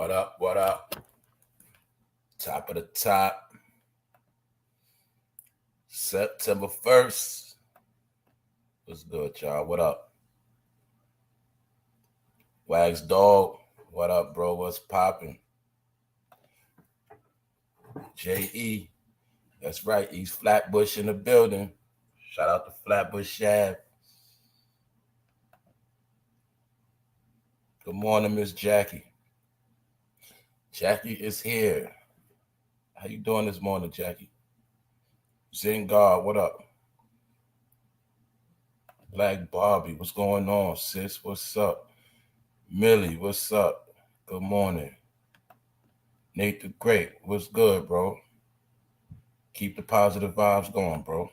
What up? What up? Top of the top. September 1st. What's good, y'all? What up? Wags Dog. What up, bro? What's popping? JE. That's right. East Flatbush in the building. Shout out to Flatbush Shab. Good morning, Miss Jackie. Jackie is here. How you doing this morning, Jackie? Zingard, what up? Black Barbie, what's going on, sis? What's up? Millie, what's up? Good morning. Nate the Great, what's good, bro? Keep the positive vibes going, bro.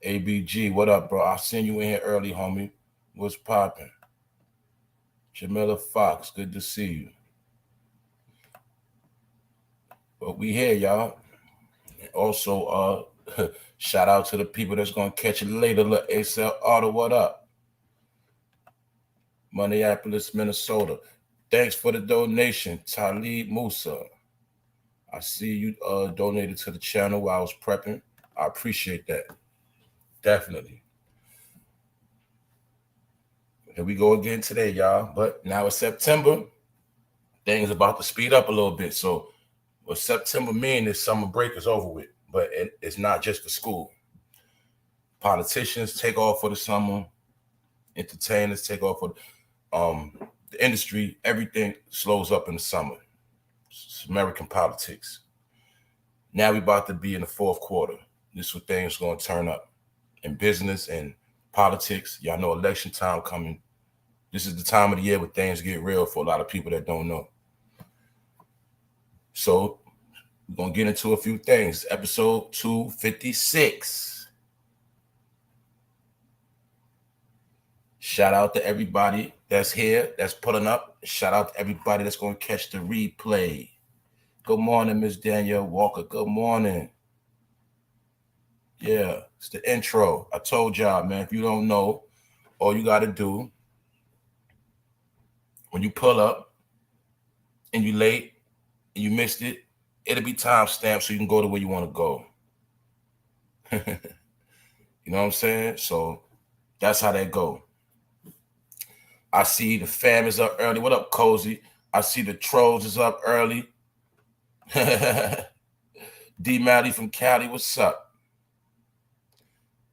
ABG, what up, bro? I seen you in here early, homie. What's popping? Jamila Fox, good to see you. But we here, y'all. Also, shout out to the people that's gonna catch it later. Look, ASL Auto, what up? Minneapolis, Minnesota. Thanks for the donation, Talib Musa. I see you donated to the channel while I was prepping. I appreciate that. Definitely. Here we go again today, y'all. But now it's September. Things about to speed up a little bit. So what September means is summer break is over with. But it's not just for school. Politicians take off for the summer. Entertainers take off for the industry. Everything slows up in the summer. It's American politics. Now we're about to be in the fourth quarter. This is where things going to turn up. In business and politics, y'all know election time coming. This is the time of the year where things get real for a lot of people that don't know. So we're going to get into a few things. Episode 256. Shout out to everybody that's here, that's pulling up. Shout out to everybody that's going to catch the replay. Good morning, Miss Danielle Walker. Good morning. Yeah, it's the intro. I told y'all, man, if you don't know, all you got to do when you pull up and you late and you missed it, it'll be time stamped so you can go to where you want to go. You know what I'm saying? So that's how that go. I see the fam is up early. What up, Cozy? I see the trolls is up early. D. Malley from Cali, what's up?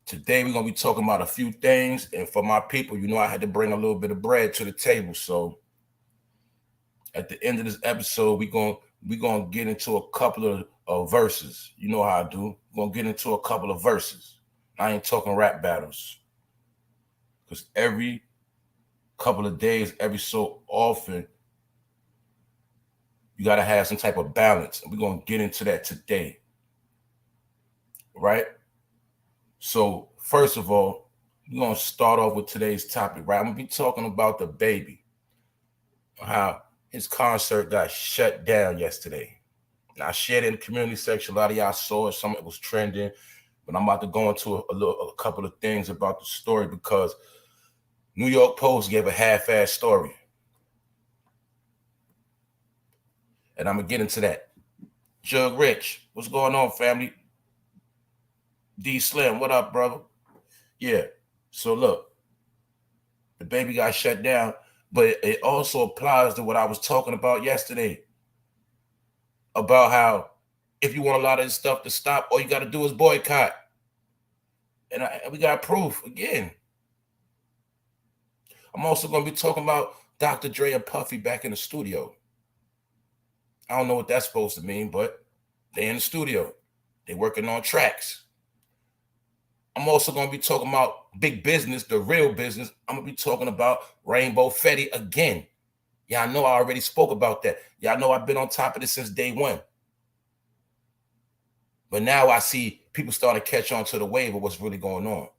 Today, we're going to be talking about a few things. And for my people, you know I had to bring a little bit of bread to the table. So at the end of this episode, we're going to get into a couple of verses. You know how I do. We're going to get into a couple of verses. I ain't talking rap battles. Because every couple of days, every so often, you got to have some type of balance. And we're going to get into that today. Right? So, first of all, we're going to start off with today's topic, right? I'm going to be talking about DaBaby, how his concert got shut down yesterday. Now, I shared it in the community section. A lot of y'all saw it. Some of it was trending. But I'm about to go into a couple of things about the story because New York Post gave a half-ass story. And I'm going to get into that. Jug Rich, what's going on, family? D Slim, what up, brother? Yeah. So look, DaBaby got shut down, but it also applies to what I was talking about yesterday. About how if you want a lot of this stuff to stop, all you got to do is boycott. And we got proof again. I'm also going to be talking about Dr. Dre and Puffy back in the studio. I don't know what that's supposed to mean, but they're in the studio. They're working on tracks. I'm also going to be talking about big business, the real business. I'm going to be talking about Rainbow Fetty again. Y'all know I already spoke about that. Y'all know I've been on top of this since day one. But now I see people starting to catch on to the wave of what's really going on.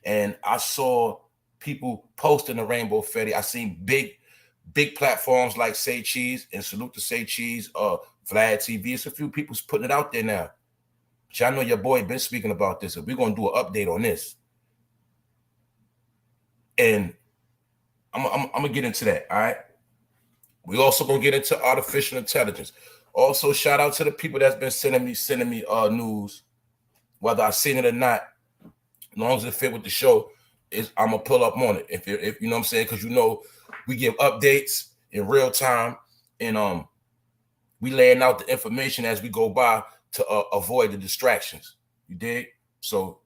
And I saw people posting the Rainbow Fetty. I seen big platforms like Say Cheese and salute to Say Cheese, Vlad TV. It's a few people's putting it out there now. But y'all know your boy been speaking about this, and we're going to do an update on this. And I'm going to get into that, all right? We also gonna get into artificial intelligence. Also, shout out to the people that's been sending me news, whether I seen it or not. As long as it fit with the show, I'm gonna pull up on it. If you know what I'm saying, because we give updates in real time, and we laying out the information as we go by to avoid the distractions. You dig? So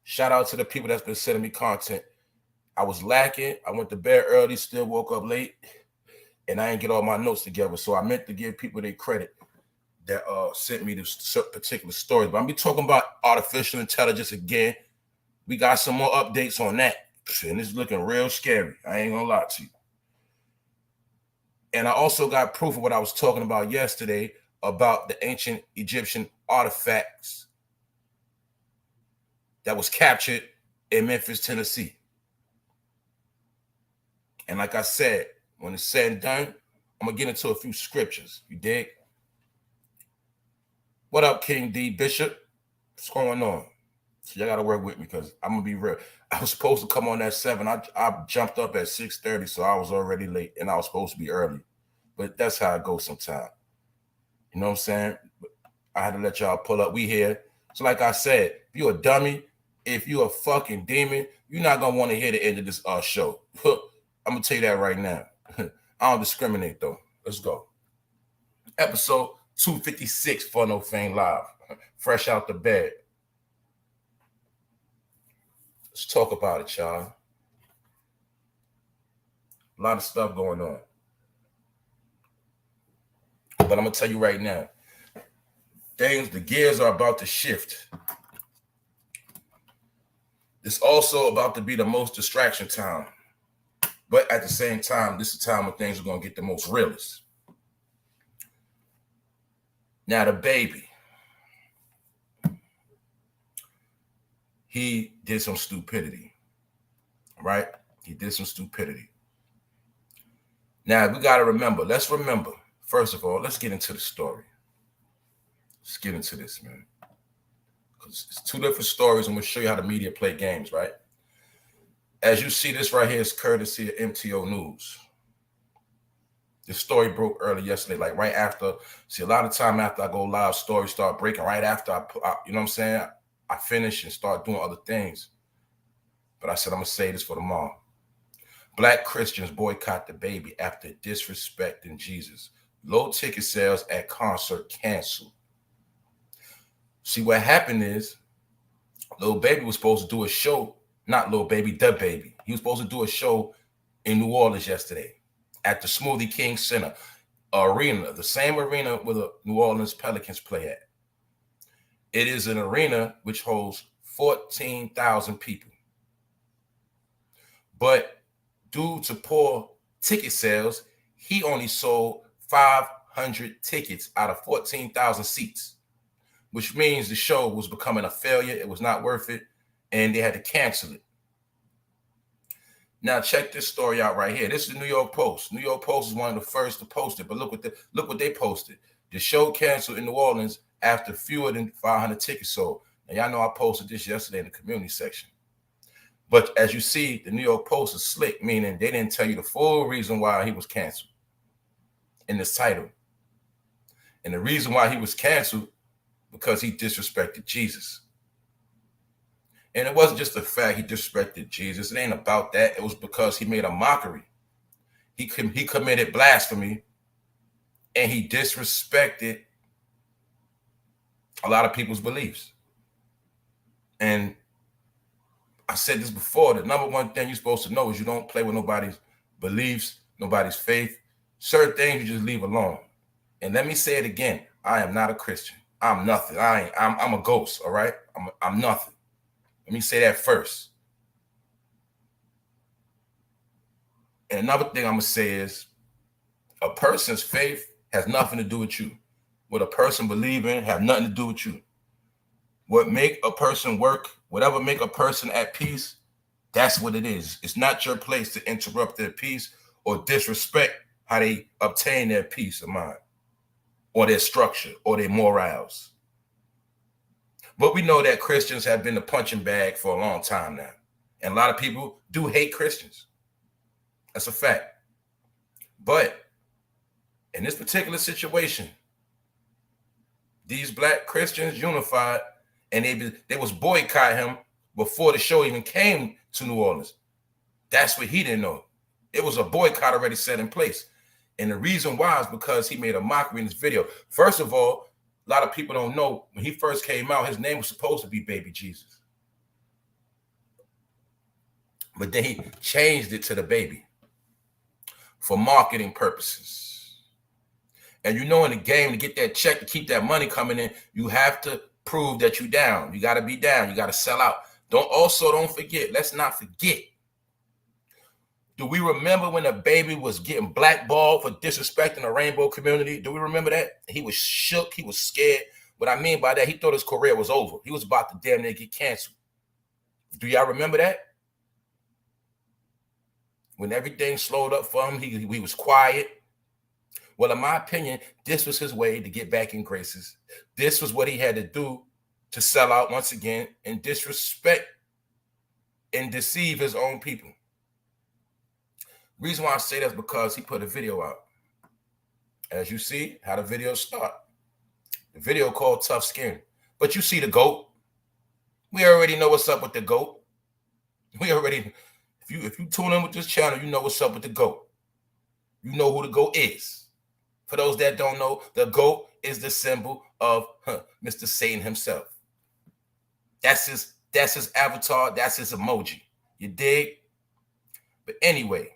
shout out to the people that's been sending me content. I was lacking. I went to bed early, still woke up late, and I didn't get all my notes together. So I meant to give people their credit that sent me this particular stories. But I'm be talking about artificial intelligence again. We got some more updates on that, and it's looking real scary. I ain't gonna lie to you. And I also got proof of what I was talking about yesterday about the ancient Egyptian artifacts that was captured in Memphis, Tennessee. And like I said, when it's said and done, I'm gonna get into a few scriptures. You dig? What up, King D Bishop? What's going on? So y'all gotta work with me because I'm gonna be real. I was supposed to come on at 7. I jumped up at 6:30, so I was already late, and I was supposed to be early. But that's how it goes sometimes. You know what I'm saying? I had to let y'all pull up. We here. So like I said, if you're a dummy, if you're a fucking demon, you're not gonna want to hear the end of this show. I'm gonna tell you that right now. I don't discriminate though. Let's go. Episode 256, For No Fame Live. Fresh out the bed. Let's talk about it, y'all. A lot of stuff going on. But I'm gonna tell you right now, the gears are about to shift. It's also about to be the most distraction time. But at the same time, this is the time when things are gonna get the most realest. Now, DaBaby, he did some stupidity, right? He did some stupidity. Now, we got to remember, first of all, let's get into the story. Let's get into this, man. Because it's two different stories. I'm going to show you how the media play games, right? As you see, this right here is courtesy of MTO News. This story broke early yesterday, like right after. See, a lot of time after I go live, stories start breaking right after I you know what I'm saying? I finish and start doing other things. But I said, I'm going to say this for tomorrow. Black Christians boycott DaBaby after disrespecting Jesus. Low ticket sales at concert canceled. See, what happened is lilbaby was supposed to do a show, not lilbaby, DaBaby. He was supposed to do a show in New Orleans yesterday at the Smoothie King Center arena, the same arena where the New Orleans Pelicans play at. It is an arena which holds 14,000 people. But due to poor ticket sales, he only sold 500 tickets out of 14,000 seats, which means the show was becoming a failure. It was not worth it, and they had to cancel it. Now check this story out right here. This is the New York Post. New York Post is one of the first to post it, but look what they posted. The show canceled in New Orleans after fewer than 500 tickets sold. Now y'all know I posted this yesterday in the community section. But as you see, the New York Post is slick, meaning they didn't tell you the full reason why he was canceled in this title. And the reason why he was canceled, because he disrespected Jesus. And it wasn't just the fact he disrespected Jesus. It ain't about that. It was because he made a mockery. He committed blasphemy, and he disrespected a lot of people's beliefs. And I said this before, the number one thing you're supposed to know is you don't play with nobody's beliefs, nobody's faith. Certain things you just leave alone. And let me say it again. I am not a Christian. I'm nothing. I'm a ghost, all right? I'm nothing. Let me say that first. And another thing I'm going to say is a person's faith has nothing to do with you. What a person believes in has nothing to do with you. What make a person work, whatever make a person at peace, that's what it is. It's not your place to interrupt their peace or disrespect how they obtain their peace of mind or their structure or their morals. But we know that Christians have been the punching bag for a long time now. And a lot of people do hate Christians. That's a fact. But In this particular situation, these black Christians unified, and they was boycotting him before the show even came to New Orleans. That's what he didn't know. It was a boycott already set in place. And the reason why is because he made a mockery in this video. First of all, a lot of people don't know, when he first came out, his name was supposed to be Baby Jesus. But then he changed it to DaBaby for marketing purposes. And you know, in the game, to get that check, to keep that money coming in, you have to prove that you're down. You got to be down. You got to sell out. Don't forget, let's not forget. Do we remember when DaBaby was getting blackballed for disrespecting the rainbow community? Do we remember that? He was shook. He was scared. What I mean by that, he thought his career was over. He was about to damn near get canceled. Do y'all remember that? When everything slowed up for him, he was quiet. Well, in my opinion, this was his way to get back in graces. This was what he had to do to sell out once again and disrespect and deceive his own people. Reason why I say that is because he put a video out. As you see, how the video start. The video called Tough Skin. But you see the GOAT. We already know what's up with the GOAT. We already, if you tune in with this channel, you know what's up with the GOAT. You know who the GOAT is. For those that don't know, the GOAT is the symbol of Mr. Satan himself. That's his avatar. That's his emoji. You dig? But anyway,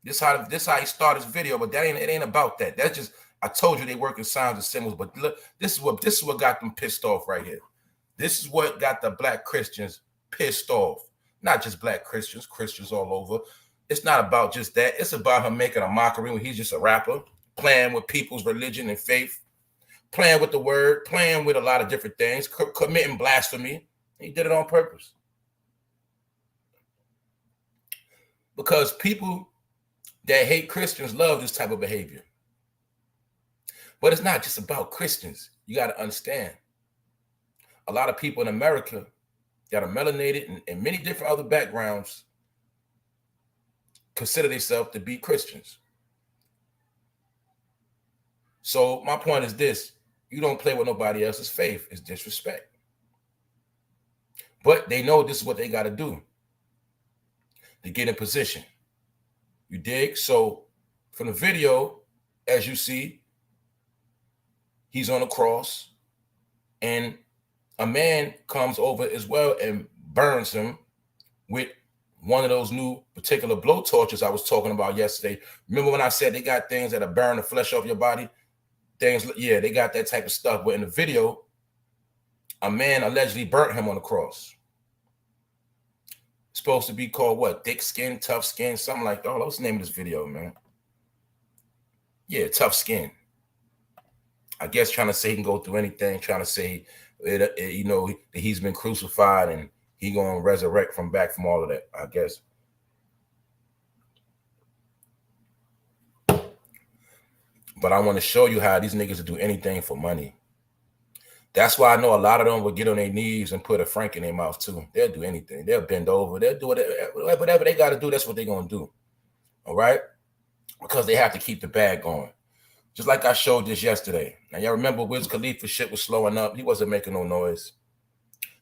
this how he started his video. But it ain't about that. That's just, I told you they work in signs and symbols. But look, this is what got them pissed off right here. This is what got the black Christians pissed off. Not just black Christians, Christians all over. It's not about just that. It's about him making a mockery when he's just a rapper, playing with people's religion and faith, playing with the word, playing with a lot of different things, committing blasphemy. He did it on purpose. Because people that hate Christians love this type of behavior. But it's not just about Christians. You got to understand. A lot of people in America that are melanated and many different other backgrounds consider themselves to be Christians. So my point is this: you don't play with nobody else's faith. It's disrespect. But they know this is what they got to do to get in position. You dig? So from the video, as you see, he's on a cross, and a man comes over as well and burns him with one of those new particular blow torches I was talking about yesterday. Remember when I said they got things that'll burn the flesh off your body? Things, yeah, they got that type of stuff. But in the video, a man allegedly burnt him on the cross. It's supposed to be called what? Thick skin, tough skin, something like that. Oh, what's the name of this video, man? Yeah, Tough Skin. I guess trying to say he can go through anything, trying to say you know, that he's been crucified and he gonna resurrect from all of that, I guess. But I want to show you how these niggas will do anything for money. That's why I know a lot of them will get on their knees and put a frank in their mouth too. They'll do anything. They'll bend over. They'll do whatever they got to do. That's what they're going to do. All right? Because they have to keep the bag going. Just like I showed this yesterday. Now, y'all remember Wiz Khalifa shit was slowing up. He wasn't making no noise.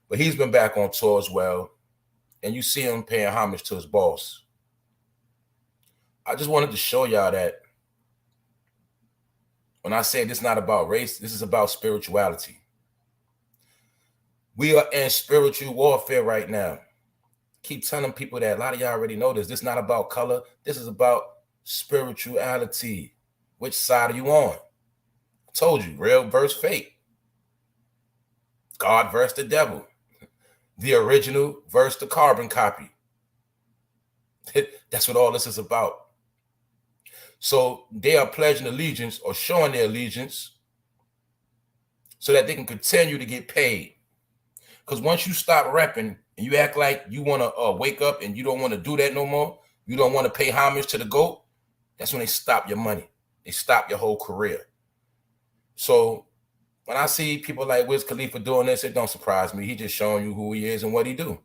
But he's been back on tour as well. And you see him paying homage to his boss. I just wanted to show y'all that when I say this is not about race, this is about spirituality. We are in spiritual warfare right now. Keep telling people that. A lot of y'all already know this. This is not about color. This is about spirituality. Which side are you on? I told you, real versus fake. God versus the devil. The original versus the carbon copy. That's what all this is about. So they are pledging allegiance or showing their allegiance so that they can continue to get paid. Because once you stop repping and you act like you want to wake up and you don't want to do that no more, you don't want to pay homage to the GOAT, that's when they stop your money. They stop your whole career. So when I see people like Wiz Khalifa doing this, it don't surprise me. He just showing you who he is and what he do.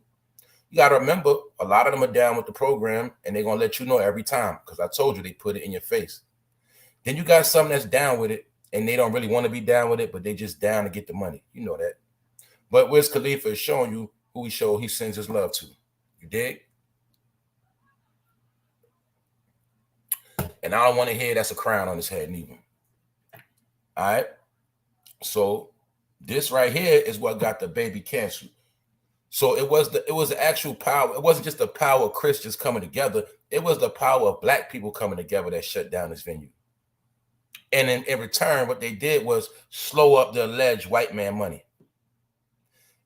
You got to remember, a lot of them are down with the program and they're going to let you know every time because I told you they put it in your face. Then you got some that's down with it, and they don't really want to be down with it, but they just down to get the money. You know that. But Wiz Khalifa is showing you who he sends his love to. You dig? And I don't want to hear that's a crown on his head neither. All right. So this right here is what got DaBaby canceled. So it was the actual power. It wasn't just the power of Christians coming together. It was the power of black people coming together that shut down this venue. And in return, what they did was slow up the alleged white man money.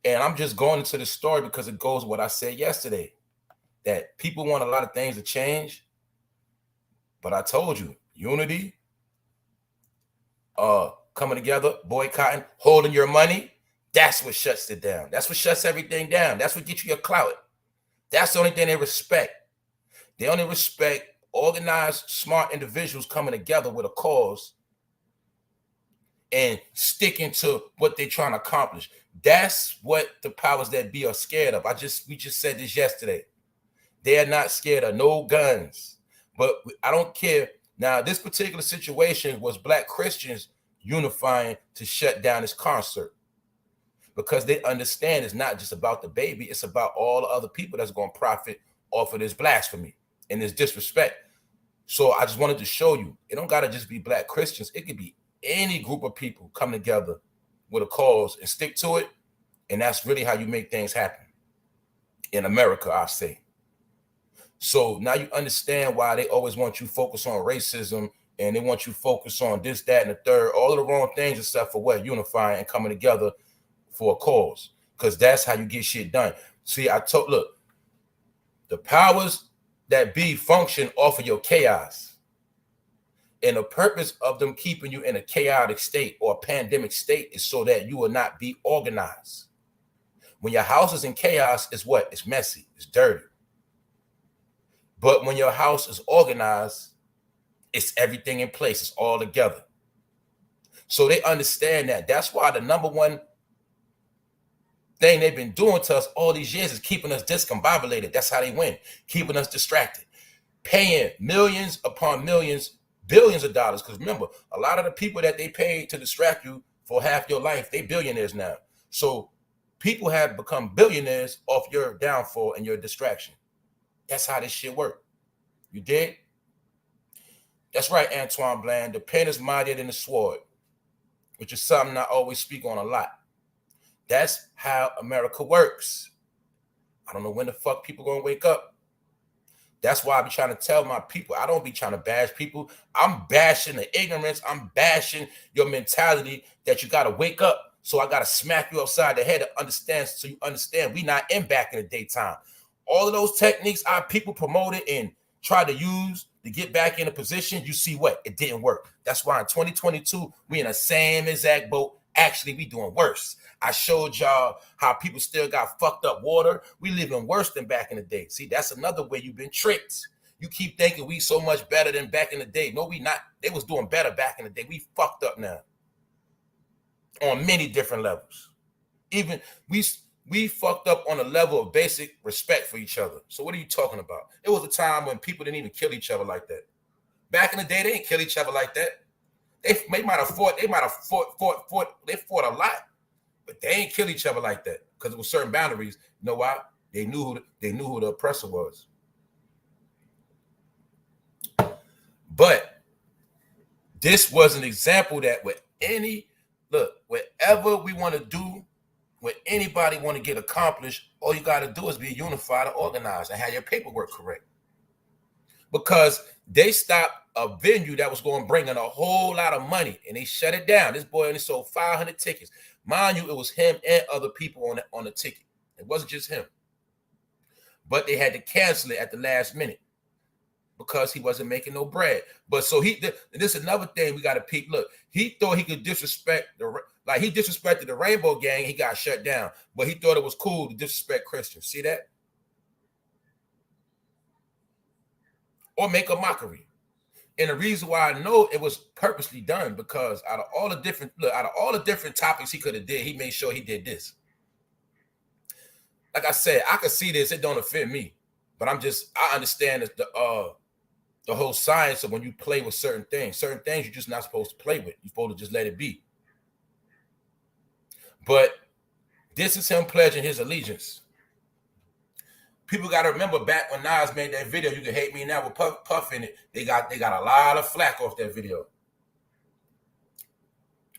And I'm just going into the story because it goes with what I said yesterday, that people want a lot of things to change. But I told you, unity, coming together, boycotting, holding your money, that's what shuts it down. That's what shuts everything down. That's what gets you your clout. That's the only thing they respect. They only respect organized, smart individuals coming together with a cause and sticking to what they're trying to accomplish. That's what the powers that be are scared of. We just said this yesterday. They are not scared of no guns. But I don't care. Now, this particular situation was black Christians unifying to shut down this concert because they understand it's not just about DaBaby. It's about all the other people that's going to profit off of this blasphemy and this disrespect. So I just wanted to show you, it don't got to just be black Christians. It could be any group of people come together with a cause and stick to it. And that's really how you make things happen in America, I say. So now you understand why they always want you focus on racism and they want you focus on this, that, and the third, all of the wrong things except for what? Unifying and coming together for a cause. Because that's how you get shit done. See, look, the powers that be function off of your chaos. And the purpose of them keeping you in a chaotic state or a pandemic state is so that you will not be organized. When your house is in chaos, it's what? It's messy, it's dirty. But when your house is organized, it's everything in place. It's all together. So they understand that. That's why the number one thing they've been doing to us all these years is keeping us discombobulated. That's how they win. Keeping us distracted. Paying millions upon millions, billions of dollars. Because remember, a lot of the people that they paid to distract you for half your life, they billionaires now. So people have become billionaires off your downfall and your distraction. That's how this shit work. You dig? That's right, Antoine Bland. The pen is mightier than the sword, which is something I always speak on a lot. That's how America works. I don't know when the fuck people gonna wake up. That's why I be trying to tell my people, I don't be trying to bash people. I'm bashing the ignorance. I'm bashing your mentality that you gotta wake up. So I gotta smack you upside the head to understand, so you understand we not in back in the daytime. All of those techniques our people promoted and tried to use to get back in a position, you see what? It didn't work. That's why in 2022, we in the same exact boat. Actually, we doing worse. I showed y'all how people still got fucked up water. We living worse than back in the day. See, that's another way you've been tricked. You keep thinking we so much better than back in the day. No, we not. They was doing better back in the day. We fucked up now on many different levels. Even we fucked up on a level of basic respect for each other. So what are you talking about? It was a time when people didn't even kill each other like that. Back in the day, they didn't kill each other like that. They might have fought. They fought a lot, but they ain't kill each other like that because there were certain boundaries. You know why? They knew who the oppressor was. But this was an example that whatever we want to do, what anybody want to get accomplished, all you got to do is be unified and organized and have your paperwork correct. Because they stopped a venue that was going to bring in a whole lot of money and they shut it down. This boy only sold 500 tickets. Mind you, it was him and other people on the ticket. It wasn't just him. But they had to cancel it at the last minute because he wasn't making no bread. But so this is another thing we got to peep. Look, he thought he could disrespect he disrespected the Rainbow Gang. He got shut down, but he thought it was cool to disrespect Christians. See that? Or make a mockery. And the reason why I know it was purposely done because out of all the different topics he could have did, he made sure he did this. Like I said, I could see this. It don't offend me, but I understand the whole science of when you play with certain things you're just not supposed to play with. You're supposed to just let it be. But this is him pledging his allegiance. People got to remember back when Nas made that video, You Can Hate Me Now with Puff in it, they got a lot of flack off that video.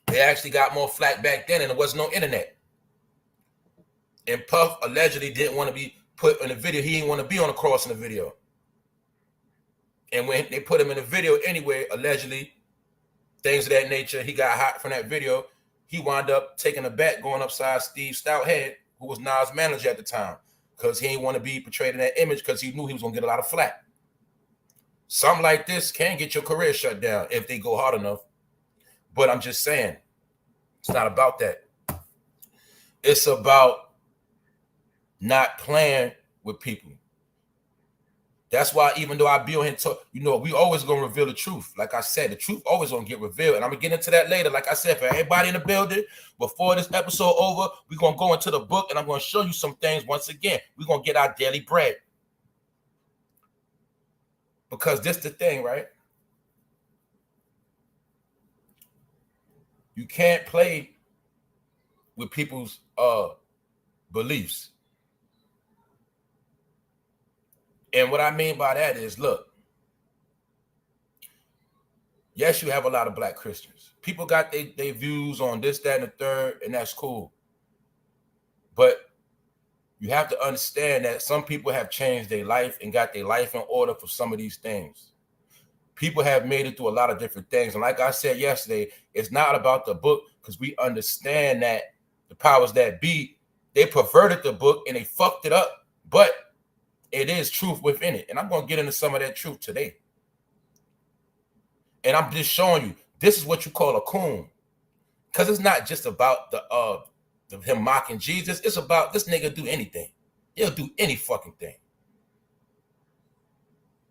They actually got more flack back then, and there was no internet. And Puff allegedly didn't want to be put in the video. He didn't want to be on the cross in the video. And when they put him in the video anyway, allegedly, things of that nature, he got hot from that video. He wound up taking a bet going upside Steve Stouthead, who was Nas' manager at the time, because he didn't want to be portrayed in that image because he knew he was going to get a lot of flack. Something like this can get your career shut down if they go hard enough. But I'm just saying, it's not about that. It's about not playing with people. That's why even though I be on here, we always going to reveal the truth. Like I said, the truth always going to get revealed. And I'm going to get into that later. Like I said, for everybody in the building, before this episode over, we're going to go into the book and I'm going to show you some things once again. We're going to get our daily bread. Because this the thing, right? You can't play with people's beliefs. And what I mean by that is, look, yes, you have a lot of black Christians. People got their views on this, that, and the third, and that's cool. But you have to understand that some people have changed their life and got their life in order for some of these things. People have made it through a lot of different things. And like I said yesterday, it's not about the book, because we understand that the powers that be, they perverted the book and they fucked it up. But it is truth within it. And I'm going to get into some of that truth today. And I'm just showing you, this is what you call a coon. Because it's not just about him mocking Jesus. It's about this nigga do anything. He'll do any fucking thing.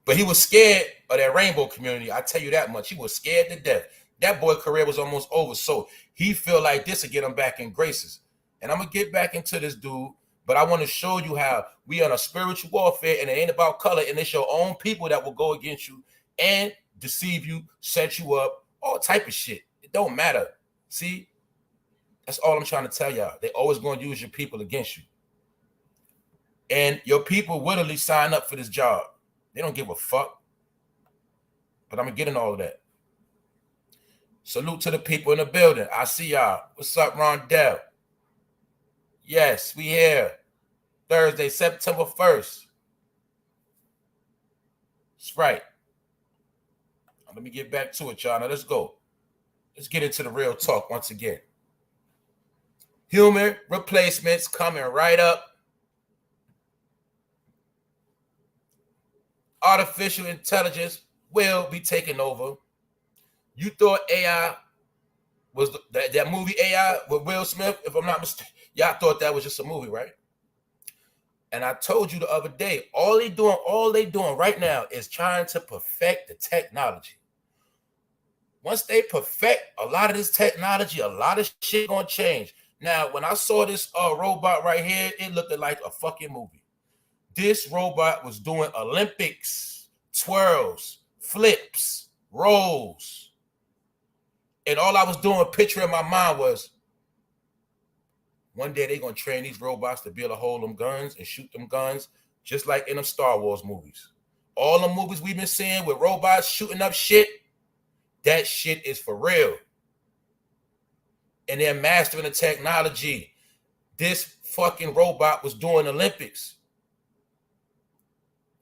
But he was scared of that rainbow community. I tell you that much. He was scared to death. That boy's career was almost over. So he feel like this will get him back in graces. And I'm going to get back into this dude. But I want to show you how we on a spiritual warfare, and it ain't about color, and it's your own people that will go against you and deceive you, set you up, all type of shit. It don't matter. See? That's all I'm trying to tell y'all. They always going to use your people against you. And your people willingly sign up for this job. They don't give a fuck. But I'm going to get in all of that. Salute to the people in the building. I see y'all. What's up, Rondell? Yes, we here. Thursday, September 1st. That's right. Let me get back to it, y'all. Now let's go. Let's get into the real talk once again. Human replacements coming right up. Artificial intelligence will be taking over. You thought AI was that movie AI with Will Smith, if I'm not mistaken. Y'all thought that was just a movie, right? And I told you the other day, all they doing right now is trying to perfect the technology. Once they perfect a lot of this technology, a lot of shit gonna change. Now, when I saw this robot right here, it looked like a fucking movie. This robot was doing Olympics, twirls, flips, rolls. And all I was doing, picture in my mind was, one day they're going to train these robots to be able to hold them guns and shoot them guns, just like in them Star Wars movies. All the movies we've been seeing with robots shooting up shit, that shit is for real. And they're mastering the technology. This fucking robot was doing Olympics.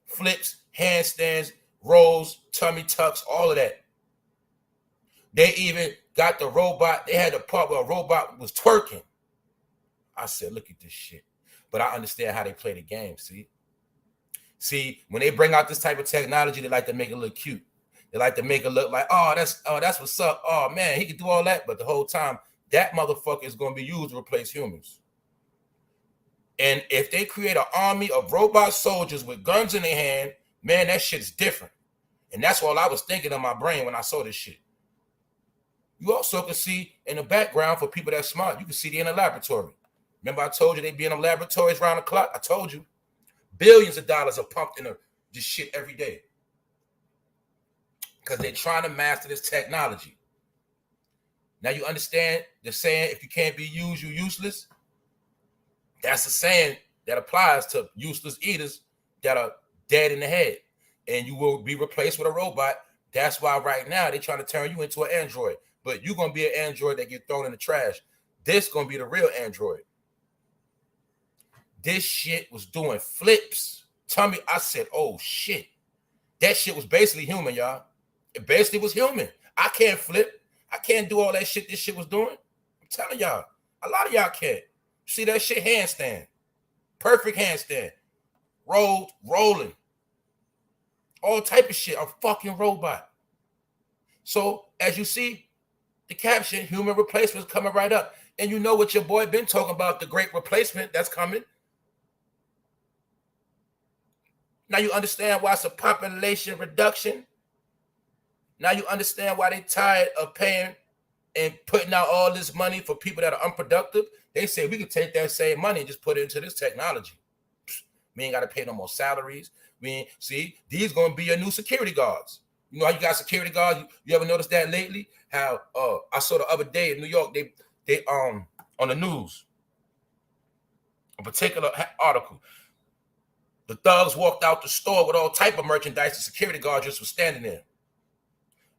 Flips, handstands, rolls, tummy tucks, all of that. They even got the robot. They had the part where a robot was twerking. I said, look at this shit. But I understand how they play the game, see? See, when they bring out this type of technology, they like to make it look cute. They like to make it look like, oh, that's what's up. Oh, man, he can do all that. But the whole time, that motherfucker is going to be used to replace humans. And if they create an army of robot soldiers with guns in their hand, man, that shit is different. And that's all I was thinking in my brain when I saw this shit. You also can see in the background, for people that's smart, you can see they in a laboratory. Remember I told you they be in the laboratories around the clock? I told you. Billions of dollars are pumped into this shit every day. because they're trying to master this technology. Now you understand the saying, if you can't be used, you're useless? That's a saying that applies to useless eaters that are dead in the head, and you will be replaced with a robot. That's why right now they're trying to turn you into an android, but you're going to be an android that get thrown in the trash. This going to be the real android. This shit was doing flips. Tell me, I said, oh shit. That shit was basically human, y'all. It basically was human. I can't flip. I can't do all that shit this shit was doing. I'm telling y'all, a lot of y'all can't. See that shit? Handstand. Perfect handstand. Rolling. All type of shit. A fucking robot. So as you see, the caption, human replacement, is coming right up. And you know what your boy been talking about, the great replacement that's coming. Now you understand why it's a population reduction. Now you understand why they tired of paying and putting out all this money for people that are unproductive. They say we could take that same money and just put it into this technology. We ain't got to pay no more salaries. See, these going to be your new security guards. You know how you got security guards? You ever noticed that lately? How I saw the other day in New York, they on the news, a particular article. The thugs walked out the store with all type of merchandise. The security guard just was standing there.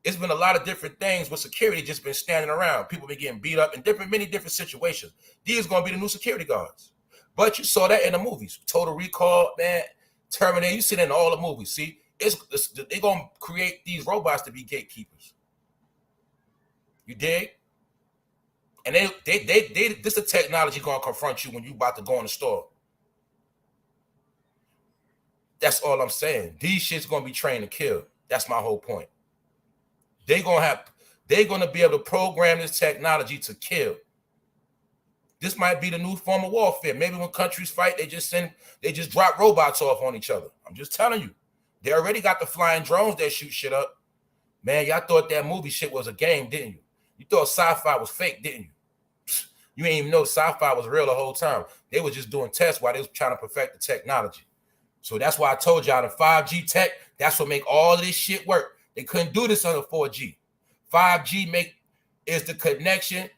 It's been a lot of different things with security just been standing around. People been getting beat up in many different situations. These going to be the new security guards. But you saw that in the movies. Total Recall, man, Terminator. You see that in all the movies. See, they're going to create these robots to be gatekeepers. You dig? And this is technology going to confront you when you about to go in the store. That's all I'm saying. These shit's going to be trained to kill. That's my whole point. They're going to be able to program this technology to kill. This might be the new form of warfare. Maybe when countries fight, they just drop robots off on each other. I'm just telling you. They already got the flying drones that shoot shit up. Man, y'all thought that movie shit was a game, didn't you? You thought sci-fi was fake, didn't you? You ain't even know sci-fi was real the whole time. They were just doing tests while they was trying to perfect the technology. So that's why I told y'all the 5G tech, that's what make all of this shit work. They couldn't do this under 4G. 5G is the connection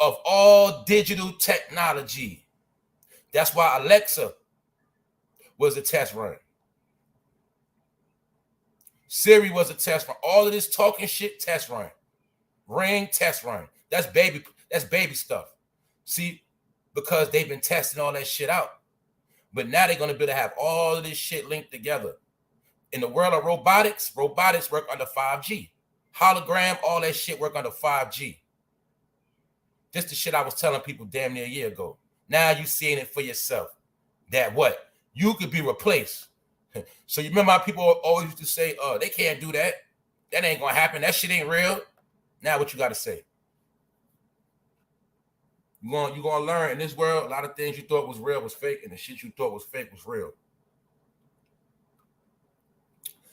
of all digital technology. That's why Alexa was a test run. Siri was a test run. All of this talking shit, test run. Ring, test run. That's baby stuff. See, because they've been testing all that shit out. But now they're going to be able to have all of this shit linked together. In the world of robotics work under 5G. Hologram, all that shit work under 5G. This the shit I was telling people damn near a year ago. Now you seeing it for yourself. That what? You could be replaced. So you remember how people always used to say, oh, they can't do that. That ain't going to happen. That shit ain't real. Now what you got to say? You're going to learn in this world, a lot of things you thought was real was fake, and the shit you thought was fake was real.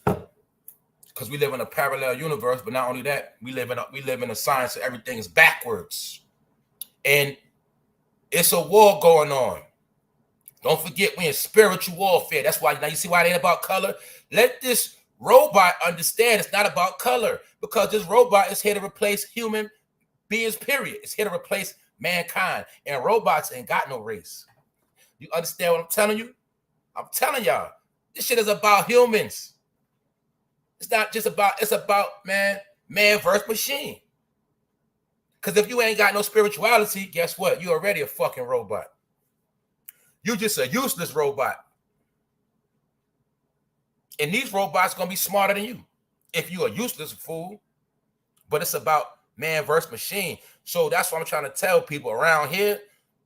Because we live in a parallel universe, but not only that, we live in a science that everything is backwards. And it's a war going on. Don't forget, we're in spiritual warfare. That's why, now you see why it ain't about color? Let this robot understand it's not about color, because this robot is here to replace human beings, period. It's here to replace mankind. And robots ain't got no race. You understand what I'm telling you? I'm telling y'all, this shit is about humans. It's not just about, it's about, man versus machine. Because if you ain't got no spirituality, guess what? You're already a fucking robot. You're just a useless robot. And these robots going to be smarter than you if you're a useless fool. But it's about man versus machine. So that's what I'm trying to tell people around here.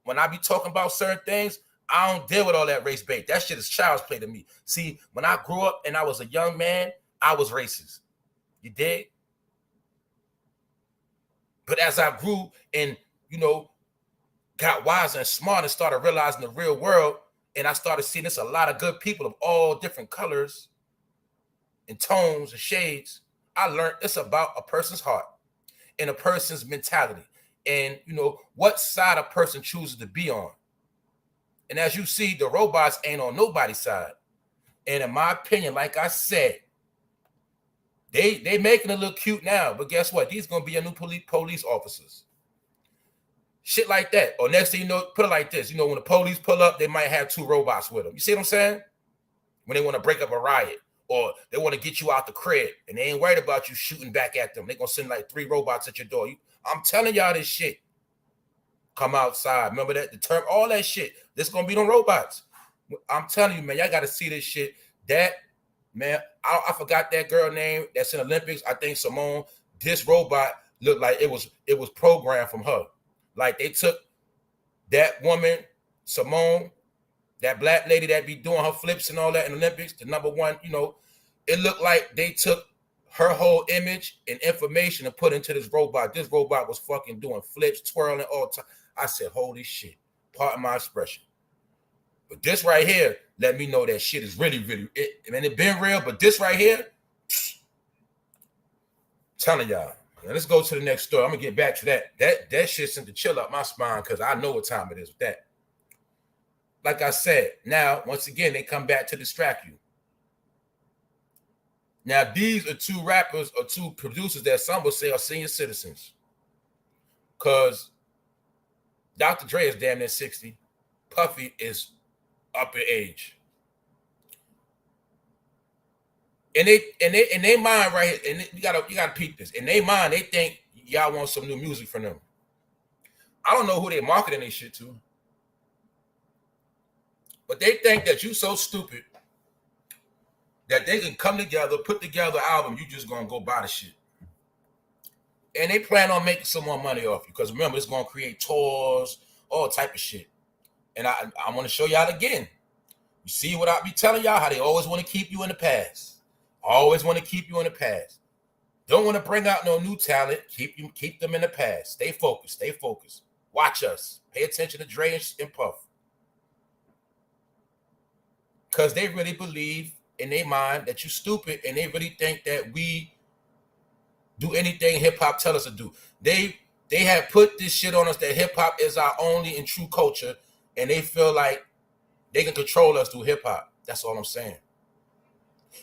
When I be talking about certain things, I don't deal with all that race bait. That shit is child's play to me. See, when I grew up and I was a young man, I was racist. You dig? But as I grew and, got wiser and smart and started realizing the real world, and I started seeing there's a lot of good people of all different colors and tones and shades, I learned it's about a person's heart and a person's mentality and, what side a person chooses to be on. And as you see, the robots ain't on nobody's side. And in my opinion, like I said, They making it look cute now, but guess what? These gonna be your new police officers. Shit like that. Or next thing you know, put it like this. You know, when the police pull up, they might have 2 robots with them. You see what I'm saying? When they want to break up a riot or they want to get you out the crib and they ain't worried about you shooting back at them. They gonna send like 3 robots at your door. I'm telling y'all this shit. Come outside. Remember that? The term, all that shit. This gonna be them robots. I'm telling you, man, y'all gotta see this shit. That, man, I forgot that girl name that's in Olympics. I think Simone. This robot looked like it was programmed from her. Like they took that woman, Simone, that black lady that be doing her flips and all that in Olympics, the #1, you know, it looked like they took her whole image and information and put into this robot. This robot was fucking doing flips, twirling all the time. I said, holy shit, pardon my expression. But this right here, let me know that shit is really, really, it been real, but this right here, telling y'all. Now let's go to the next story. I'm gonna get back to that. That shit sent to chill up my spine because I know what time it is with that. Like I said, now once again they come back to distract you. Now these are 2 rappers or 2 producers that some would say are senior citizens, because Dr. Dre is damn near 60. Puffy is up in age. And they mind right here, and you gotta peep this. In their mind, they think y'all want some new music from them. I don't know who they're marketing this shit to, but they think that you so stupid that they can come together, put together an album, you just gonna go buy the shit. And they plan on making some more money off you, because remember, it's gonna create tours, all type of shit. And I want to show y'all again. You see what I be telling y'all, how they always want to keep you in the past. Always want to keep you in the past. Don't want to bring out no new talent. Keep them in the past. Stay focused. Stay focused. Watch us. Pay attention to Dre and Puff. Because they really believe in their mind that you're stupid, and they really think that we do anything hip-hop tell us to do. They have put this shit on us that hip-hop is our only and true culture, and they feel like they can control us through hip-hop. That's all I'm saying.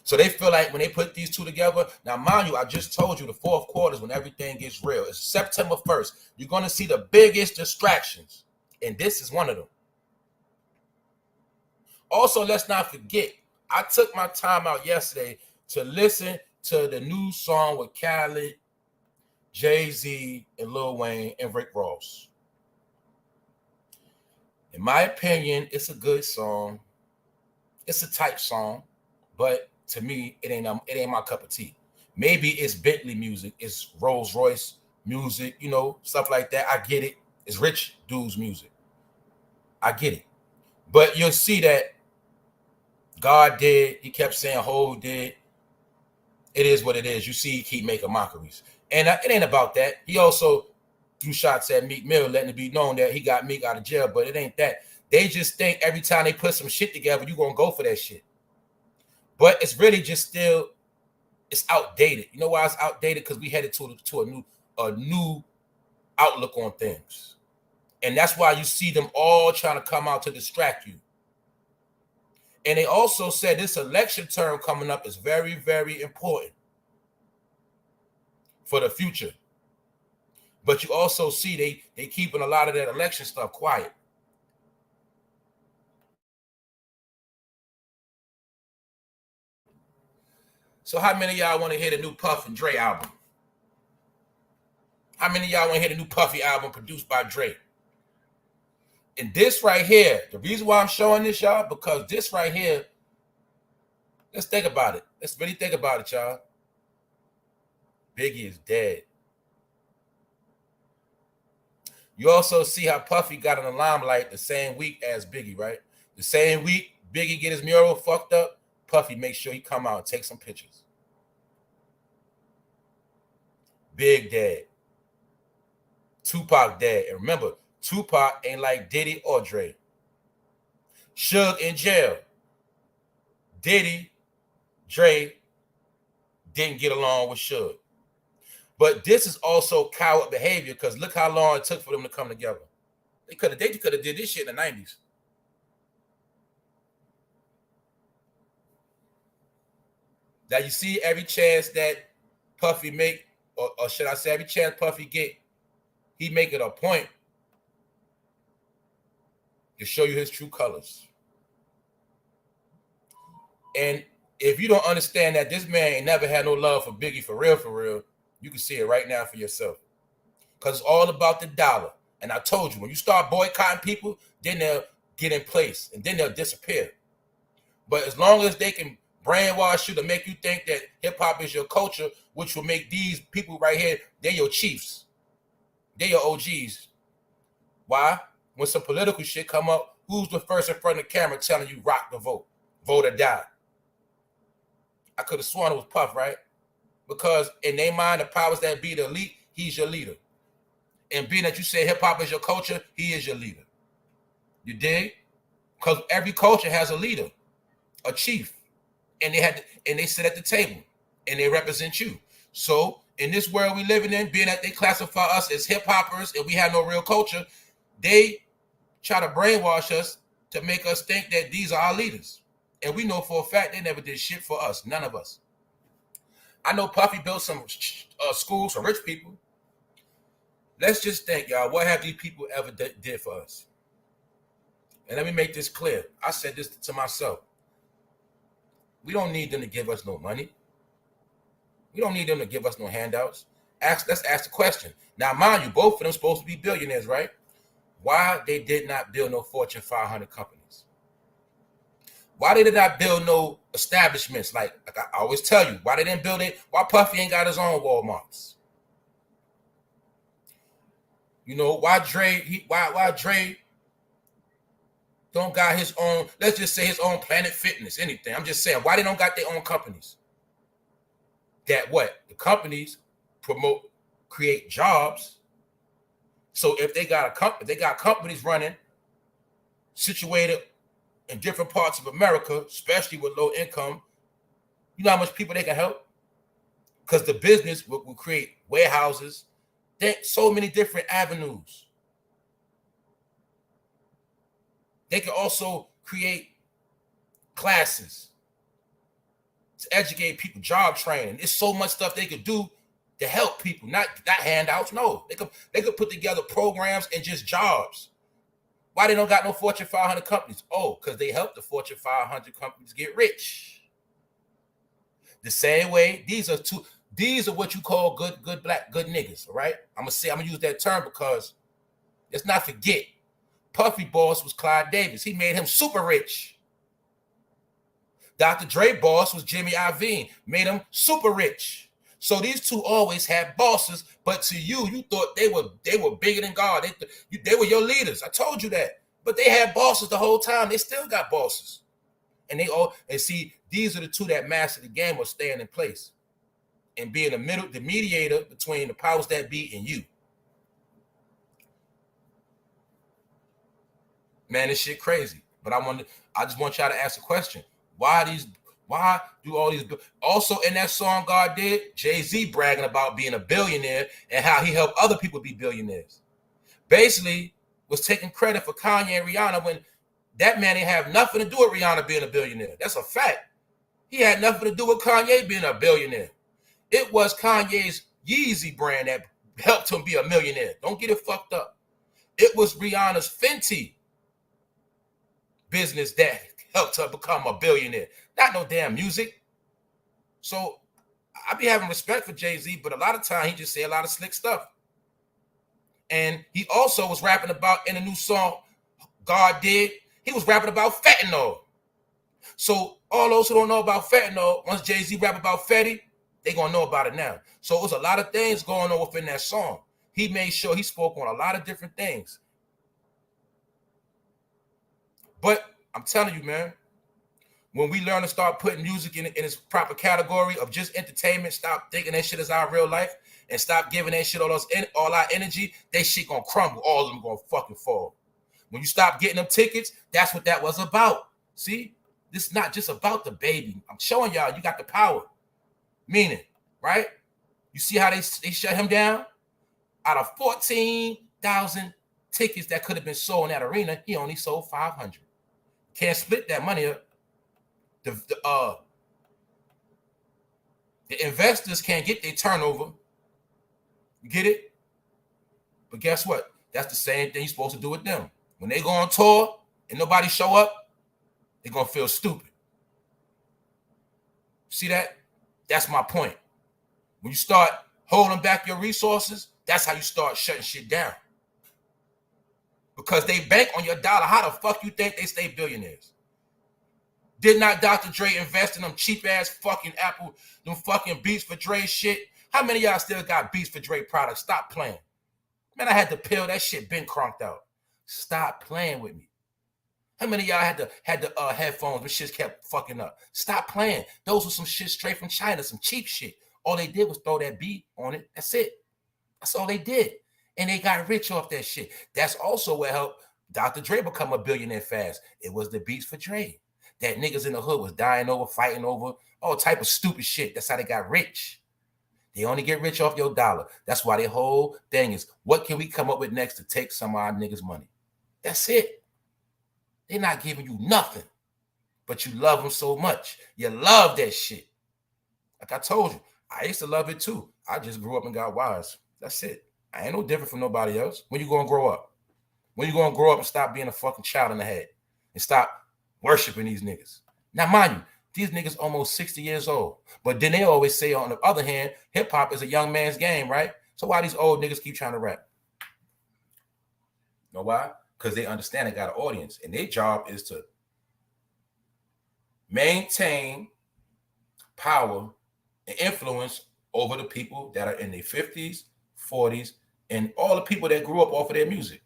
So they feel like when they put these 2 together, now mind you, I just told you the 4th quarter is when everything gets real. It's September 1st. You're going to see the biggest distractions, and this is one of them. Also, let's not forget, I took my time out yesterday to listen to the new song with Khaled, Jay-Z, and Lil Wayne, and Rick Ross. In my opinion, it's a good song. It's a tight song, but to me, it ain't my cup of tea. Maybe it's Bentley music, it's Rolls Royce music, you know, stuff like that. I get it. It's rich dudes' music. I get it. But you'll see that God did. He kept saying Ho did. It is what it is. You see, he keep making mockeries. And it ain't about that. He also threw shots at Meek Mill, letting it be known that he got Meek out of jail, but it ain't that. They just think every time they put some shit together, you're going to go for that shit. But it's really just still, it's outdated. You know why it's outdated? Because we headed to a new outlook on things. And that's why you see them all trying to come out to distract you. And they also said this election term coming up is very, very important for the future. But you also see they keeping a lot of that election stuff quiet. So how many of y'all want to hear the new Puff and Dre album? How many of y'all want to hear the new Puffy album produced by Dre? And this right here, the reason why I'm showing this, y'all, because this right here, let's think about it. Let's really think about it, y'all. Biggie is dead. You also see how Puffy got in the limelight the same week as Biggie, right? The same week Biggie get his mural fucked up, Puffy make sure he come out and take some pictures. Big dead. Tupac dead. And remember, Tupac ain't like Diddy or Dre. Suge in jail. Diddy, Dre didn't get along with Suge. But this is also coward behavior, because look how long it took for them to come together. They could have did this shit in the 90s. Now you see every chance that Puffy make, or should I say every chance Puffy get, he make it a point to show you his true colors. And if you don't understand that this man ain't never had no love for Biggie for real, you can see it right now for yourself. Because it's all about the dollar. And I told you, when you start boycotting people, then they'll get in place and then they'll disappear. But as long as they can brainwash you to make you think that hip-hop is your culture, which will make these people right here, they're your chiefs. They're your OGs. Why? When some political shit come up, who's the first in front of the camera telling you rock the vote? Vote or die. I could have sworn it was Puff, right? Because in their mind, the powers that be the elite, he's your leader. And being that you say hip-hop is your culture, he is your leader. You dig? Because every culture has a leader, a chief. And they sit at the table and they represent you. So in this world we living in, being that they classify us as hip-hoppers and we have no real culture, they try to brainwash us to make us think that these are our leaders. And we know for a fact they never did shit for us, none of us. I know Puffy built some schools for rich people. Let's just think, y'all, what have these people ever did for us? And let me make this clear. I said this to myself. We don't need them to give us no money. We don't need them to give us no handouts. Let's ask the question. Now, mind you, both of them supposed to be billionaires, right? Why they did not build no Fortune 500 companies? Why they did not build no establishments? Like I always tell you, why they didn't build it? Why Puffy ain't got his own Walmarts? You know, why Dre don't got his own, let's just say his own Planet Fitness, anything. I'm just saying, why they don't got their own companies? That what? The companies create jobs. So if they got companies running, situated in different parts of America, especially with low income, you know how much people they can help? Because the business will create warehouses, so many different avenues. They can also create classes to educate people, job training. There's so much stuff they could do to help people, not handouts. No, they could put together programs and just jobs. Why they don't got no Fortune 500 companies? Oh, because they help the Fortune 500 companies get rich. The same way, these are what you call good black, good niggas, all right? I'm gonna use that term because let's not forget, Puffy boss was Clyde Davis. He made him super rich. Dr. Dre boss was Jimmy Iovine, made him super rich. So these two always had bosses, but to you thought they were bigger than God. They were your leaders. I told you that. But they had bosses the whole time. They still got bosses. And see, these are the two that master the game of staying in place and being the mediator between the powers that be and you. Man, this shit crazy. But I just want y'all to ask a question. Why do all these? Also in that song God did, Jay-Z bragging about being a billionaire and how he helped other people be billionaires. Basically, was taking credit for Kanye and Rihanna when that man didn't have nothing to do with Rihanna being a billionaire. That's a fact. He had nothing to do with Kanye being a billionaire. It was Kanye's Yeezy brand that helped him be a millionaire. Don't get it fucked up. It was Rihanna's Fenty business that helped her become a billionaire. Not no damn music. So I be having respect for Jay-Z, but a lot of time he just say a lot of slick stuff. And he also was rapping about, in a new song God did, he was rapping about fentanyl. So all those who don't know about fentanyl, once Jay-Z rap about Fetty, they gonna know about it now. So it was a lot of things going on within that song. He made sure he spoke on a lot of different things. But I'm telling you, man, when we learn to start putting music in its proper category of just entertainment, stop thinking that shit is our real life, and stop giving that shit all our energy, that shit gonna crumble. All of them gonna fucking fall. When you stop getting them tickets, that's what that was about. See, this is not just about the baby. I'm showing y'all you got the power. Meaning, right? You see how they shut him down? Out of 14,000 tickets that could have been sold in that arena, he only sold 500. Can't split that money up. The investors can't get their turnover. You get it? But guess what? That's the same thing you're supposed to do with them. When they go on tour and nobody show up, they're going to feel stupid. See that? That's my point. When you start holding back your resources, that's how you start shutting shit down. Because they bank on your dollar. How the fuck you think they stay billionaires? Did not Dr. Dre invest in them cheap ass fucking Apple, them fucking Beats for Dre shit? How many of y'all still got Beats for Dre products? Stop playing. Man, I had to pill that shit been crunked out. Stop playing with me. How many of y'all had the headphones but shit kept fucking up? Stop playing. Those were some shit straight from China, some cheap shit. All they did was throw that beat on it. That's it. That's all they did. And they got rich off that shit. That's also what helped Dr. Dre become a billionaire fast. It was the Beats for Dre. That niggas in the hood was dying over, fighting over, all type of stupid shit. That's how they got rich. They only get rich off your dollar. That's why their whole thing is, what can we come up with next to take some of our niggas' money? That's it. They're not giving you nothing, but you love them so much. You love that shit. Like I told you, I used to love it too. I just grew up and got wise. That's it. I ain't no different from nobody else. When you gonna grow up? When you gonna grow up and stop being a fucking child in the head and stop worshiping these niggas? Now, mind you, these niggas almost 60 years old. But then they always say, on the other hand, hip-hop is a young man's game, right? So why these old niggas keep trying to rap? You know why? Because they understand they got an audience. And their job is to maintain power and influence over the people that are in their 50s, 40s, and all the people that grew up off of their music.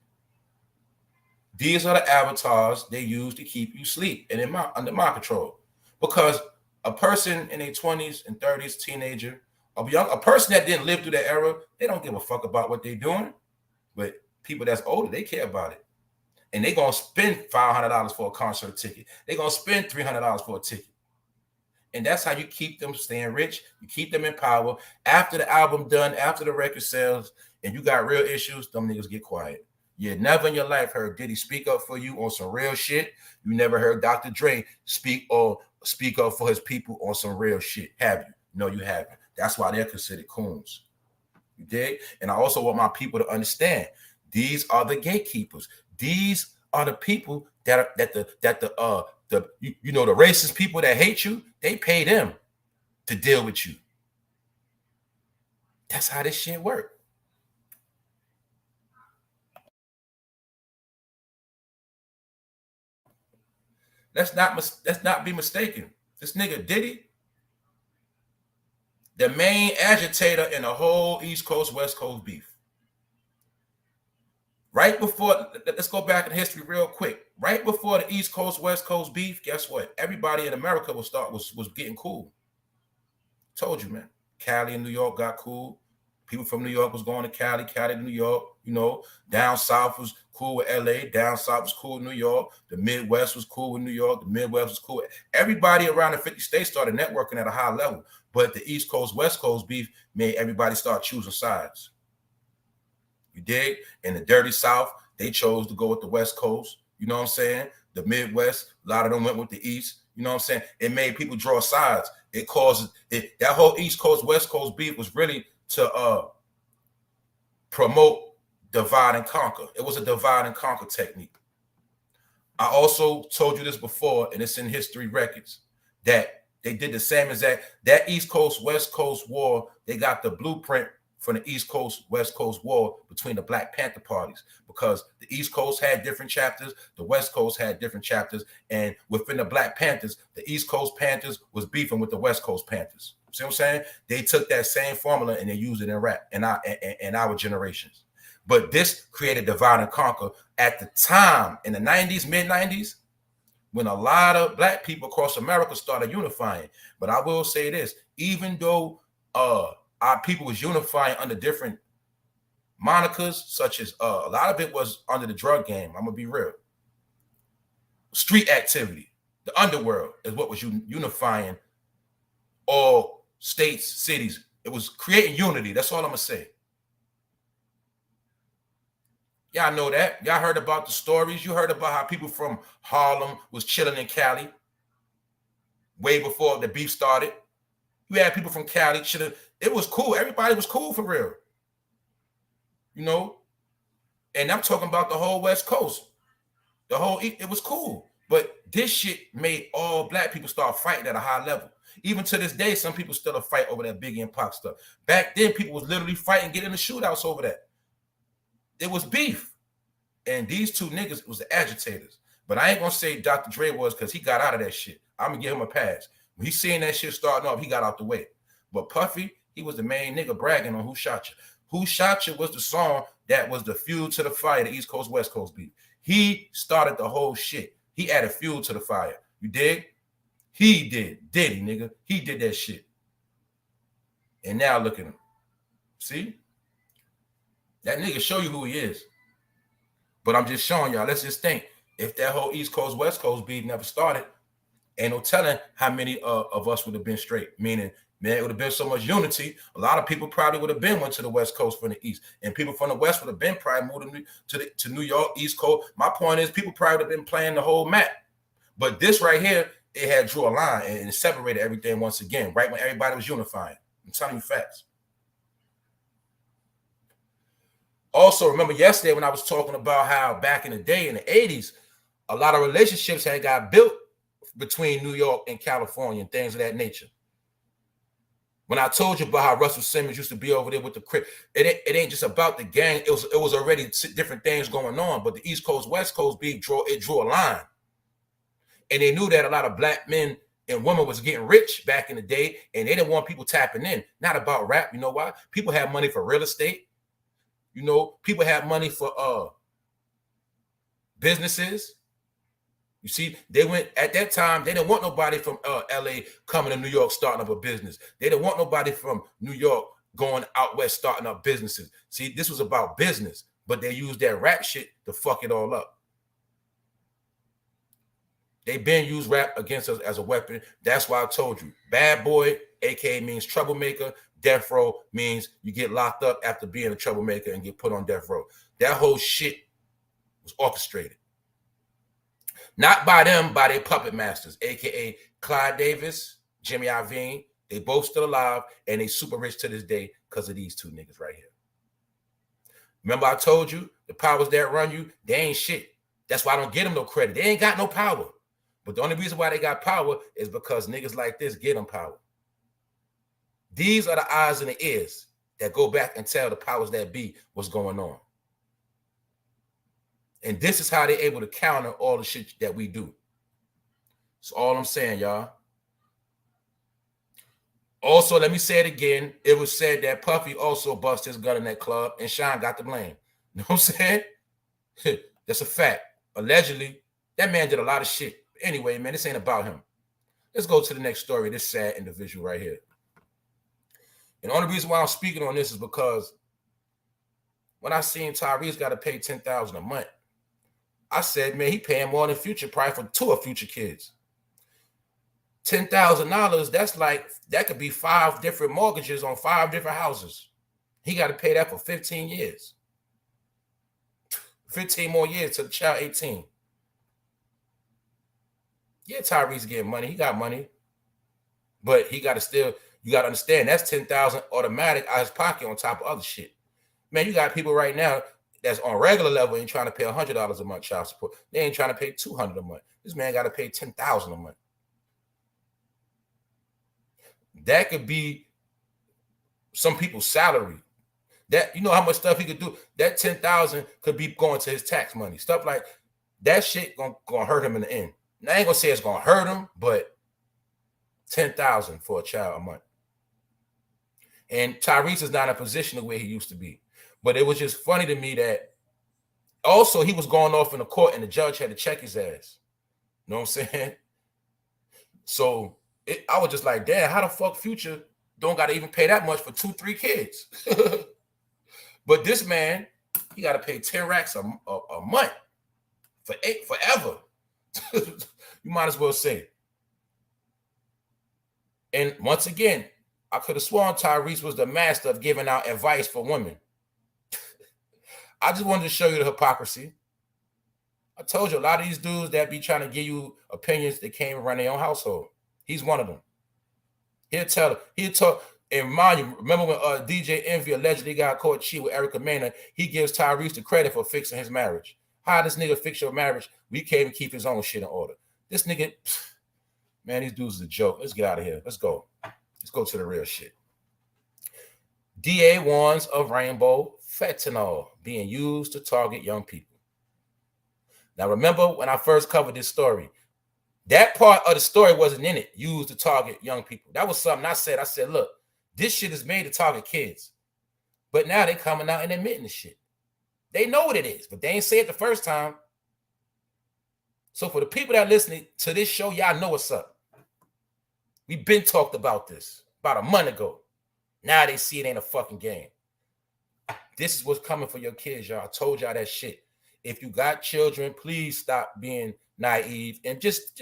These are the avatars they use to keep you asleep and under my control. Because a person in their 20s and 30s, teenager, a person that didn't live through that era, they don't give a fuck about what they're doing. But people that's older, they care about it. And they're going to spend $500 for a concert ticket. They're going to spend $300 for a ticket. And that's how you keep them staying rich. You keep them in power. After the album done, after the record sells, and you got real issues, them niggas get quiet. You never in your life heard Diddy speak up for you on some real shit. You never heard Dr. Dre speak up for his people on some real shit. Have you? No, you haven't. That's why they're considered coons. You dig? And I also want my people to understand, these are the gatekeepers. These are the people that the racist people that hate you, they pay them to deal with you. That's how this shit works. Let's not be mistaken. This nigga Diddy, the main agitator in the whole East Coast, West Coast beef. Right before, let's go back in history real quick. Right before the East Coast, West Coast beef, guess what? Everybody in America was getting cool. Told you, man. Cali and New York got cool. People from New York was going to Cali to New York. You know, down south was cool with LA. Down south was cool with New York. The Midwest was cool with New York. The Midwest was cool. Everybody around the 50 states started networking at a high level. But the East Coast, West Coast beef made everybody start choosing sides. You dig? In the dirty South, they chose to go with the West Coast. You know what I'm saying? The Midwest, a lot of them went with the East. You know what I'm saying? It made people draw sides. It caused it. That whole East Coast, West Coast beef was really to promote divide and conquer. It was a divide and conquer technique. I also told you this before, and it's in history records, that they did the same exact, that East Coast, West Coast war, they got the blueprint from the East Coast, West Coast war between the Black Panther parties, because the East Coast had different chapters, the West Coast had different chapters, and within the Black Panthers, the East Coast Panthers was beefing with the West Coast Panthers. See what I'm saying? They took that same formula and they used it in rap in our generations. But this created divide and conquer at the time in the 90s, mid-90s, when a lot of Black people across America started unifying. But I will say this, even though our people was unifying under different monikers, such as a lot of it was under the drug game. I'm gonna be real. Street activity, the underworld is what was unifying all states, cities. It was creating unity. That's all I'm gonna say. Y'all know that. Y'all heard about the stories. You heard about how people from Harlem was chilling in Cali way before the beef started. You had people from Cali. It was cool. Everybody was cool for real. You know? And I'm talking about the whole West Coast. It was cool. But this shit made all black people start fighting at a high level. Even to this day, some people still fight over that Biggie and Pac stuff. Back then, people was literally fighting, getting into shootouts over that. It was beef. And these two niggas was the agitators. But I ain't gonna say Dr. Dre was, because he got out of that shit. I'm gonna give him a pass. When he seen that shit starting off, he got out the way. But Puffy, he was the main nigga bragging on Who Shot You. Who Shot You was the song that was the fuel to the fire, the East Coast, West Coast beat. He started the whole shit. He added fuel to the fire. You dig? He did. Did he, nigga? He did that shit. And now look at him. See? That nigga show you who he is. But I'm just showing y'all, let's just think. If that whole East Coast, West Coast beat never started, ain't no telling how many of us would have been straight. Meaning, man, it would have been so much unity. A lot of people probably would have been went to the West Coast from the East. And people from the West would have been probably moved to New York, East Coast. My point is, people probably would have been playing the whole map. But this right here, it had drew a line and separated everything once again, right when everybody was unifying. I'm telling you facts. Also, remember yesterday when I was talking about how back in the day, in the 80s, a lot of relationships had got built between New York and California and things of that nature. When I told you about how Russell Simmons used to be over there with the Crip, it ain't just about the gang. It was already different things going on. But the East Coast, West Coast beat drew a line. And they knew that a lot of black men and women was getting rich back in the day, and they didn't want people tapping in. Not about rap. You know why? People have money for real estate. You know, people have money for businesses. You see, they went at that time, they didn't want nobody from LA coming to New York starting up a business. They didn't want nobody from New York going out west starting up businesses. See, this was about business, but they used that rap shit to fuck it all up. They been used rap against us as a weapon. That's why I told you, bad boy, aka means troublemaker. Death row means you get locked up after being a troublemaker and get put on death row. That whole shit was orchestrated. Not by them, by their puppet masters, aka Clyde Davis, Jimmy Iovine. They both still alive, and they super rich to this day because of these two niggas right here. Remember I told you, the powers that run you, they ain't shit. That's why I don't get them no credit. They ain't got no power. But the only reason why they got power is because niggas like this get them power. These are the eyes and the ears that go back and tell the powers that be what's going on. And this is how they're able to counter all the shit that we do. That's all I'm saying, y'all. Also, let me say it again. It was said that Puffy also busted his gun in that club and Sean got the blame. You know what I'm saying? That's a fact. Allegedly, that man did a lot of shit. Anyway, man, this ain't about him. Let's go to the next story. This sad individual right here. And the only reason why I'm speaking on this is because when I seen Tyrese got to pay $10,000 a month, I said, man, he paying more than Future, probably for 2 of Future kids. $10,000, that's like, that could be 5 different mortgages on 5 different houses. He got to pay that for 15 years. 15 more years to the child 18. Yeah, Tyrese getting money. He got money. But he got to still, you got to understand, that's $10,000 automatic out of his pocket on top of other shit. Man, you got people right now that's on regular level ain't trying to pay $100 a month child support. They ain't trying to pay $200 a month. This man got to pay $10,000 a month. That could be some people's salary. That, you know how much stuff he could do. That $10,000 could be going to his tax money. Stuff like that shit gonna hurt him in the end. And I ain't gonna say it's gonna hurt him, but $10,000 for a child a month. And Tyrese is not in a position the way he used to be. But it was just funny to me that also he was going off in the court and the judge had to check his ass. You know what I'm saying? So I was just like, damn, how the fuck Future don't got to even pay that much for 2-3 kids? But this man, he got to pay 10 racks a month for forever. You might as well say. And once again, I could have sworn Tyrese was the master of giving out advice for women. I just wanted to show you the hypocrisy. I told you, a lot of these dudes that be trying to give you opinions, they can't even run their own household. He's one of them. He'll tell her. He'll talk. And remind you, remember when DJ Envy allegedly got caught cheating with Erica Mena? He gives Tyrese the credit for fixing his marriage. How this nigga fix your marriage? We can't even keep his own shit in order. This nigga, man, these dudes is a joke. Let's get out of here. Let's go. Let's go to the real shit. DA warns of rainbow fentanyl being used to target young people. Now, remember when I first covered this story, that part of the story wasn't in it, used to target young people. That was something I said. I said, look, this shit is made to target kids. But now they coming out and admitting the shit. They know what it is, but they ain't say it the first time. So for the people that are listening to this show, y'all know what's up. We've been talked about this about a month ago. Now they see it ain't a fucking game. This is what's coming for your kids, y'all. I told y'all that shit. If you got children, please stop being naive and just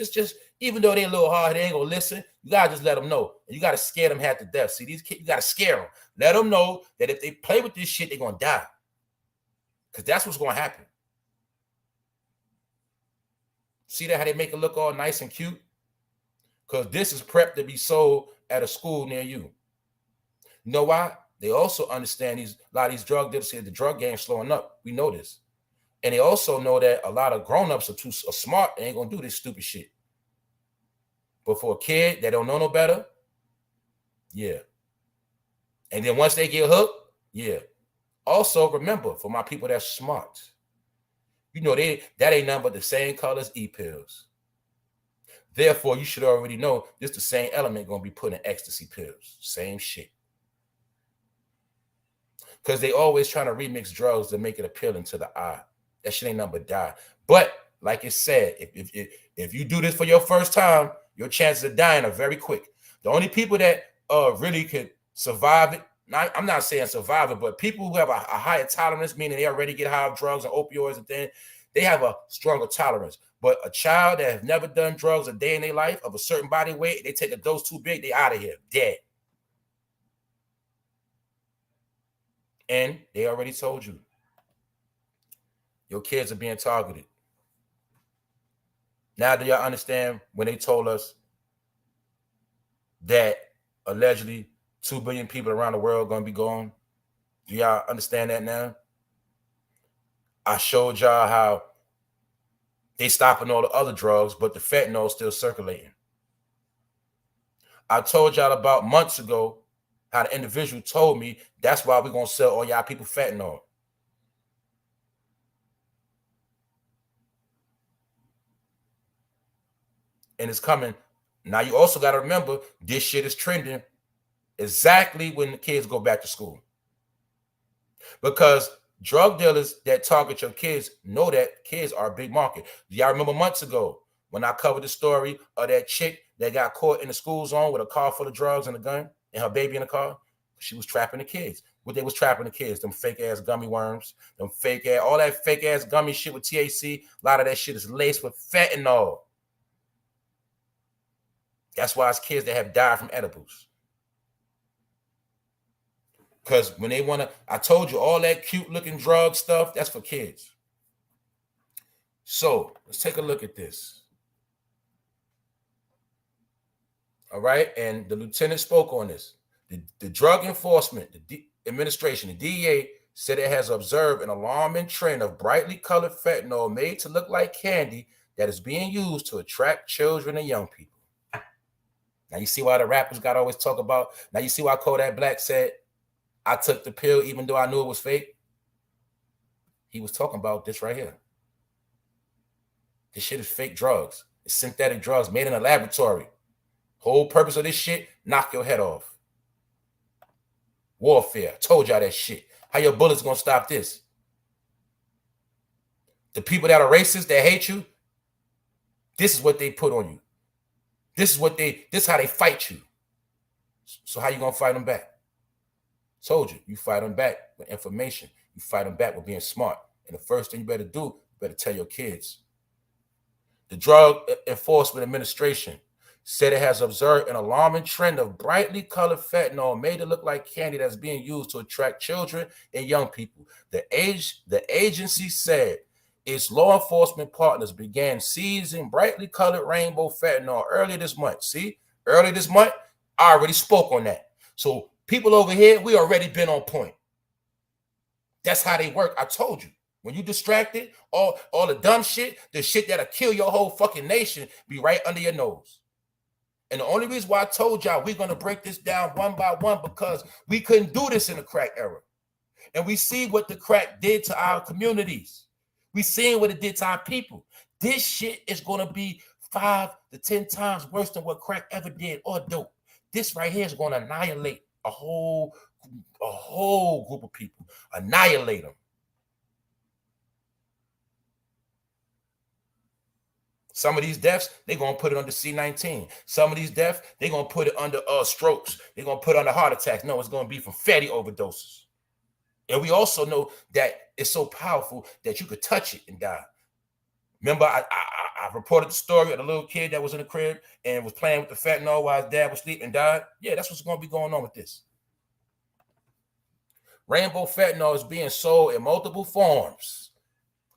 even though they're a little hard, they ain't gonna listen. You gotta just let them know. You gotta scare them half to death. See, these kids, you gotta scare them. Let them know that if they play with this shit, they're gonna die. Because that's what's gonna happen. See that how they make it look all nice and cute? Because this is prepped to be sold at a school near you. You know why? They also understand a lot of these drug dealers say the drug game's slowing up. We know this. And they also know that a lot of grown-ups are smart and ain't gonna do this stupid shit. But for a kid that don't know no better, yeah. And then once they get hooked, yeah. Also, remember, for my people that's smart, you know that ain't nothing but the same color as E-pills. Therefore, you should already know this the same element gonna be put in ecstasy pills. Same shit. Because they always trying to remix drugs to make it appealing to the eye. That shit ain't nothing but die. But like it said, if you do this for your first time, your chances of dying are very quick. The only people that really could survive it, I'm not saying survive it, but people who have a higher tolerance, meaning they already get high on drugs and opioids and things, they have a stronger tolerance. But a child that has never done drugs a day in their life of a certain body weight, they take a dose too big, they out of here, dead. And they already told you. Your kids are being targeted. Now do y'all understand when they told us that allegedly 2 billion people around the world are going to be gone? Do y'all understand that now? I showed y'all how they stopping all the other drugs, but the fentanyl is still circulating. I told y'all about months ago how the individual told me that's why we're going to sell all y'all people fentanyl. And it's coming. Now you also got to remember this shit is trending exactly when the kids go back to school. Because drug dealers that target your kids know that kids are a big market. Do y'all remember months ago when I covered the story of that chick that got caught in the school zone with a car full of drugs and a gun and her baby in the car? She was trapping the kids. What they was trapping the kids? Them fake ass gummy worms, them fake ass, all that fake ass gummy shit with THC. A lot of that shit is laced with fentanyl. That's why it's kids that have died from edibles. Because when they want to, I told you, all that cute looking drug stuff, that's for kids. So let's take a look at this. All right. And the lieutenant spoke on this. The Drug Enforcement Administration, the DEA, said it has observed an alarming trend of brightly colored fentanyl made to look like candy that is being used to attract children and young people. Now you see why the rappers got to always talk about, now you see why Kodak Black said, I took the pill even though I knew it was fake. He was talking about this right here. This shit is fake drugs. It's synthetic drugs made in a laboratory. Whole purpose of this shit, knock your head off. Warfare. Told y'all that shit. How your bullets gonna stop this? The people that are racist, that hate you, this is what they put on you. This is how they fight you. So how you gonna fight them back? Told you, you fight them back with information. You fight them back with being smart. And the first thing you better do, you better tell your kids. The Drug Enforcement Administration said it has observed an alarming trend of brightly colored fentanyl made to look like candy that's being used to attract children and young people. The agency said its law enforcement partners began seizing brightly colored rainbow fentanyl earlier this month. See, earlier this month, I already spoke on that. So people over here, we already been on point. That's how they work. I told you. When you distracted, all the dumb shit, the shit that'll kill your whole fucking nation, be right under your nose. And the only reason why I told y'all we're going to break this down one by one, because we couldn't do this in the crack era. And we see what the crack did to our communities. We seen what it did to our people. This shit is going to be 5 to 10 times worse than what crack ever did or dope. This right here is going to annihilate a whole group of people. Annihilate them. Some of these deaths, they're going to put it under C-19. Some of these deaths, they're going to put it under strokes. They're going to put it under heart attacks. No, it's going to be from fatty overdoses. And we also know that it's so powerful that you could touch it and die. Remember, I reported the story of the little kid that was in the crib and was playing with the fentanyl while his dad was asleep and died. Yeah, that's what's going to be going on with this. Rainbow fentanyl is being sold in multiple forms,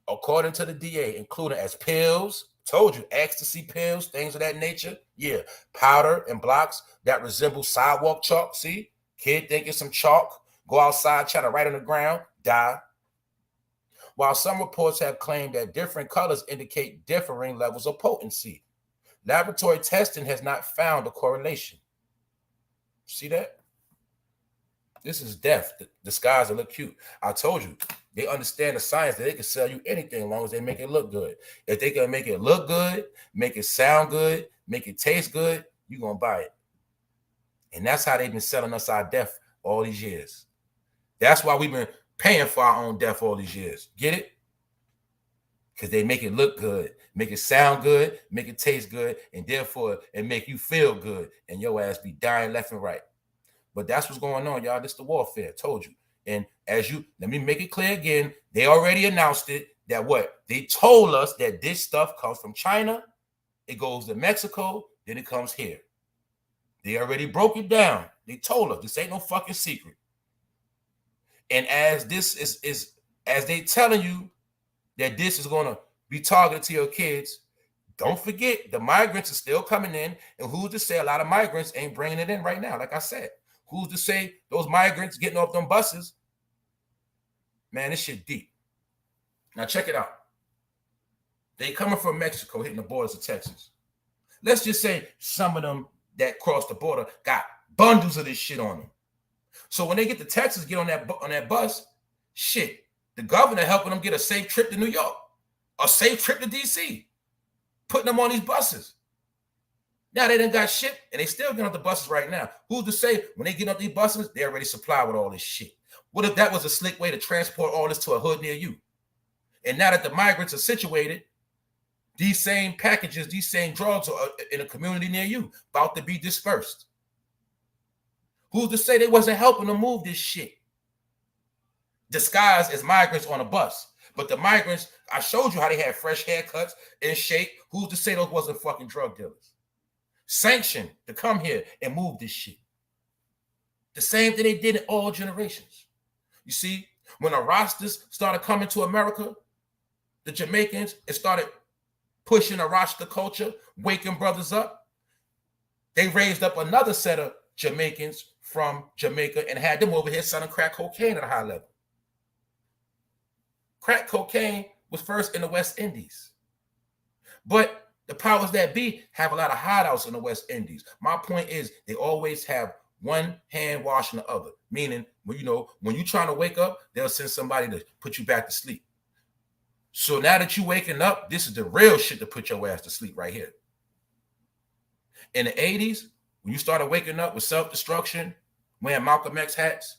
according to the DA, including as pills. Told you, ecstasy pills, things of that nature. Yeah, powder and blocks that resemble sidewalk chalk. See, kid think it's some chalk. Go outside, try to write on the ground, die. While some reports have claimed that different colors indicate differing levels of potency, laboratory testing has not found a correlation. See that? This is death. The skies look cute. I told you, they understand the science that they can sell you anything as long as they make it look good. If they can make it look good, make it sound good, make it taste good, you're going to buy it. And that's how they've been selling us our death all these years. That's why we've been paying for our own death all these years. Get it? Because they make it look good, make it sound good, make it taste good, and therefore it make you feel good, and your ass be dying left and right. But that's what's going on, y'all. This is the warfare. Told you. And let me make it clear again. They already announced it that what? They told us that this stuff comes from China. It goes to Mexico. Then it comes here. They already broke it down. They told us. This ain't no fucking secret. And as this is as they telling you that this is going to be targeted to your kids, don't forget the migrants are still coming in. And who's to say a lot of migrants ain't bringing it in right now? Like I said. Who's to say those migrants getting off them buses? Man, this shit deep. Now check it out. They coming from Mexico, hitting the borders of Texas. Let's just say some of them that crossed the border got bundles of this shit on them. So when they get to Texas, get on that bus, shit, the governor helping them get a safe trip to New York, a safe trip to DC, putting them on these buses. Now they done got shipped and they still get on the buses right now. Who's to say when they get on these buses, they're already supplied with all this shit? What if that was a slick way to transport all this to a hood near you? And now that the migrants are situated, these same packages, these same drugs are in a community near you, about to be dispersed. Who's to say they wasn't helping them move this shit? Disguised as migrants on a bus. But the migrants, I showed you how they had fresh haircuts in shape. Who's to say those wasn't fucking drug dealers? Sanctioned to come here and move this shit. The same thing they did in all generations. You see, when the Rastas started coming to America, the Jamaicans, it started pushing a Rasta culture, waking brothers up. They raised up another set of Jamaicans from Jamaica and had them over here selling crack cocaine at a high level. Crack cocaine was first in the West Indies. But the powers that be have a lot of hideouts in the West Indies. My point is they always have one hand washing the other. Meaning, when you're trying to wake up, they'll send somebody to put you back to sleep. So now that you're waking up, this is the real shit to put your ass to sleep right here. In the 80s, when you started waking up with self-destruction, wearing Malcolm X hats,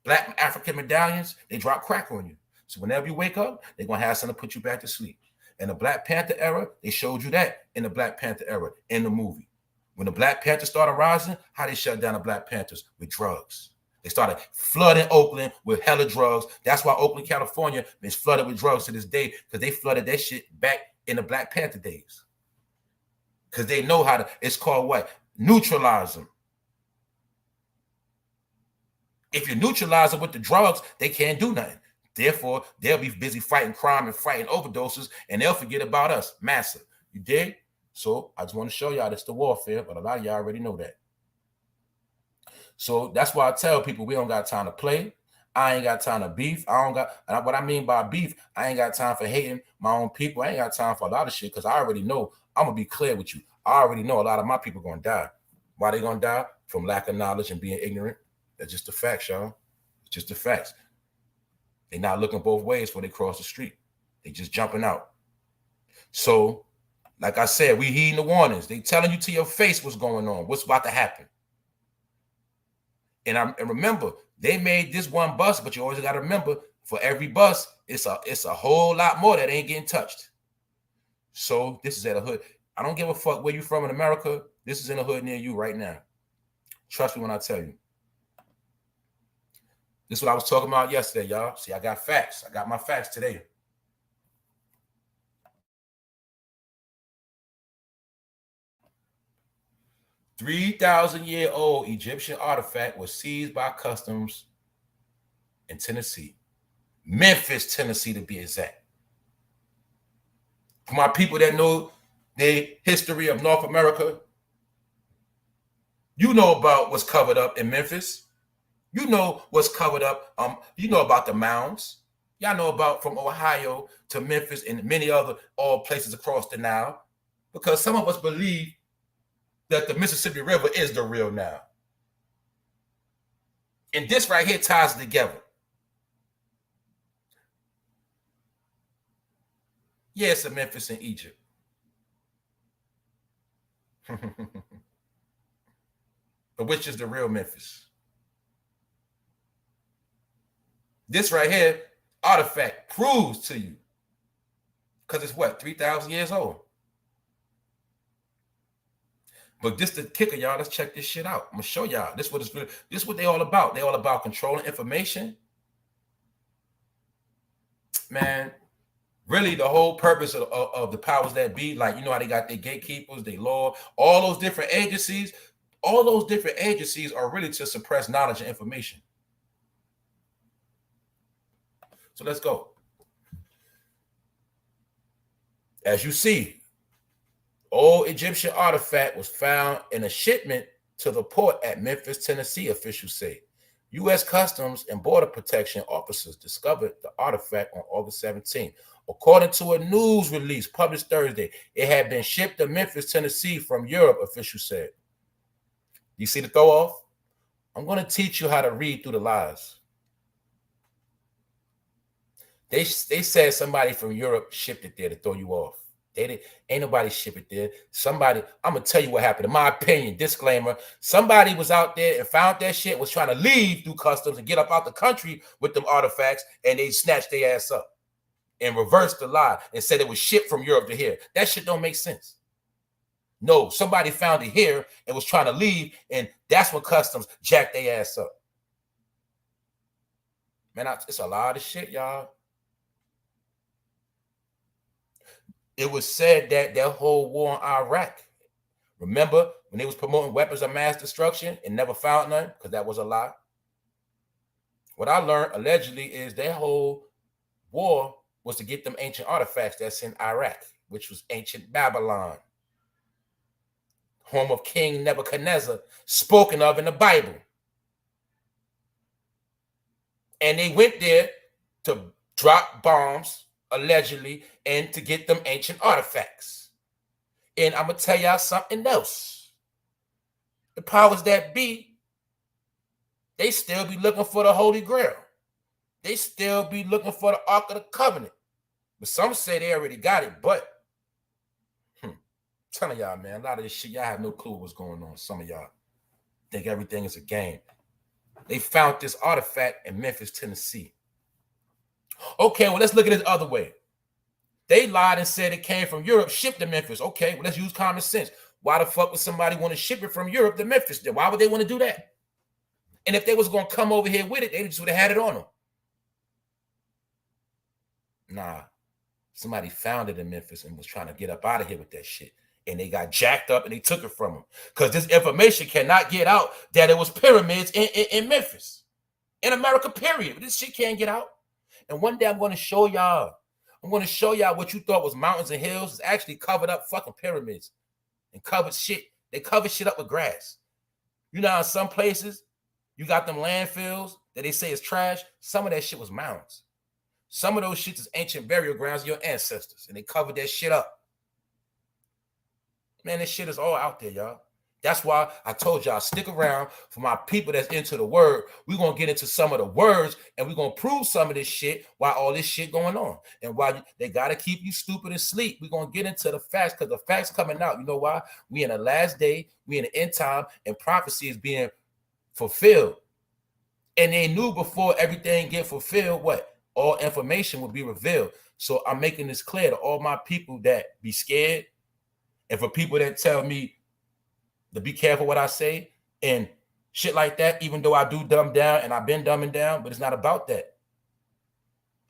black African medallions, they drop crack on you. So whenever you wake up, they're going to have something to put you back to sleep. In the Black Panther era, they showed you that in the Black Panther era in the movie. When the Black Panthers started rising, how they shut down the Black Panthers? With drugs. They started flooding Oakland with hella drugs. That's why Oakland, California is flooded with drugs to this day, because they flooded that shit back in the Black Panther days. Because they know how to, it's called what? Neutralize them. If you neutralize them with the drugs, they can't do nothing. Therefore, they'll be busy fighting crime and fighting overdoses, and they'll forget about us. Massive. You dig? So I just want to show y'all that's the warfare, but a lot of y'all already know that. So that's why I tell people we don't got time to play. I ain't got time to beef. What I mean by beef, I ain't got time for hating my own people. I ain't got time for a lot of shit because I already know. I'm gonna be clear with you. I already know a lot of my people gonna die. Why they gonna die? From lack of knowledge and being ignorant. That's just the facts, y'all. It's just the facts. They not looking both ways before they cross the street. They just jumping out. So, like I said, we heeding the warnings. They telling you to your face what's going on, what's about to happen. And remember, they made this one bus, but you always got to remember, for every bus, it's a whole lot more that ain't getting touched. So this is at a hood. I don't give a fuck where you from in America. This is in a hood near you right now. Trust me when I tell you. This is what I was talking about yesterday, y'all. See, I got facts. I got my facts today. $3,000-year-old Egyptian artifact was seized by customs in Tennessee. Memphis, Tennessee, to be exact. For my people that know the history of North America, you know about what's covered up in Memphis. You know what's covered up. You know about the mounds. Y'all know about from Ohio to Memphis and many other all places across the Nile, because some of us believe that the Mississippi River is the real Nile. And this right here ties it together. Yeah, it's a Memphis in Egypt. But which is the real Memphis? This right here, artifact, proves to you. Because it's what, 3,000 years old? But this the kicker, y'all. Let's check this shit out. I'm gonna show y'all. This is what they all about. They all about controlling information. Man, really the whole purpose of the powers that be, like, you know how they got their gatekeepers, their law, all those different agencies. All those different agencies are really to suppress knowledge and information. So let's go. As you see, old Egyptian artifact was found in a shipment to the port at Memphis, Tennessee, officials say. U.S. Customs and Border Protection officers discovered the artifact on August 17. According to a news release published Thursday, it had been shipped to Memphis, Tennessee from Europe, officials said. You see the throw off? I'm going to teach you how to read through the lies. They said somebody from Europe shipped it there to throw you off. Ain't nobody ship it there. Somebody, I'm gonna tell you what happened. In my opinion, disclaimer, somebody was out there and found that shit, was trying to leave through customs and get up out the country with them artifacts, and they snatched their ass up and reversed the lie and said it was shipped from Europe to here. That shit don't make sense. No, somebody found it here and was trying to leave, and that's when customs jacked their ass up. Man, it's a lot of shit, y'all. It was said that whole war in Iraq, remember when they was promoting weapons of mass destruction and never found none, because that was a lie. What I learned allegedly is that whole war was to get them ancient artifacts that's in Iraq, which was ancient Babylon, home of King Nebuchadnezzar, spoken of in the Bible. And they went there to drop bombs, allegedly, and to get them ancient artifacts. And I'm going to tell y'all something else. The powers that be, they still be looking for the Holy Grail. They still be looking for the Ark of the Covenant. But some say they already got it, but I'm telling y'all, man, a lot of this shit, y'all have no clue what's going on. Some of y'all think everything is a game. They found this artifact in Memphis, Tennessee. Okay, well, let's look at it the other way. They lied and said it came from Europe, shipped to Memphis. Okay, well, let's use common sense. Why the fuck would somebody want to ship it from Europe to Memphis then? Why would they want to do that? And if they was going to come over here with it, they just would have had it on them. Nah, somebody found it in Memphis and was trying to get up out of here with that shit. And they got jacked up and they took it from them. Because this information cannot get out that it was pyramids in Memphis. In America, period. This shit can't get out. And one day I'm going to show y'all. I'm going to show y'all what you thought was mountains and hills is actually covered up fucking pyramids and covered shit. They cover shit up with grass. You know, in some places, You got them landfills that they say is trash. Some of that shit was mounds. Some of those shits is ancient burial grounds of your ancestors, and they covered that shit up. Man, this shit is all out there, y'all. That's why I told y'all, stick around for my people that's into the word. We're going to get into some of the words, and we're going to prove some of this shit while all this shit going on. And while they got to keep you stupid asleep, we're going to get into the facts, because the facts coming out. You know why? We in the last day, we in the end time, and prophecy is being fulfilled. And they knew before everything get fulfilled, what? All information will be revealed. So I'm making this clear to all my people that be scared, and for people that tell me to be careful what I say and shit like that, even though I do dumb down and I've been dumbing down, but it's not about that.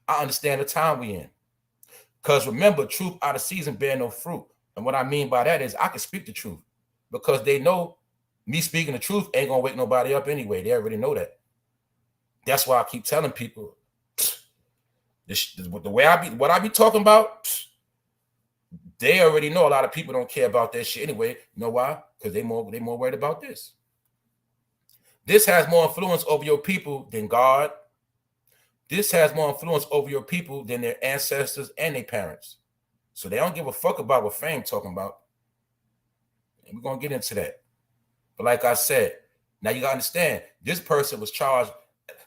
I understand the time we in. Because remember, truth out of season bear no fruit. And what I mean by that is I can speak the truth, because they know me speaking the truth ain't gonna wake nobody up anyway. They already know that. That's why I keep telling people, the way what I be talking about, they already know a lot of people don't care about that shit anyway. You know why? Because they more worried about this. This has more influence over your people than God. This has more influence over your people than their ancestors and their parents. So they don't give a fuck about what fame talking about. And we're going to get into that. But like I said, now you got to understand, this person was charged.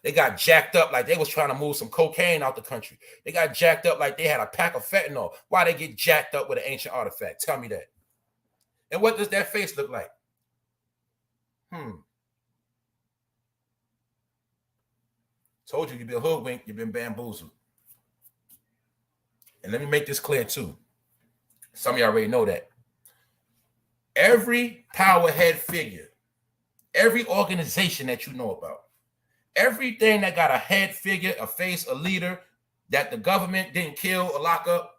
They got jacked up like they was trying to move some cocaine out the country. They got jacked up like they had a pack of fentanyl. Why they get jacked up with an ancient artifact? Tell me that. And what does that face look like? Told you, you've been hoodwinked, you've been bamboozled. And let me make this clear too. Some of y'all already know that. Every power head figure, every organization that you know about, everything that got a head figure, a face, a leader that the government didn't kill or lock up,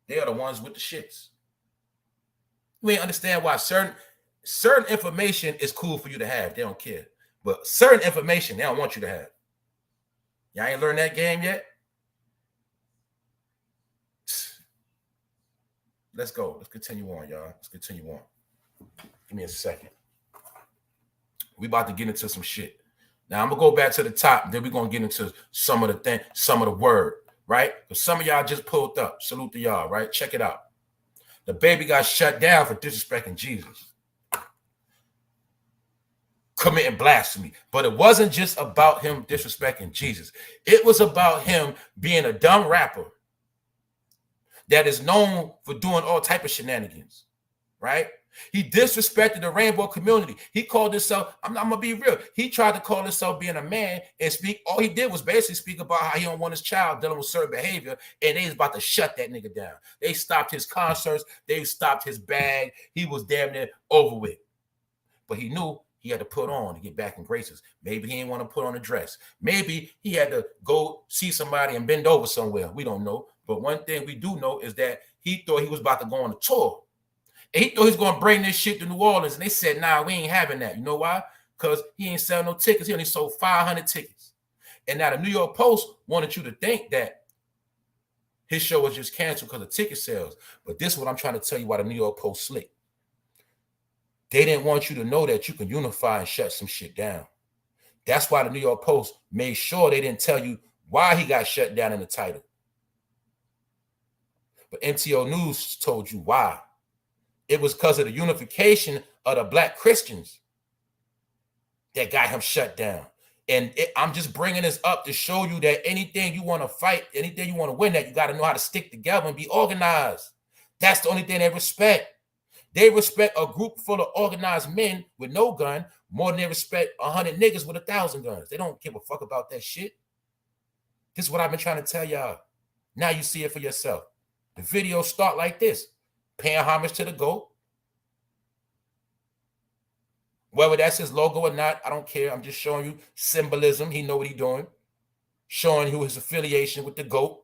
they are the ones with the shits. You ain't understand why certain information is cool for you to have. They don't care. But certain information they don't want you to have. Y'all ain't learned that game yet? Let's go. Let's continue on, y'all. Let's continue on. Give me a second. We about to get into some shit. Now I'm gonna go back to the top. Then we're gonna get into some of the word, right? Because some of y'all just pulled up. Salute to y'all, right? Check it out. DaBaby got shut down for disrespecting Jesus, committing blasphemy. But it wasn't just about him disrespecting Jesus. It was about him being a dumb rapper that is known for doing all type of shenanigans, right? He disrespected the rainbow community. He called himself, I'm gonna be real, he tried to call himself being a man and speak. All he did was basically speak about how he don't want his child dealing with certain behavior, and they was about to shut that nigga down. They stopped his concerts, they stopped his bag. He was damn near over with. But he knew he had to put on to get back in graces. Maybe he didn't want to put on a dress. Maybe he had to go see somebody and bend over somewhere. We don't know. But one thing we do know is that he thought he was about to go on a tour. And he thought he was going to bring this shit to New Orleans. And they said, nah, we ain't having that. You know why? Because he ain't selling no tickets. He only sold 500 tickets. And now the New York Post wanted you to think that his show was just canceled because of ticket sales. But this is what I'm trying to tell you why the New York Post slick. They didn't want you to know that you can unify and shut some shit down. That's why the New York Post made sure they didn't tell you why he got shut down in the title. But NTO News told you why. It was because of the unification of the Black Christians that got him shut down. And I'm just bringing this up to show you that anything you want to fight, anything you want to win, that you got to know how to stick together and be organized. That's the only thing they respect. They respect a group full of organized men with no gun more than they respect 100 niggas with 1,000 guns. They don't give a fuck about that shit. This is what I've been trying to tell y'all. Now you see it for yourself. The videos start like this. Paying homage to the GOAT. Whether that's his logo or not, I don't care. I'm just showing you symbolism. He know what he's doing. Showing you his affiliation with the GOAT.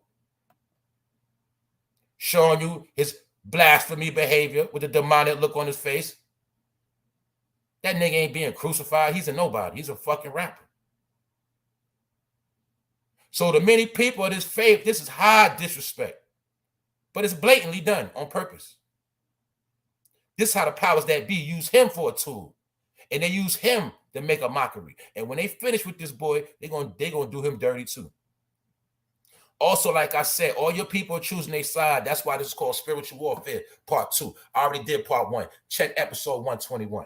Showing you his blasphemy behavior with a demonic look on his face. That nigga ain't being crucified. He's a nobody. He's a fucking rapper. So to many people of this faith, this is high disrespect. But it's blatantly done on purpose. This is how the powers that be use him for a tool. And they use him to make a mockery. And when they finish with this boy, they're gonna do him dirty too. Also, like I said, all your people are choosing their side. That's why this is called Spiritual Warfare Part 2. I already did Part 1. Check episode 121.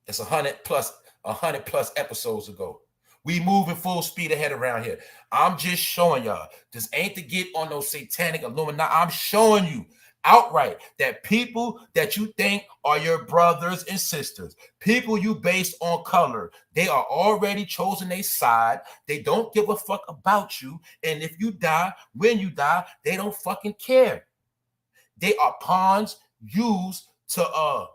It's 100 plus episodes ago. We moving full speed ahead around here. I'm just showing y'all. This ain't to get on those satanic Illuminati. I'm showing you outright that people that you think are your brothers and sisters, people you based on color, they are already chosen a side. They don't give a fuck about you. And if you die, when you die, they don't fucking care. They are pawns used to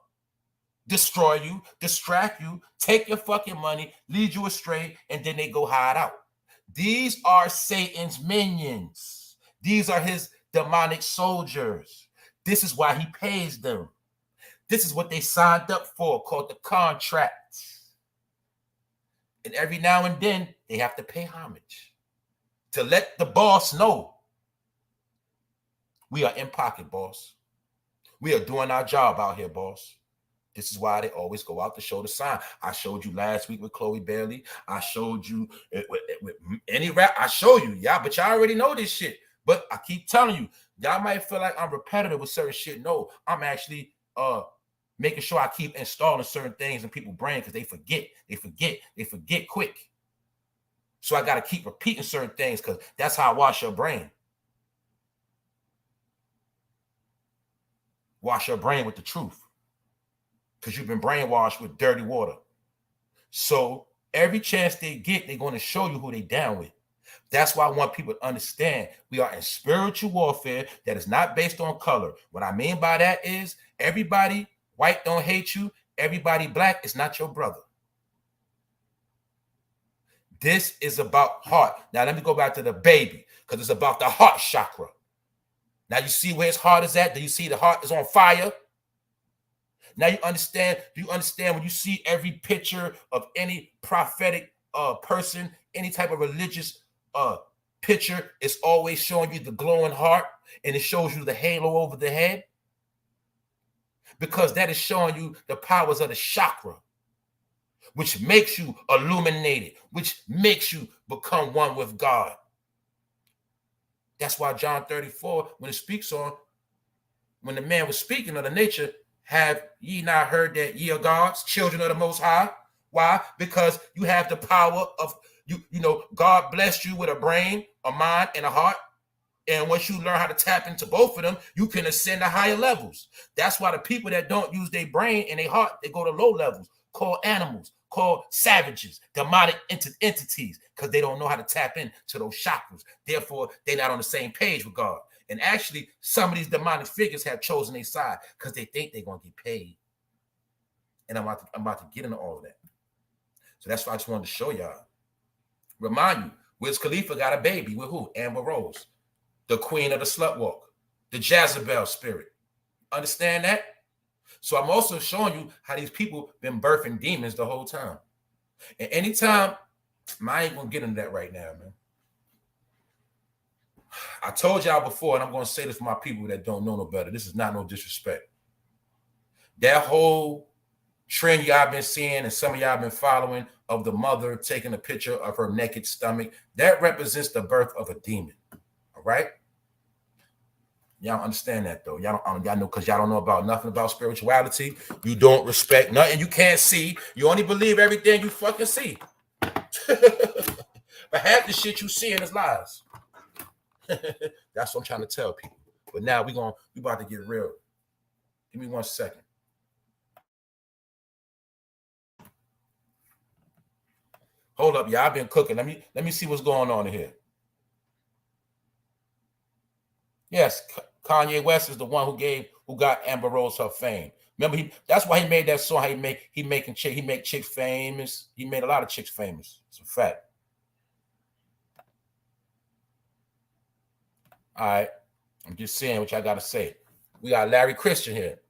destroy you, distract you, take your fucking money, lead you astray, and then they go hide out. These are Satan's minions. These are his demonic soldiers. This is why he pays them. This is what they signed up for, called the contract. And every now and then, they have to pay homage to let the boss know we are in pocket, boss. We are doing our job out here, boss. This is why they always go out to show the sign. I showed you last week with Chloe Bailey. I showed you with any rap. I show you, yeah, but y'all already know this shit. But I keep telling you, y'all might feel like I'm repetitive with certain shit. No, I'm actually making sure I keep installing certain things in people's brain because they forget quick. So I got to keep repeating certain things because that's how I wash your brain. Wash your brain with the truth. Because you've been brainwashed with dirty water. So every chance they get, they're going to show you who they down with. That's why I want people to understand we are in spiritual warfare that is not based on color. What I mean by that is everybody white don't hate you. Everybody black is not your brother. This is about heart. Now let me go back to the baby because it's about the heart chakra. Now you see where his heart is at? Do you see the heart is on fire? Now you understand. Do you understand when you see every picture of any prophetic person, any type of religious picture, it's always showing you the glowing heart and it shows you the halo over the head? Because that is showing you the powers of the chakra, which makes you illuminated, which makes you become one with God. That's why John 34, when it speaks on, when the man was speaking of the nature, have ye not heard that ye are gods, children of the Most High? Why? Because you have the power of, you know, God blessed you with a brain, a mind, and a heart. And once you learn how to tap into both of them, you can ascend to higher levels. That's why the people that don't use their brain and their heart, they go to low levels, called animals, called savages, demonic entities, because they don't know how to tap into those chakras. Therefore, they're not on the same page with God. And actually, some of these demonic figures have chosen their side because they think they're going to get paid. And I'm about to get into all of that. So that's why I just wanted to show y'all. Remind you, Wiz Khalifa got a baby with who? Amber Rose, the queen of the slut walk, the Jezebel spirit. Understand that? So I'm also showing you how these people been birthing demons the whole time. And anytime, I ain't going to get into that right now, man. I told y'all before, and I'm going to say this for my people that don't know no better. This is not no disrespect. That whole trend y'all been seeing and some of y'all been following of the mother taking a picture of her naked stomach, that represents the birth of a demon. All right? Y'all don't understand that though. Y'all know because y'all don't know about nothing about spirituality. You don't respect nothing you can't see. You only believe everything you fucking see. But half the shit you seeing is lies. That's what I'm trying to tell people. But now we about to get real. Give me 1 second. Hold up, y'all. I've been cooking. Let me see what's going on in here. Yes, Kanye West is the one who got Amber Rose her fame. Remember, that's why he made that song. He make chicks famous. He made a lot of chicks famous. It's a fact. All right, I'm just saying what y'all got to say. We got Larry Christian here.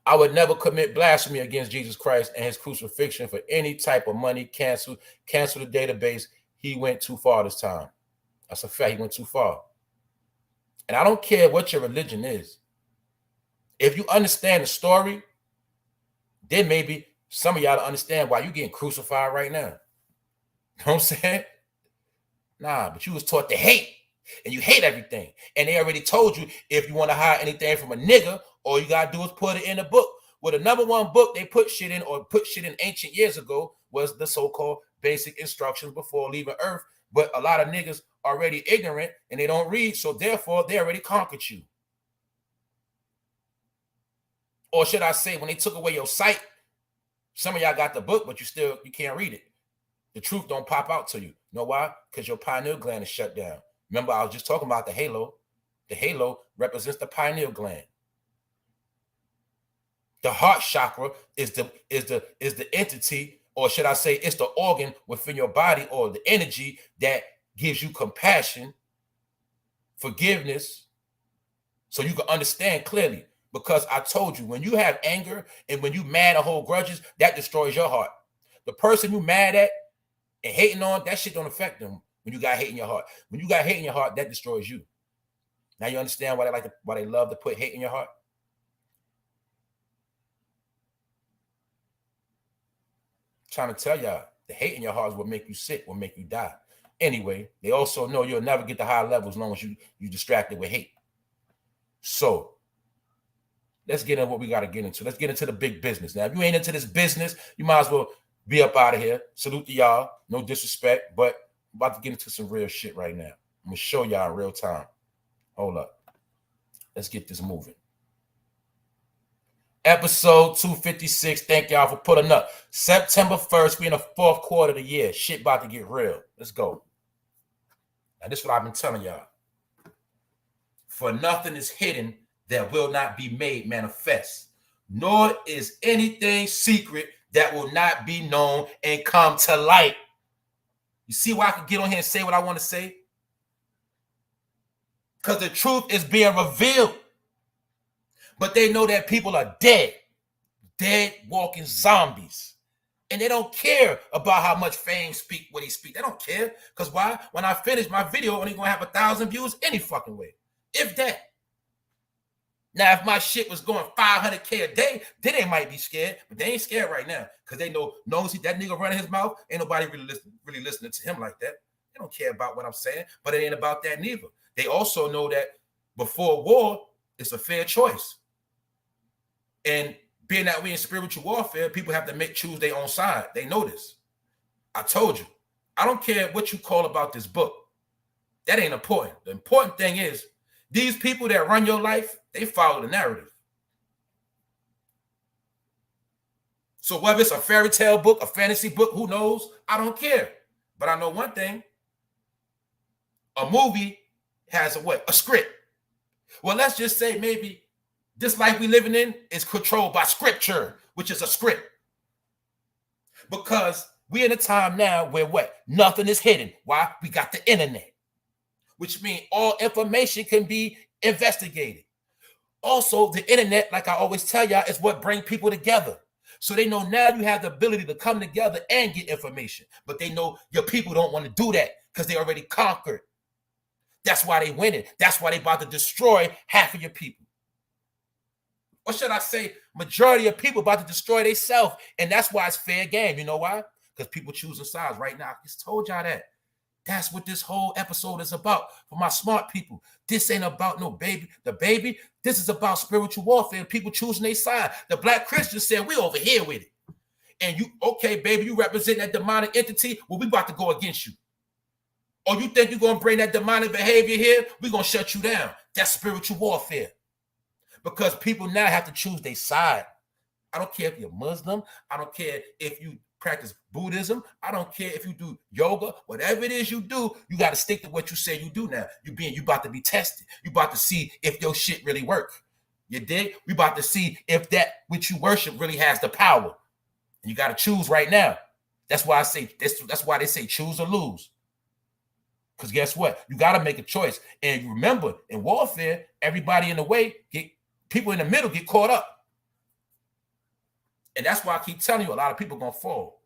I would never commit blasphemy against Jesus Christ and his crucifixion for any type of money. Cancel the database. He went too far this time. That's a fact. He went too far. And I don't care what your religion is. If you understand the story, then maybe some of y'all understand why you getting crucified right now. You know what I'm saying? Nah, but you was taught to hate, and you hate everything. And they already told you if you want to hide anything from a nigga, all you gotta do is put it in a book. Well, the number one book they put shit in, or put shit in ancient years ago, was the so-called basic instructions before leaving Earth. But a lot of niggas already ignorant and they don't read, so therefore they already conquered you. Or should I say, when they took away your sight, some of y'all got the book, but you can't read it. The truth don't pop out to you. You know why? Because your pineal gland is shut down. Remember, I was just talking about the halo. The halo represents the pineal gland. The heart chakra is the entity, or should I say, it's the organ within your body, or the energy that gives you compassion, forgiveness, so you can understand clearly. Because I told you, when you have anger and when you mad and hold grudges, that destroys your heart. The person you mad at and hating on, that shit don't affect them when you got hate in your heart. When you got hate in your heart, that destroys you. Now you understand why they love to put hate in your heart? I'm trying to tell y'all, the hate in your heart is what make you sick, what make you die. Anyway, they also know you'll never get to high levels as long as you distracted with hate. So let's get into what we got to get into. Let's get into the big business. Now, if you ain't into this business, you might as well be up out of here. Salute to y'all. No disrespect, but I'm about to get into some real shit right now. I'm going to show y'all in real time. Hold up. Let's get this moving. Episode 256. Thank y'all for pulling up. September 1st, we in the fourth quarter of the year. Shit about to get real. Let's go. Now, this is what I've been telling y'all. For nothing is hidden that will not be made manifest, nor is anything secret that will not be known and come to light. You see why I can get on here and say what I want to say? Because the truth is being revealed. But they know that people are dead walking zombies. And they don't care about how much fame speak what he speak. They don't care. Because why? When I finish my video, only going to have 1,000 views any fucking way. If that. Now, if my shit was going 500K a day, then they might be scared. But they ain't scared right now. Because they know that nigga running his mouth, ain't nobody really listening to him like that. They don't care about what I'm saying. But it ain't about that neither. They also know that before war, it's a fair choice. And being that we in spiritual warfare, people have to choose their own side. They know this. I told you. I don't care what you call about this book. That ain't important. The important thing is, these people that run your life, they follow the narrative. So whether it's a fairy tale book, a fantasy book, who knows? I don't care. But I know one thing. A movie has a script. Well, let's just say maybe this life we living in is controlled by scripture, which is a script. Because we're in a time now where nothing is hidden. Why? We got the internet, which means all information can be investigated. Also, the internet, like I always tell y'all, is what brings people together. So they know now you have the ability to come together and get information. But they know your people don't want to do that because they already conquered. That's why they winning. That's why they about to destroy half of your people. Or should I say, majority of people about to destroy themselves. And that's why it's fair game. You know why? Because people choosing sides right now. I just told y'all that. That's what this whole episode is about. For my smart people, this ain't about no baby. The baby, this is about spiritual warfare. People choosing their side. The black Christians said, we over here with it. And you, okay, baby, you represent that demonic entity. Well, we about to go against you. Or you think you're going to bring that demonic behavior here? We're going to shut you down. That's spiritual warfare. Because people now have to choose their side. I don't care if you're Muslim. I don't care if you practice Buddhism. I don't care if you do yoga. Whatever it is you do, you got to stick to what you say you do now. You about to be tested. You about to see if your shit really work. You dig? We about to see if that which you worship really has the power. And you got to choose right now. That's why I say that's why they say choose or lose. Because guess what? You got to make a choice. And you remember, in warfare, everybody in the way, people in the middle get caught up. And that's why I keep telling you, a lot of people going to fall.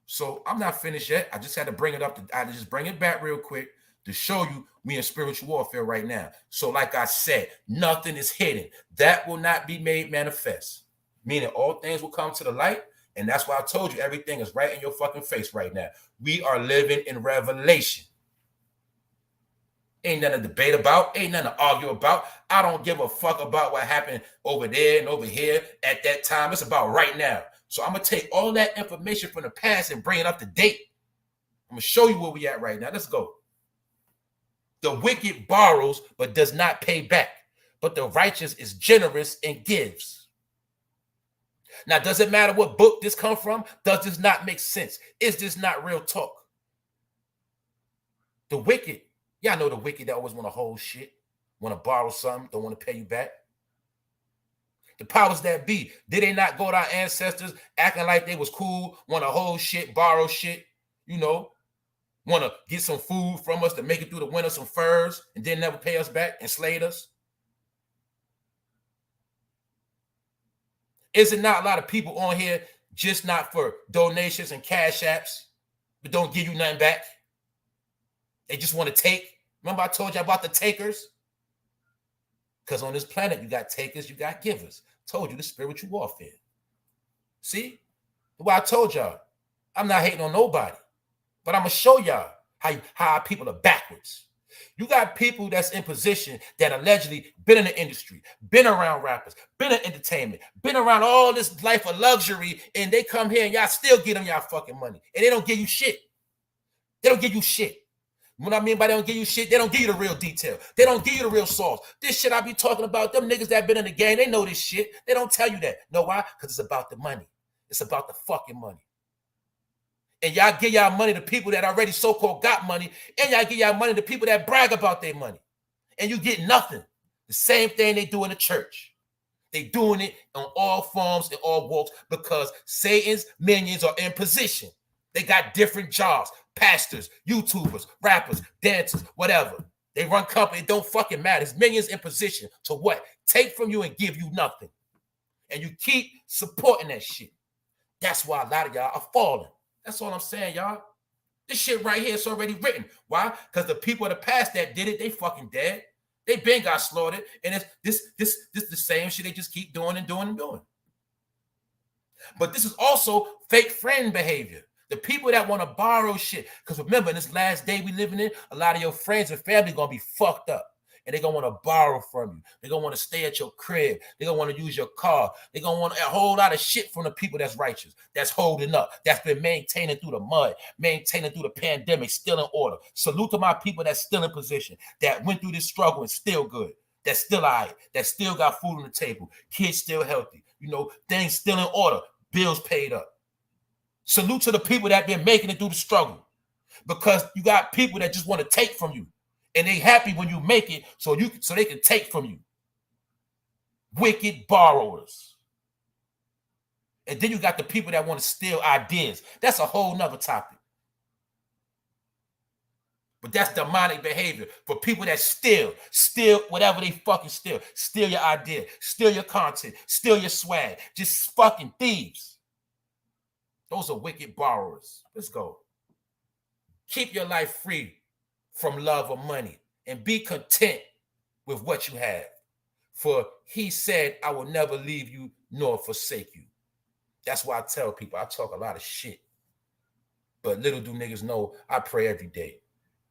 So I'm not finished yet. I just had to bring it up. I had to just bring it back real quick to show you we in spiritual warfare right now. So like I said, nothing is hidden. That will not be made manifest. meaning all things will come to the light. And that's why I told you everything is right in your fucking face right now. We are living in revelation. Ain't nothing to debate about. Ain't nothing to argue about. I don't give a fuck about what happened over there and over here at that time. It's about right now. So I'm going to take all that information from the past and bring it up to date. I'm going to show you where we at right now. Let's go. The wicked borrows but does not pay back, but the righteous is generous and gives. Now, does it matter what book this come from? Does this not make sense? Is this not real talk? The wicked. Y'all know the wicked that always want to hold shit, want to borrow something, don't want to pay you back. The powers that be, did they not go to our ancestors acting like they was cool, want to hold shit, borrow shit, you know, want to get some food from us to make it through the winter, some furs, and then never pay us back, enslaved us? Is it not a lot of people on here just not for donations and cash apps, but don't give you nothing back? They just want to take. Remember I told you about the takers? Because on this planet, you got takers, you got givers. Told you the spiritual warfare. See? Well, I told y'all, I'm not hating on nobody, but I'm going to show y'all how our people are backwards. You got people that's in position that allegedly been in the industry, been around rappers, been in entertainment, been around all this life of luxury, and they come here and y'all still get them y'all fucking money. And they don't give you shit. They don't give you shit. What I mean by they don't give you shit, they don't give you the real detail. They don't give you the real sauce. This shit I be talking about, them niggas that been in the game, they know this shit. They don't tell you that. Know why? Because it's about the money. It's about the fucking money. And y'all give y'all money to people that already so-called got money, and y'all give y'all money to people that brag about their money. And you get nothing. The same thing they do in the church. They doing it on all forms and all walks because Satan's minions are in position. They got different jobs. Pastors, YouTubers, rappers, dancers, whatever. They run company. It don't fucking matter. His minions in position to what? Take from you and give you nothing. And you keep supporting that shit. That's why a lot of y'all are falling. That's all I'm saying, y'all. This shit right here is already written. Why? Because the people of the past that did it, they fucking dead. They been got slaughtered. And it's this the same shit they just keep doing and doing and doing. But this is also fake friend behavior. The people that want to borrow shit. Because remember, in this last day we living in, a lot of your friends and family going to be fucked up. And they're going to want to borrow from you. They're going to want to stay at your crib. They're going to want to use your car. They're going to want a whole lot of shit from the people that's righteous, that's holding up, that's been maintaining through the mud, maintaining through the pandemic, still in order. Salute to my people that's still in position, that went through this struggle and still good, that's still all right, that still got food on the table, kids still healthy, you know, things still in order, bills paid up. Salute to the people that been making it through the struggle, because you got people that just want to take from you. And they happy when you make it so they can take from you. Wicked borrowers. And then you got the people that want to steal ideas. That's a whole nother topic. But that's demonic behavior for people that steal whatever they fucking steal. Steal your idea, steal your content, steal your swag. Just fucking thieves. Those are wicked borrowers. Let's go. Keep your life free from love or money, and be content with what you have. For he said, I will never leave you nor forsake you. That's why I tell people I talk a lot of shit. But little do niggas know I pray every day.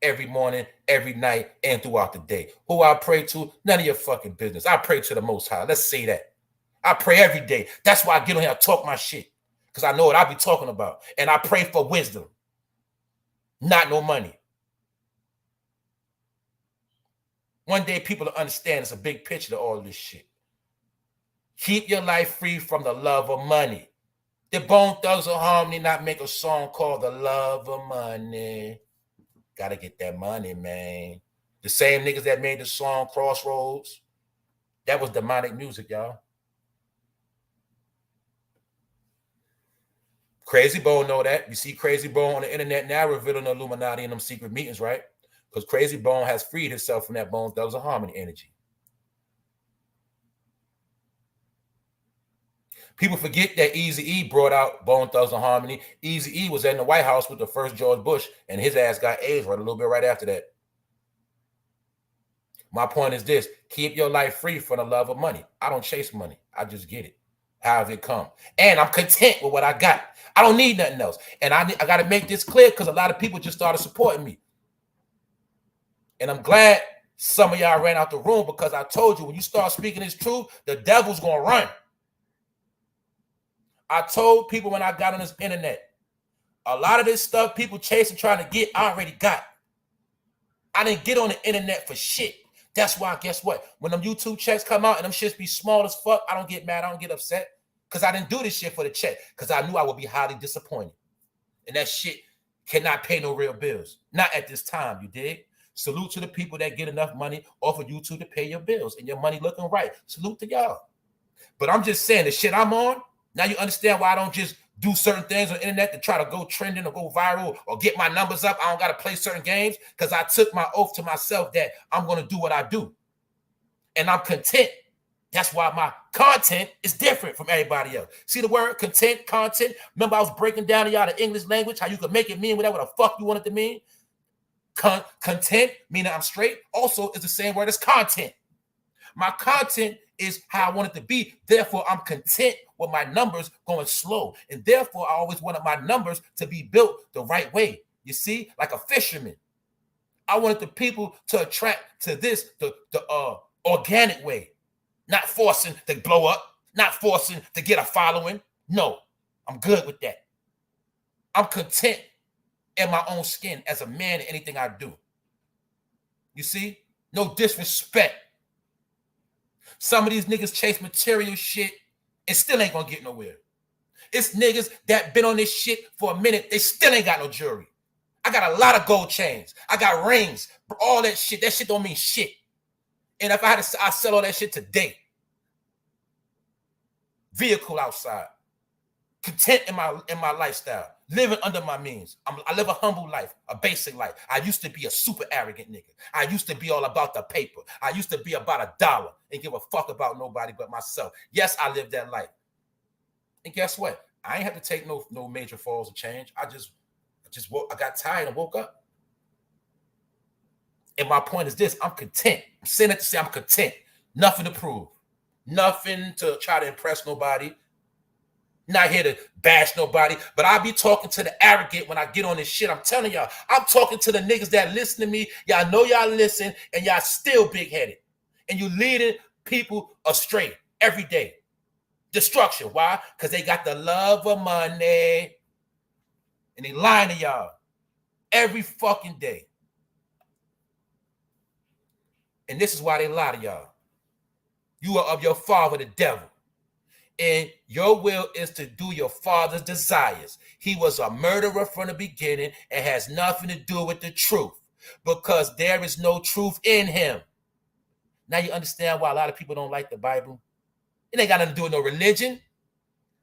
Every morning, every night, and throughout the day. Who I pray to, none of your fucking business. I pray to the Most High. Let's say that. I pray every day. That's why I get on here and talk my shit. Because I know what I be talking about. And I pray for wisdom. Not no money. One day people will understand it's a big picture to all this shit. Keep your life free from the love of money. The Bone Thugs of Harmony not make a song called The Love of Money. Gotta get that money, man. The same niggas that made the song Crossroads, that was demonic music, y'all. Crazy Bone know that. You see Crazy Bone on the internet now revealing the Illuminati in them secret meetings, right? Because Crazy Bone has freed himself from that Bone Thugs of Harmony energy. People forget that Eazy-E brought out Bone Thugs of Harmony. Eazy-E was in the White House with the first George Bush, and his ass got AIDS right a little bit right after that. My point is this: keep your life free from the love of money. I don't chase money. I just get it. however it come. And I'm content with what I got. I don't need nothing else. And I got to make this clear because a lot of people just started supporting me. And I'm glad some of y'all ran out the room because I told you when you start speaking this truth, the devil's going to run. I told people when I got on this internet, a lot of this stuff people chasing, trying to get, I already got. I didn't get on the internet for shit. That's why, guess what? When them YouTube checks come out and them shits be small as fuck, I don't get mad. I don't get upset because I didn't do this shit for the check because I knew I would be highly disappointed. And that shit cannot pay no real bills. Not at this time, you dig? Salute to the people that get enough money off of YouTube to pay your bills and your money looking right. Salute to y'all. But I'm just saying the shit I'm on, now you understand why I don't just do certain things on the internet to try to go trending or go viral or get my numbers up. I don't got to play certain games because I took my oath to myself that I'm going to do what I do. And I'm content. That's why my content is different from everybody else. See the word content, content? Remember I was breaking down to y'all the English language, how you can make it mean whatever the fuck you want it to mean? Content, meaning I'm straight, also is the same word as content. My content is how I want it to be. Therefore, I'm content with my numbers going slow. And therefore, I always wanted my numbers to be built the right way. You see, like a fisherman. I wanted the people to attract to this the organic way. Not forcing to blow up. Not forcing to get a following. No, I'm good with that. I'm content in my own skin as a man in anything I do. You see? No disrespect. Some of these niggas chase material shit and still ain't gonna get nowhere. It's niggas that been on this shit for a minute, they still ain't got no jewelry. I got a lot of gold chains. I got rings, all that shit. That shit don't mean shit. And if I had to, I sell all that shit today. Vehicle outside. Content in my lifestyle. Living under my means. I live a humble life, a basic life. I used to be a super arrogant nigga. I used to be all about the paper. I used to be about $1 and give a fuck about nobody but myself. Yes, I lived that life. And guess what? I ain't have to take no major falls or change. I got tired and woke up. And my point is this: I'm content. I'm saying that to say I'm content. Nothing to prove. Nothing to try to impress nobody. Not here to bash nobody, but I be talking to the arrogant when I get on this shit. I'm telling y'all, I'm talking to the niggas that listen to me. Y'all know y'all listen, and y'all still big-headed. And you leading people astray every day. Destruction. Why? Because they got the love of money. And they lying to y'all every fucking day. And this is why they lie to y'all. You are of your father, the devil. And your will is to do your father's desires. He was a murderer from the beginning and has nothing to do with the truth because there is no truth in him. Now you understand why a lot of people don't like the Bible? It ain't got nothing to do with no religion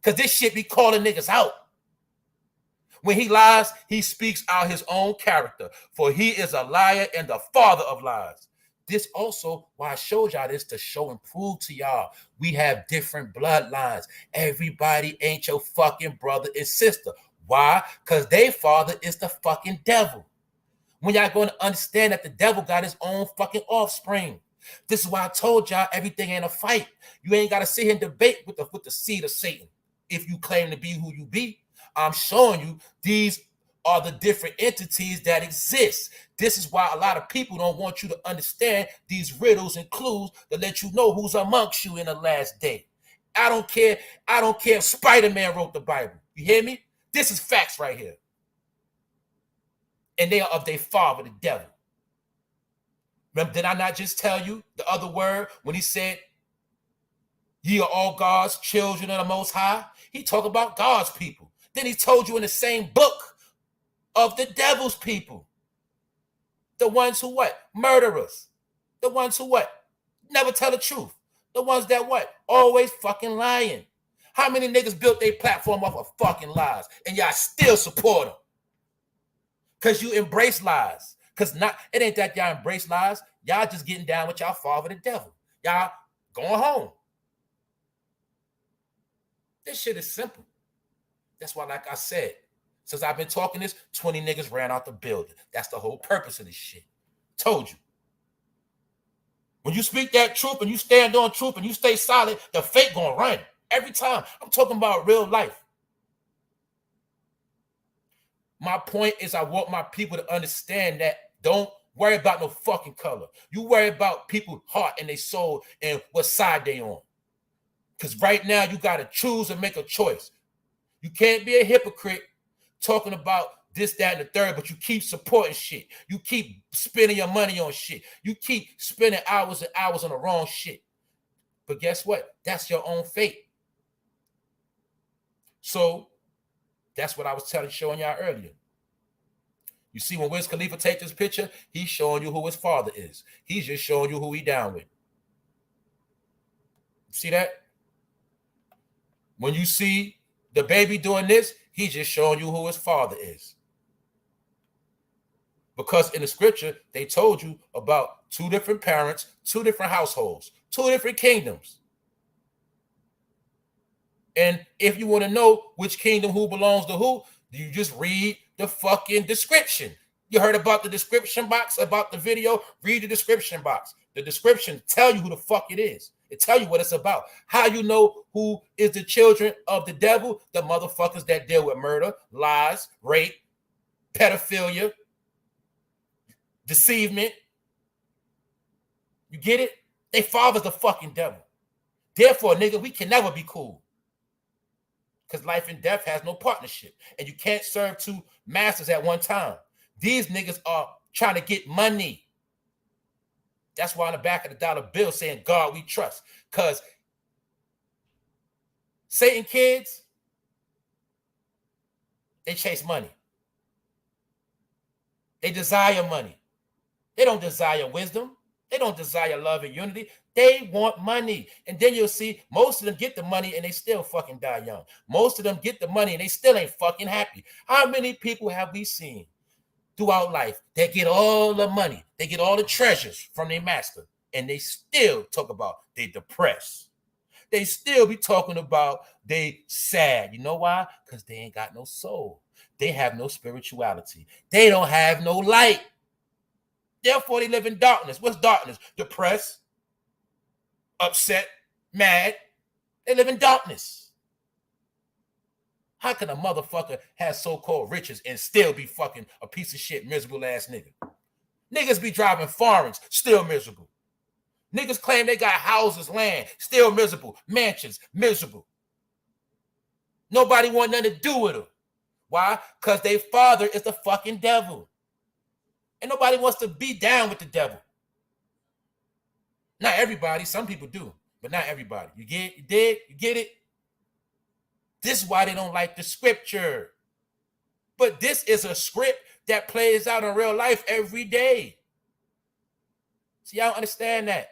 because this shit be calling niggas out. When he lies, he speaks out his own character, for he is a liar and the father of lies. This also, why I showed y'all this to show and prove to y'all, we have different bloodlines. Everybody ain't your fucking brother and sister. Why? Because their father is the fucking devil. When y'all going to understand that the devil got his own fucking offspring. This is why I told y'all everything ain't a fight. You ain't got to sit here and debate with the seed of Satan. If you claim to be who you be, I'm showing you these are the different entities that exist. This is why a lot of people don't want you to understand these riddles and clues to let you know who's amongst you in the last day. I don't care if Spider-Man wrote the Bible. You hear me? This is facts right here. And they are of their father, the devil. Remember, did I not just tell you the other word when he said, ye are all God's children of the Most High? He talked about God's people. Then he told you in the same book of the devil's people. The ones who what? Murderers. The ones who what? Never tell the truth. The ones that what? Always fucking lying. How many niggas built their platform off of fucking lies and y'all still support them? Because you embrace lies. Because it ain't that y'all embrace lies. Y'all just getting down with y'all father, the devil. Y'all going home. This shit is simple. That's why, like I said, since I've been talking this, 20 niggas ran out the building. That's the whole purpose of this shit. Told you. When you speak that truth and you stand on truth and you stay solid, the fake gonna run. Every time. I'm talking about real life. My point is I want my people to understand that don't worry about no fucking color. You worry about people's heart and their soul and what side they on. Because right now you got to choose and make a choice. You can't be a hypocrite talking about this, that, and the third, but you keep supporting shit. You keep spending your money on shit. You keep spending hours and hours on the wrong shit. But guess what? That's your own fate. So that's what I was showing y'all earlier. You see, when Wiz Khalifa take this picture, he's showing you who his father is. He's just showing you who he down with. See that? When you see DaBaby doing this, he's just showing you who his father is. Because in the scripture, they told you about 2 different parents, 2 different households, 2 different kingdoms. And if you want to know which kingdom who belongs to who, you just read the fucking description. You heard about the description box about the video? Read the description box. The description tell you who the fuck it is. It tell you what it's about. How you know who is the children of the devil? The motherfuckers that deal with murder, lies, rape, pedophilia, deceivement. You get it? They father's the fucking devil. Therefore, nigga, we can never be cool. Because life and death has no partnership. And you can't serve 2 masters at one time. These niggas are trying to get money. That's why on the back of the dollar bill saying, God we trust. Because Satan kids, they chase money. They desire money. They don't desire wisdom. They don't desire love and unity. They want money. And then you'll see most of them get the money and they still fucking die young. Most of them get the money and they still ain't fucking happy. How many people have we seen throughout life that get all the money, they get all the treasures from their master, and they still talk about they depressed? They still be talking about they sad. You know why? Because they ain't got no soul. They have no spirituality. They don't have no light. Therefore, they live in darkness. What's darkness? Depressed, upset, mad. They live in darkness. How can a motherfucker have so-called riches and still be fucking a piece of shit, miserable ass nigga? Niggas be driving foreigns, still miserable. Niggas claim they got houses, land, still miserable. Mansions, miserable. Nobody want nothing to do with them. Why? Because their father is the fucking devil. And nobody wants to be down with the devil. Not everybody. Some people do, but not everybody. You get it? This is why they don't like the scripture. But this is a script that plays out in real life every day. See, y'all understand that?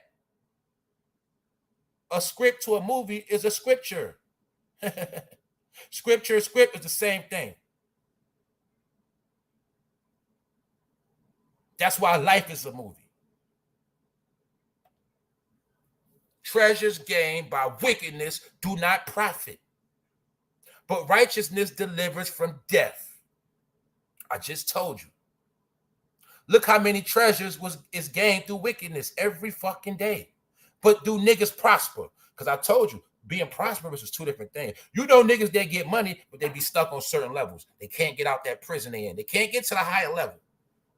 A script to a movie is a scripture. Script is the same thing. That's why life is a movie. Treasures gained by wickedness do not profit, but righteousness delivers from death. I just told you. Look how many treasures is gained through wickedness every fucking day. But do niggas prosper? Because I told you, being prosperous is 2 different things. You know niggas that get money, but they be stuck on certain levels. They can't get out that prison they in. They can't get to the higher level.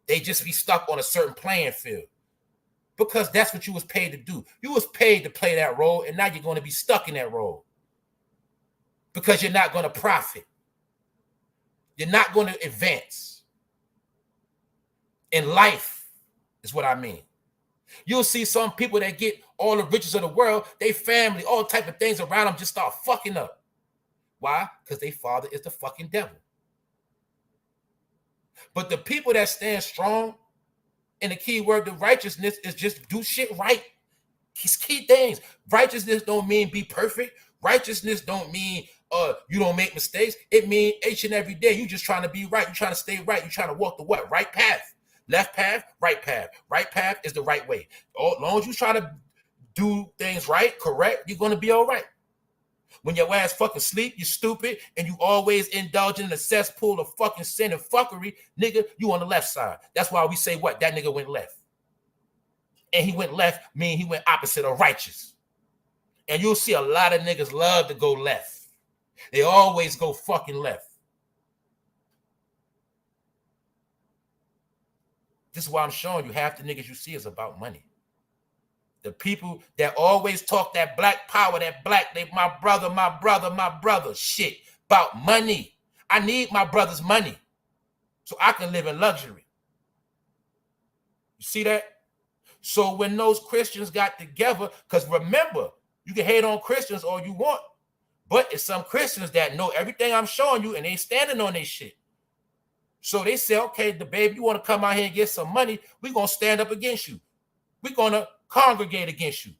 They just be stuck on a certain playing field. Because that's what you was paid to do. You was paid to play that role, and now you're going to be stuck in that role. Because you're not going to profit. You're not going to advance. In life is what I mean. You'll see some people that get all the riches of the world, they family, all type of things around them just start fucking up. Why? Because their father is the fucking devil. But the people that stand strong, and the key word to righteousness is just do shit right. It's key things. Righteousness don't mean be perfect. Righteousness don't mean you don't make mistakes. It means each and every day you just trying to be right. You're trying to stay right. You're trying to walk the what? Right path. Left path, right path. Right path is the right way. As long as you try to do things right, correct, you're going to be all right. When your ass fucking sleep, you stupid, and you always indulging in a cesspool of fucking sin and fuckery, nigga, you on the left side. That's why we say what? That nigga went left. And he went left, meaning he went opposite of righteous. And you'll see a lot of niggas love to go left. They always go fucking left. This is why I'm showing you half the niggas you see is about money. The people that always talk that black power, that black, they my brother, shit, about money. I need my brother's money so I can live in luxury. You see that? So when those Christians got together, because remember, you can hate on Christians all you want, but it's some Christians that know everything I'm showing you and they standing on their shit. So they say, okay, DaBaby, you want to come out here and get some money, we're going to stand up against you. We're going to congregate against you.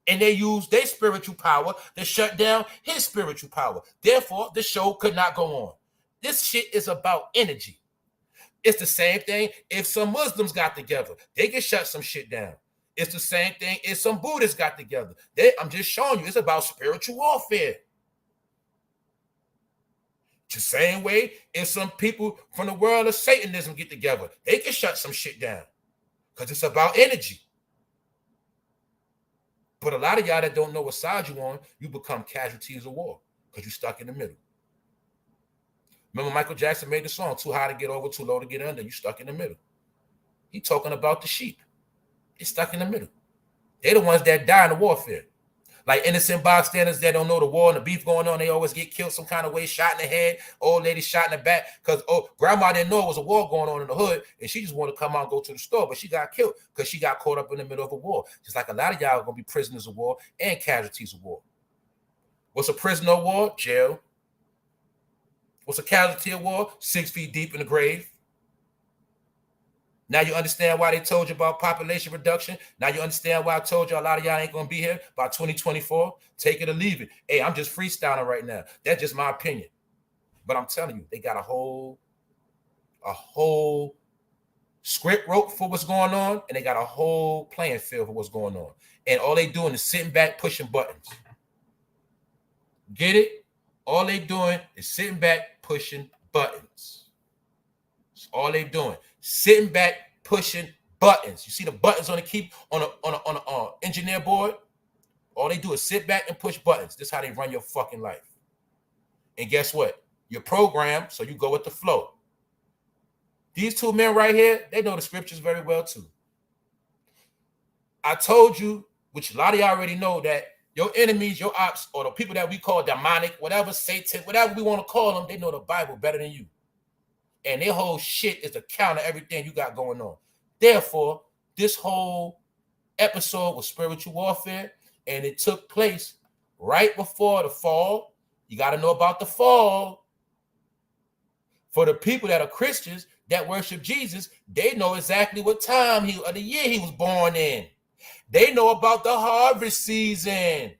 And they use their spiritual power to shut down his spiritual power. Therefore, the show could not go on. This shit is about energy. It's the same thing if some Muslims got together. They can shut some shit down. It's the same thing if some Buddhists got together. I'm just showing you it's about spiritual warfare. The same way if some people from the world of Satanism get together, they can shut some shit down because it's about energy. But a lot of y'all that don't know what side you're on, you become casualties of war because you're stuck in the middle. Remember Michael Jackson made the song, too high to get over, too low to get under, you stuck in the middle. He talking about the sheep. They're stuck in the middle. They're the ones that die in the warfare. Like innocent bystanders that don't know the war and the beef going on, they always get killed some kind of way, shot in the head, old lady shot in the back, because grandma didn't know it was a war going on in the hood, and she just wanted to come out and go to the store, but she got killed because she got caught up in the middle of a war. Just like a lot of y'all are going to be prisoners of war and casualties of war. What's a prisoner of war? Jail. What's a casualty of war? 6 feet deep in the grave. Now you understand why they told you about population reduction. Now you understand why I told you a lot of y'all ain't going to be here by 2024. Take it or leave it. Hey, I'm just freestyling right now. That's just my opinion. But I'm telling you, they got a whole script wrote for what's going on, and they got a whole playing field for what's going on. And all they doing is sitting back, pushing buttons. Get it? All they doing is sitting back, pushing buttons. That's all they doing. Sitting back, pushing buttons. You see the buttons on the engineer board? All they do is sit back and push buttons. This is how they run your fucking life. And guess what? You're programmed, so you go with the flow. These two men right here, they know the scriptures very well too. I told you, which a lot of y'all already know, that your enemies, your ops, or the people that we call demonic, whatever, Satan, whatever we want to call them, they know the Bible better than you. And their whole shit is to counter everything you got going on. Therefore, this whole episode was spiritual warfare, and it took place right before the fall. You got to know about the fall. For the people that are Christians that worship Jesus, they know exactly what time of the year he was born in. They know about the harvest season.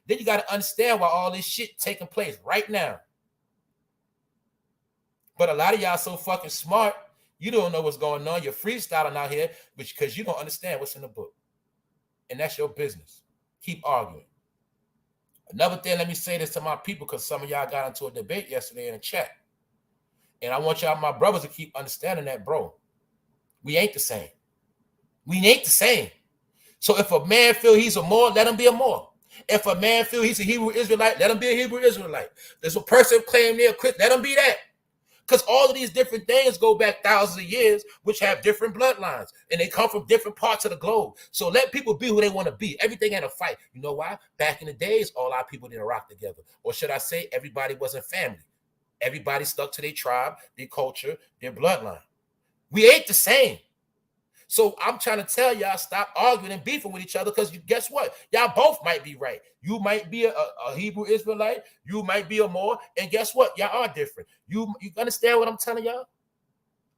Then you got to understand why all this shit taking place right now. But a lot of y'all so fucking smart, you don't know what's going on. You're freestyling out here because you don't understand what's in the book. And that's your business. Keep arguing. Another thing, let me say this to my people, because some of y'all got into a debate yesterday in the chat. And I want y'all, my brothers, to keep understanding that, bro. We ain't the same. We ain't the same. So if a man feel he's a Moor, let him be a Moor. If a man feel he's a Hebrew Israelite, let him be a Hebrew Israelite. There's a person claiming they're a Christian, let him be that. Because all of these different things go back thousands of years, which have different bloodlines, and they come from different parts of the globe. So let people be who they want to be. Everything ain't a fight. You know why? Back in the days, all our people didn't rock together. Or should I say, everybody wasn't family. Everybody stuck to their tribe, their culture, their bloodline. We ain't the same. So I'm trying to tell y'all, stop arguing and beefing with each other, because guess what? Y'all both might be right. You might be a Hebrew Israelite. You might be a Moor. And guess what? Y'all are different. You understand what I'm telling y'all?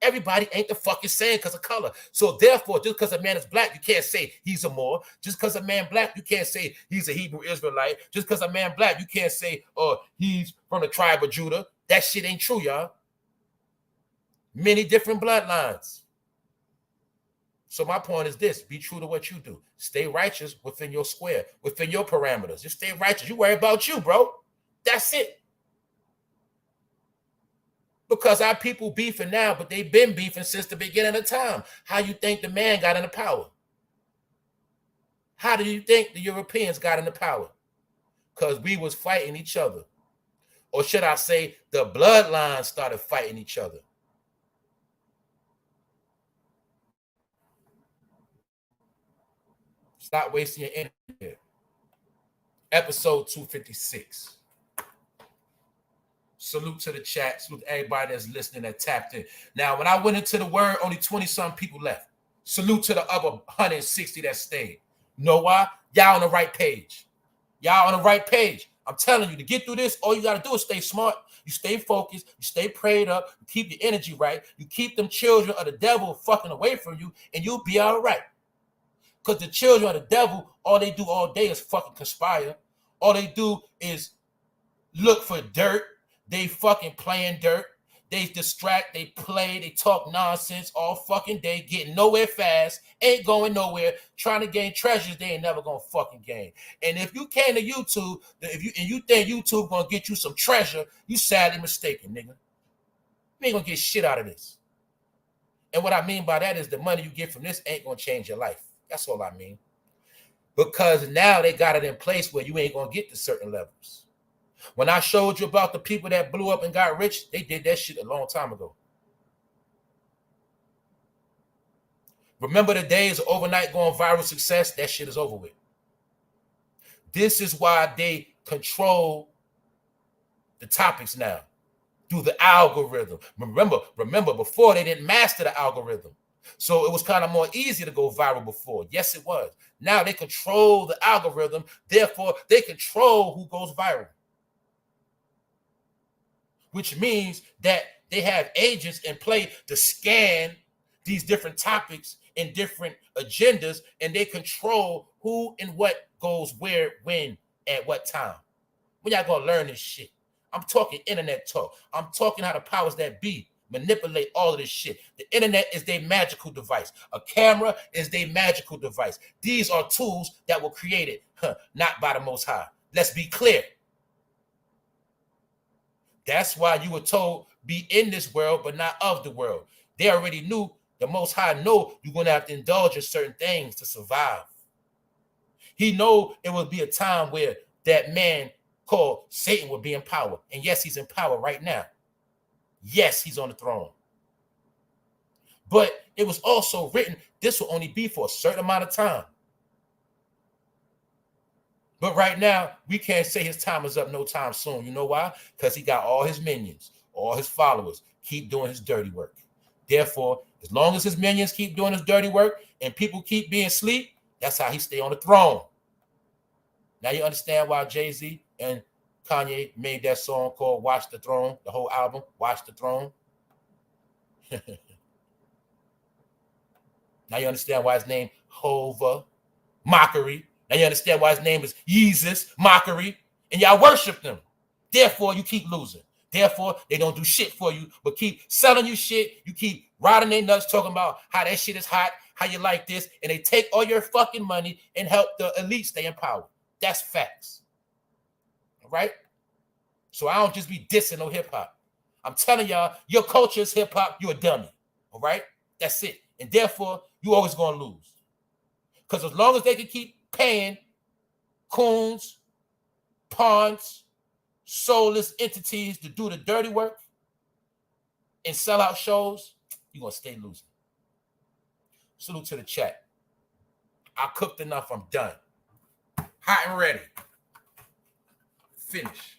Everybody ain't the fucking same because of color. So therefore, just because a man is black, you can't say he's a Moor. Just because a man black, you can't say he's a Hebrew Israelite. Just because a man black, you can't say he's from the tribe of Judah. That shit ain't true, y'all. Many different bloodlines. So my point is this: be true to what you do. Stay righteous within your square, within your parameters. Just stay righteous. You worry about you, bro. That's it. Because our people beefing now, but they've been beefing since the beginning of time. How you think the man got into power? How do you think the Europeans got into power? Because we was fighting each other. Or should I say the bloodlines started fighting each other? Stop wasting your energy. Episode 256. Salute to the chat. Salute to everybody that's listening that tapped in. Now, when I went into the word, only 20-some people left. Salute to the other 160 that stayed. Know why? Y'all on the right page. Y'all on the right page. I'm telling you, to get through this, all you got to do is stay smart. You stay focused. You stay prayed up. You keep your energy right. You keep them children of the devil fucking away from you, and you'll be all right. Because the children of the devil, all they do all day is fucking conspire. All they do is look for dirt. They fucking playing dirt. They distract, they play, they talk nonsense all fucking day, getting nowhere fast, ain't going nowhere, trying to gain treasures they ain't never gonna fucking gain. And if you came to YouTube, if you think YouTube gonna get you some treasure, you sadly mistaken, nigga. You ain't gonna get shit out of this. And what I mean by that is the money you get from this ain't gonna change your life. That's all I mean. Because now they got it in place where you ain't gonna get to certain levels. When I showed you about the people that blew up and got rich, they did that shit a long time ago. Remember the days of overnight going viral success? That shit is over with. This is why they control the topics now through the algorithm. Remember, before they didn't master the algorithm. So it was kind of more easy to go viral before. Yes, it was. Now they control the algorithm. Therefore, they control who goes viral. Which means that they have agents in play to scan these different topics and different agendas, and they control who and what goes where, when, at what time. When y'all gonna learn this shit? I'm talking internet talk. I'm talking how the powers that be manipulate all of this shit. The internet is their magical device. A camera is their magical device. These are tools that were created, not by the Most High. Let's be clear. That's why you were told, be in this world, but not of the world. They already knew, the Most High know you're going to have to indulge in certain things to survive. He know it will be a time where that man called Satan will be in power. And yes, he's in power right now. Yes, he's on the throne. But it was also written, this will only be for a certain amount of time. But right now, we can't say his time is up no time soon. You know why? Because he got all his minions, all his followers, keep doing his dirty work. Therefore, as long as his minions keep doing his dirty work and people keep being asleep, that's how he stay on the throne. Now you understand why Jay-Z and Kanye made that song called Watch the Throne, the whole album, Watch the Throne. Now you understand why his name Hova, mockery. Now you understand why his name is Yeezus, mockery, and y'all worship them. Therefore, you keep losing. Therefore, they don't do shit for you, but keep selling you shit. You keep riding their nuts talking about how that shit is hot, how you like this, and they take all your fucking money and help the elite stay in power. That's facts. All right? So I don't just be dissing no hip-hop. I'm telling y'all, your culture is hip-hop, you're a dummy. All right? That's it. And therefore, you always going to lose. Because as long as they can keep paying coons, pawns, soulless entities to do the dirty work and sell out shows, you're going to stay losing. Salute to the chat. I cooked enough. I'm done. Hot and ready. Finish.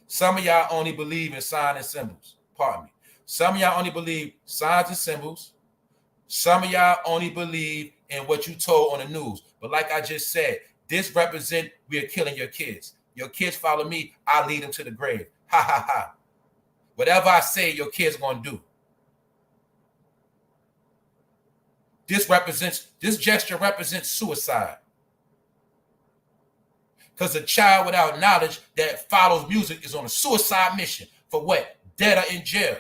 Some of y'all only believe in signs and symbols. Pardon me. Some of y'all only believe signs and symbols. Some of y'all only believe in what you told on the news. But like I just said, this represent we are killing your kids. Your kids follow me, I lead them to the grave. Ha ha ha. Whatever I say, your kids are going to do. This gesture represents suicide. Because a child without knowledge that follows music is on a suicide mission. For what? Dead or in jail.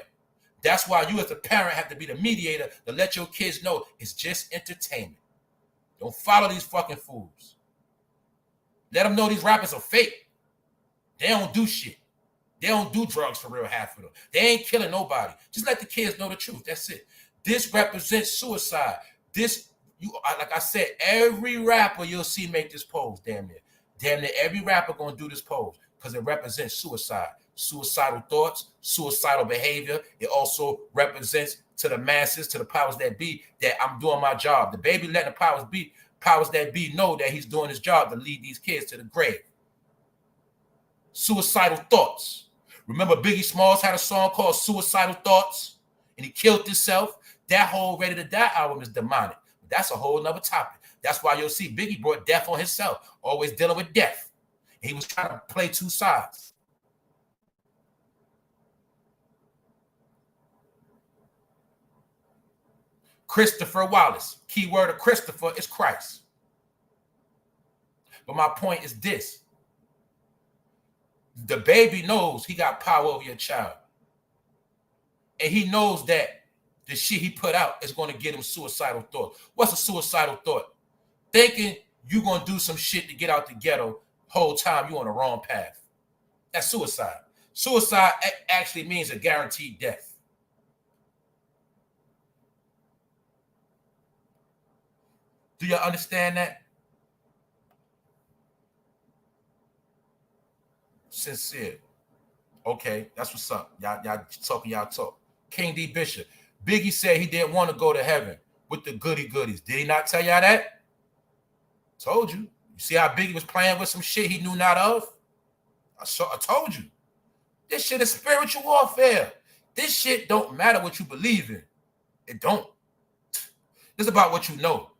That's why you as a parent have to be the mediator to let your kids know it's just entertainment. Don't follow these fucking fools. Let them know these rappers are fake. They don't do shit. They don't do drugs for real, half of them. They ain't killing nobody. Just let the kids know the truth. That's it. This represents suicide. Like I said, every rapper you'll see make this pose, damn near. Damn near every rapper gonna do this pose because it represents suicide. Suicidal thoughts, suicidal behavior. It also represents to the masses, to the powers that be, that I'm doing my job. The baby letting the powers that be know that he's doing his job to lead these kids to the grave. Suicidal thoughts. Remember Biggie Smalls had a song called Suicidal Thoughts and he killed himself? That whole Ready to Die album is demonic. That's a whole nother topic. That's why you'll see Biggie brought death on himself, always dealing with death. He was trying to play two sides. Christopher Wallace. Key word of Christopher is Christ. But my point is this. The baby knows he got power over your child. And he knows that the shit he put out is going to get him suicidal thoughts. What's a suicidal thought? Thinking you're going to do some shit to get out the ghetto whole time you're on the wrong path. That's suicide. Suicide actually means a guaranteed death. Do you understand that? Sincere. Okay, that's what's up. Y'all talking y'all talk. King D Bishop. Biggie said he didn't want to go to heaven with the goody goodies. Did he not tell y'all that? Told you. You see how Biggie was playing with some shit he knew not of? I told you. This shit is spiritual warfare. This shit don't matter what you believe in. It don't. It's about what you know.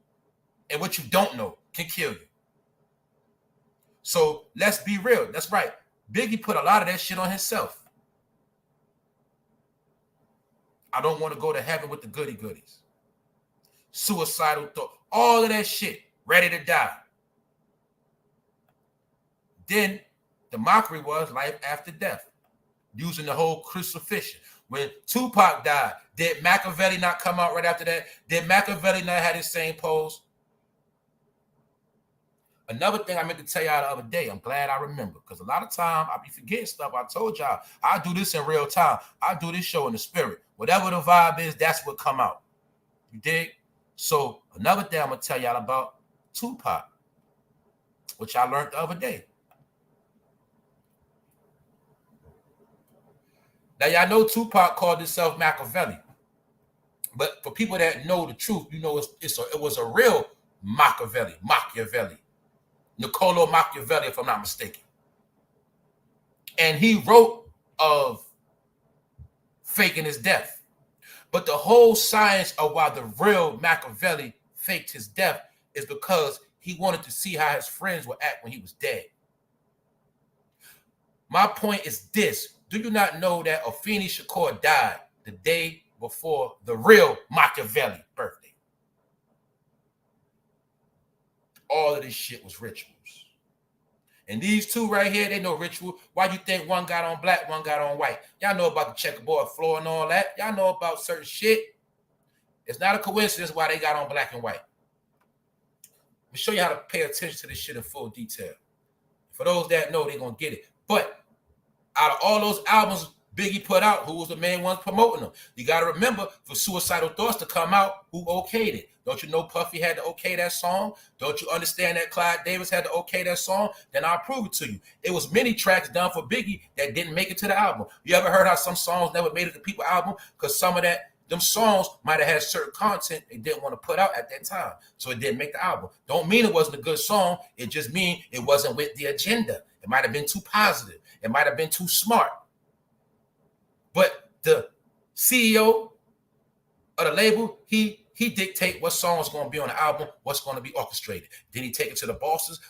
And what you don't know can kill you. So let's be real. That's right. Biggie put a lot of that shit on himself. I don't want to go to heaven with the goody goodies. Suicidal thought. All of that shit. Ready to die. Then the mockery was life after death. Using the whole crucifixion. When Tupac died, did Machiavelli not come out right after that? Did Machiavelli not have his same pose? Another thing I meant to tell y'all the other day, I'm glad I remember, because a lot of time I be forgetting stuff. I told y'all, I do this in real time. I do this show in the spirit. Whatever the vibe is, that's what come out. You dig? So another thing I'm going to tell y'all about Tupac, which I learned the other day. Now, y'all know Tupac called himself Machiavelli. But for people that know the truth, you know it was a real Machiavelli. Niccolo Machiavelli, if I'm not mistaken. And he wrote of faking his death. But the whole science of why the real Machiavelli faked his death is because he wanted to see how his friends would act when he was dead. My point is this. Do you not know that Afeni Shakur died the day before the real Machiavelli birthday? All of this shit was rituals. And these two right here, they know ritual. Why you think one got on black, one got on white? Y'all know about the checkerboard floor and all that. Y'all know about certain shit. It's not a coincidence why they got on black and white. Let me show you how to pay attention to this shit in full detail. For those that know, they're going to get it. But out of all those albums Biggie put out, who was the main ones promoting them? You got to remember, for Suicidal Thoughts to come out, who okayed it? Don't you know Puffy had to okay that song? Don't you understand that Clyde Davis had to okay that song? Then I'll prove it to you. It was many tracks done for Biggie that didn't make it to the album. You ever heard how some songs never made it to the people album? Because some of that Them songs might have had certain content they didn't want to put out at that time, so it didn't make the album. Don't mean it wasn't a good song. It just mean it wasn't with the agenda. It might have been too positive. It might have been too smart. But the CEO of the label, he dictate what song's going to be on the album, what's going to be orchestrated. Then he take it to the bosses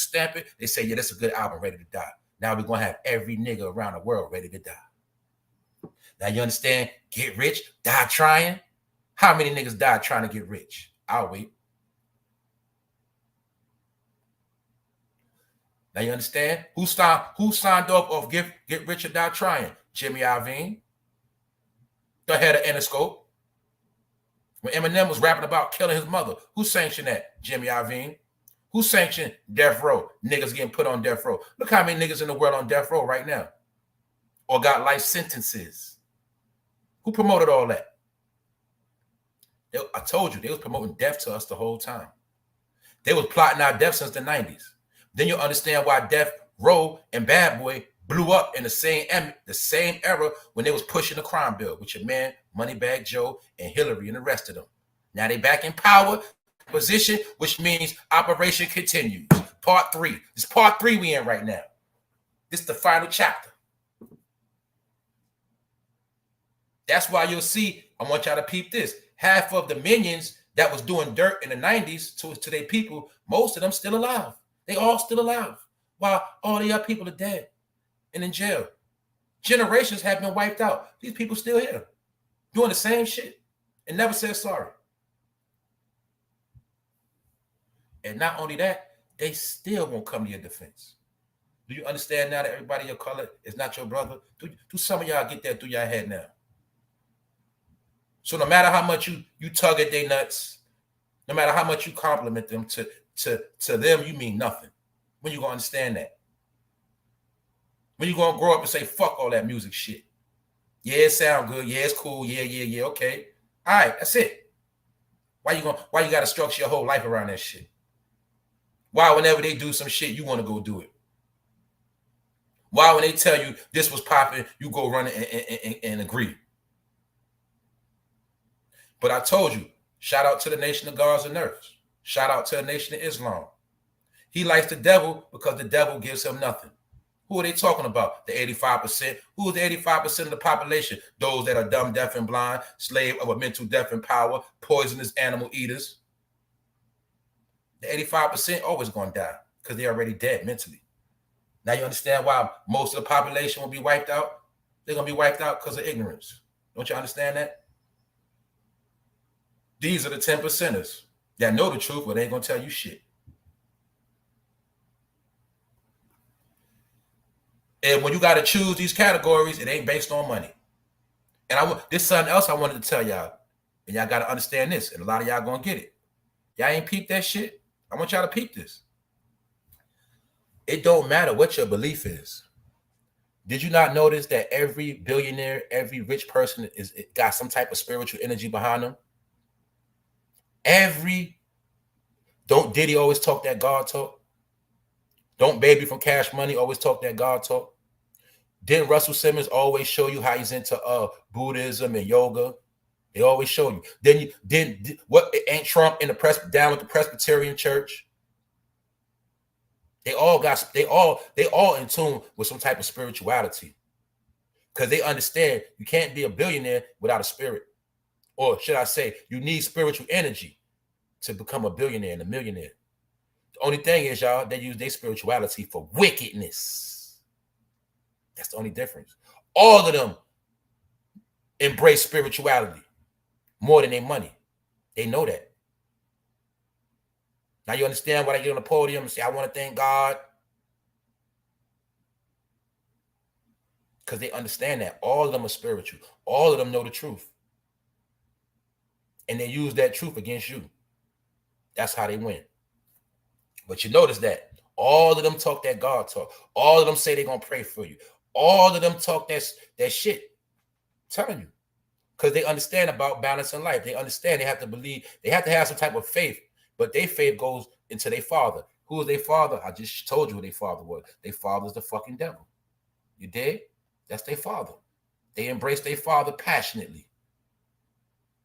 stamp it. They say, yeah, that's a good album, ready to die. Now we're going to have every nigga around the world ready to die. Now you understand, get rich, die trying? How many niggas died trying to get rich? I'll wait. Now you understand? Who signed off of get rich or die trying? Jimmy Iovine, the head of Interscope. When Eminem was rapping about killing his mother, who sanctioned that? Jimmy Iovine. Who sanctioned death row? Niggas getting put on death row. Look how many niggas in the world on death row right now, or got life sentences. Who promoted all that? I told you, they was promoting death to us the whole time. They was plotting our death since the 90s. Then you'll understand why Death Row and Bad Boy blew up in the same era when they was pushing the crime bill with your man Moneybag Joe and Hillary and the rest of them. Now they back in power position, which means operation continues. Part 3. This part 3 we in right now. This is the final chapter. That's why you'll see, I want y'all to peep this. Half of the minions that was doing dirt in the 90s to their people, most of them still alive. They all still alive. While all the other people are dead and in jail. Generations have been wiped out. These people still here doing the same shit and never said sorry. And not only that, they still won't come to your defense. Do you understand now that everybody of color is not your brother? Do some of y'all get that through your head now? So no matter how much you tug at their nuts, no matter how much you compliment them, to them you mean nothing. When you gonna understand that? When you gonna grow up and say, fuck all that music shit? Yeah, it sound good. Yeah, it's cool. Yeah, okay. All right, that's it. Why you gotta structure your whole life around that shit? Why whenever they do some shit, you want to go do it? Why when they tell you this was popping, you go run and agree? But I told you, shout out to the Nation of Guards and Nerfs. Shout out to the Nation of Islam. He likes the devil because the devil gives him nothing. Who are they talking about? The 85%. Who is the 85% of the population? Those that are dumb, deaf, and blind, slave of a mental death and power, poisonous animal eaters. The 85% always going to die because they're already dead mentally. Now you understand why most of the population will be wiped out? They're going to be wiped out because of ignorance. Don't you understand that? These are the 10%ers that know the truth, but they ain't going to tell you shit. And when you got to choose these categories, it ain't based on money. And this is something else I wanted to tell y'all. And y'all got to understand this. And a lot of y'all going to get it. Y'all ain't peeped that shit. I want y'all to peep this. It don't matter what your belief is. Did you not notice that every billionaire, every rich person got some type of spiritual energy behind them? Don't Diddy always talk that God talk? Don't Baby from Cash Money always talk that God talk? Didn't Russell Simmons always show you how he's into Buddhism and yoga? They always show you. What ain't Trump in the down with the Presbyterian Church? They all in tune with some type of spirituality. Because they understand you can't be a billionaire without a spirit. Or should I say, you need spiritual energy to become a billionaire and a millionaire. The only thing is, y'all, they use their spirituality for wickedness. That's the only difference. All of them embrace spirituality more than their money. They know that. Now you understand why they get on the podium and say, I want to thank God. Because they understand that. All of them are spiritual. All of them know the truth. And they use that truth against you. That's how they win. But you notice that all of them talk that God talk. All of them say they're going to pray for you. All of them talk that shit. I'm telling you. Because they understand about balance in life. They understand they have to believe. They have to have some type of faith. But their faith goes into their father. Who is their father? I just told you who their father was. Their father is the fucking devil. You dig? That's their father. They embrace their father passionately.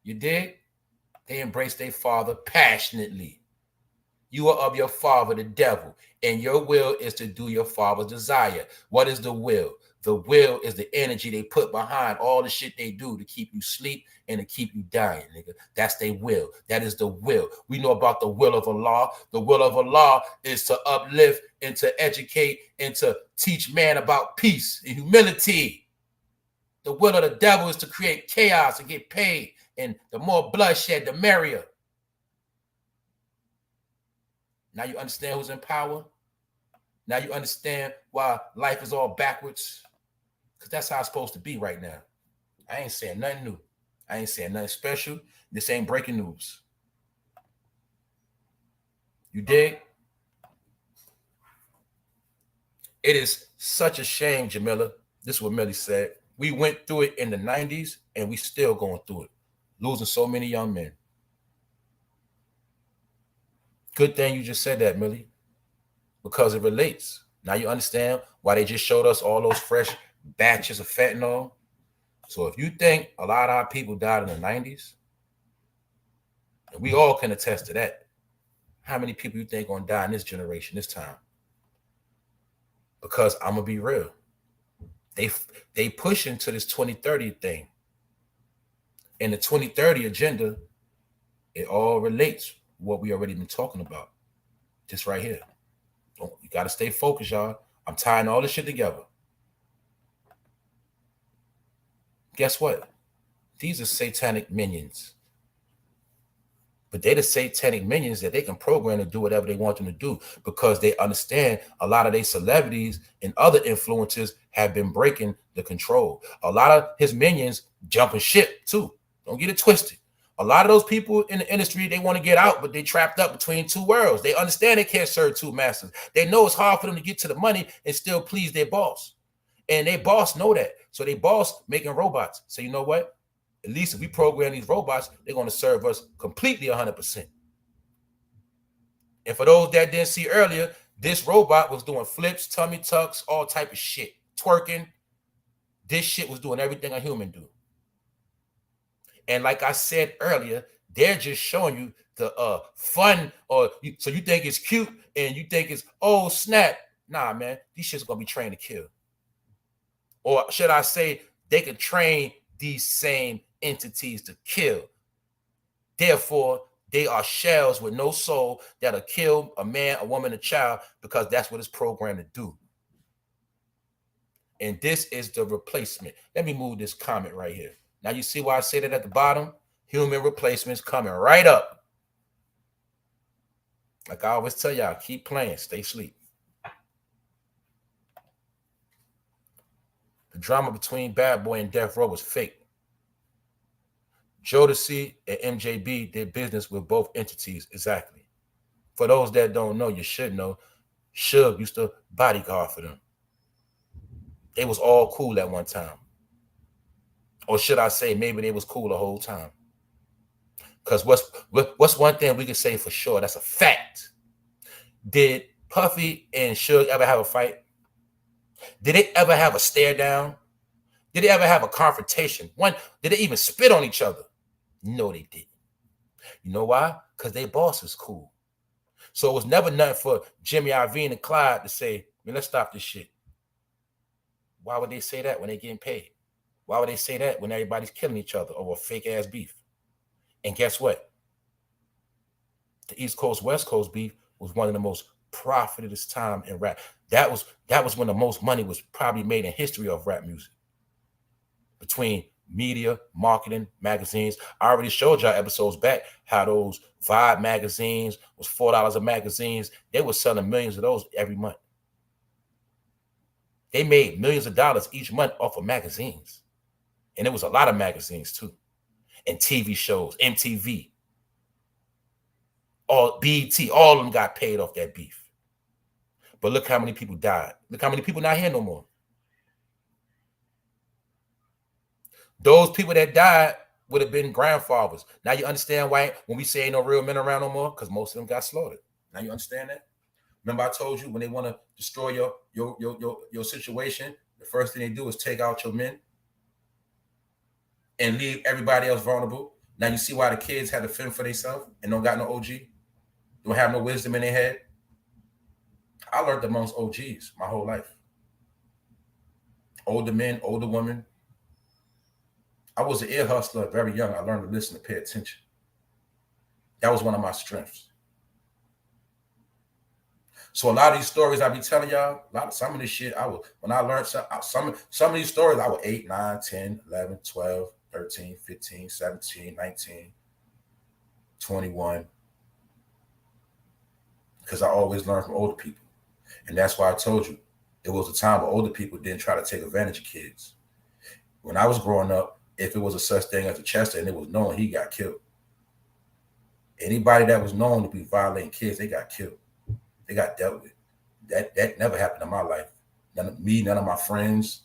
You dig? They embrace their father passionately. You are of your father, the devil, and your will is to do your father's desire. What is the will? The will is the energy they put behind all the shit they do to keep you asleep and to keep you dying, nigga. That's their will. That is the will. We know about the will of Allah. The will of Allah is to uplift and to educate and to teach man about peace and humility. The will of the devil is to create chaos and get paid. And the more bloodshed, the merrier. Now you understand who's in power? Now you understand why life is all backwards? Because that's how it's supposed to be right now. I ain't saying nothing new. I ain't saying nothing special. This ain't breaking news. You dig? It is such a shame, Jamila. This is what Millie said. We went through it in the 90s and we still going through it. Losing so many young men. Good thing you just said that, Millie, because it relates. Now you understand why they just showed us all those fresh batches of fentanyl. So if you think a lot of our people died in the 90s, and we all can attest to that, how many people you think gonna die in this generation, this time? Because I'm gonna be real. They push into this 2030 thing. And the 2030 agenda, it all relates what we already been talking about. Just right here. You got to stay focused, y'all. I'm tying all this shit together. Guess what? These are satanic minions. But they're the satanic minions that they can program to do whatever they want them to do because they understand a lot of their celebrities and other influencers have been breaking the control. A lot of his minions jumping ship too. Don't get it twisted. A lot of those people in the industry, they want to get out, but they trapped up between two worlds. They understand they can't serve two masters. They know it's hard for them to get to the money and still please their boss. And their boss know that. So they boss making robots. So you know what? At least if we program these robots, they're going to serve us completely 100%. And for those that didn't see earlier, this robot was doing flips, tummy tucks, all type of shit. Twerking. This shit was doing everything a human do. And like I said earlier, they're just showing you the fun, so you think it's cute and you think it's, oh, snap. Nah, man, these shit's going to be trained to kill. Or should I say, they can train these same entities to kill. Therefore, they are shells with no soul that'll kill a man, a woman, a child, because that's what it's programmed to do. And this is the replacement. Let me move this comment right here. Now you see why I say that at the bottom? Human replacements coming right up. Like I always tell y'all, keep playing, stay asleep. The drama between Bad Boy and Death Row was fake. Jodeci and MJB did business with both entities, exactly. For those that don't know, you should know, Suge used to bodyguard for them. They was all cool at one time. Or should I say, maybe they was cool the whole time. Because what's one thing we can say for sure, that's a fact. Did Puffy and Suge ever have a fight? Did they ever have a stare down? Did they ever have a confrontation? Did they even spit on each other? No, they didn't. You know why? Because their boss is cool. So it was never nothing for Jimmy Iovine and Clyde to say, man, let's stop this shit. Why would they say that when they're getting paid? Why would they say that when everybody's killing each other over fake ass beef? And guess what? The East Coast, West Coast beef was one of the most profitable time in rap. That was when the most money was probably made in history of rap music. Between media, marketing, magazines. I already showed y'all episodes back how those Vibe magazines was $4 a magazines. They were selling millions of those every month. They made millions of dollars each month off of magazines. And it was a lot of magazines too. And TV shows, MTV, all BET, all of them got paid off that beef. But look how many people died. Look how many people not here no more. Those people that died would have been grandfathers. Now you understand why when we say ain't no real men around no more, because most of them got slaughtered. Now you understand that? Remember I told you when they want to destroy your situation, the first thing they do is take out your men and leave everybody else vulnerable. Now you see why the kids had to fend for themselves and don't got no OG, don't have no wisdom in their head. I learned amongst OGs my whole life. Older men, older women. I was an ear hustler very young. I learned to listen, to pay attention. That was one of my strengths. So a lot of these stories I be telling y'all, some of this shit, when I learned some of these stories, I was 8, 9, 10, 11, 12, 13, 15, 17, 19, 21. Because I always learned from older people. And that's why I told you, it was a time where older people didn't try to take advantage of kids. When I was growing up, if it was a such thing as a Chester and it was known, he got killed. Anybody that was known to be violating kids, they got killed. They got dealt with. That never happened in my life. None of me, none of my friends.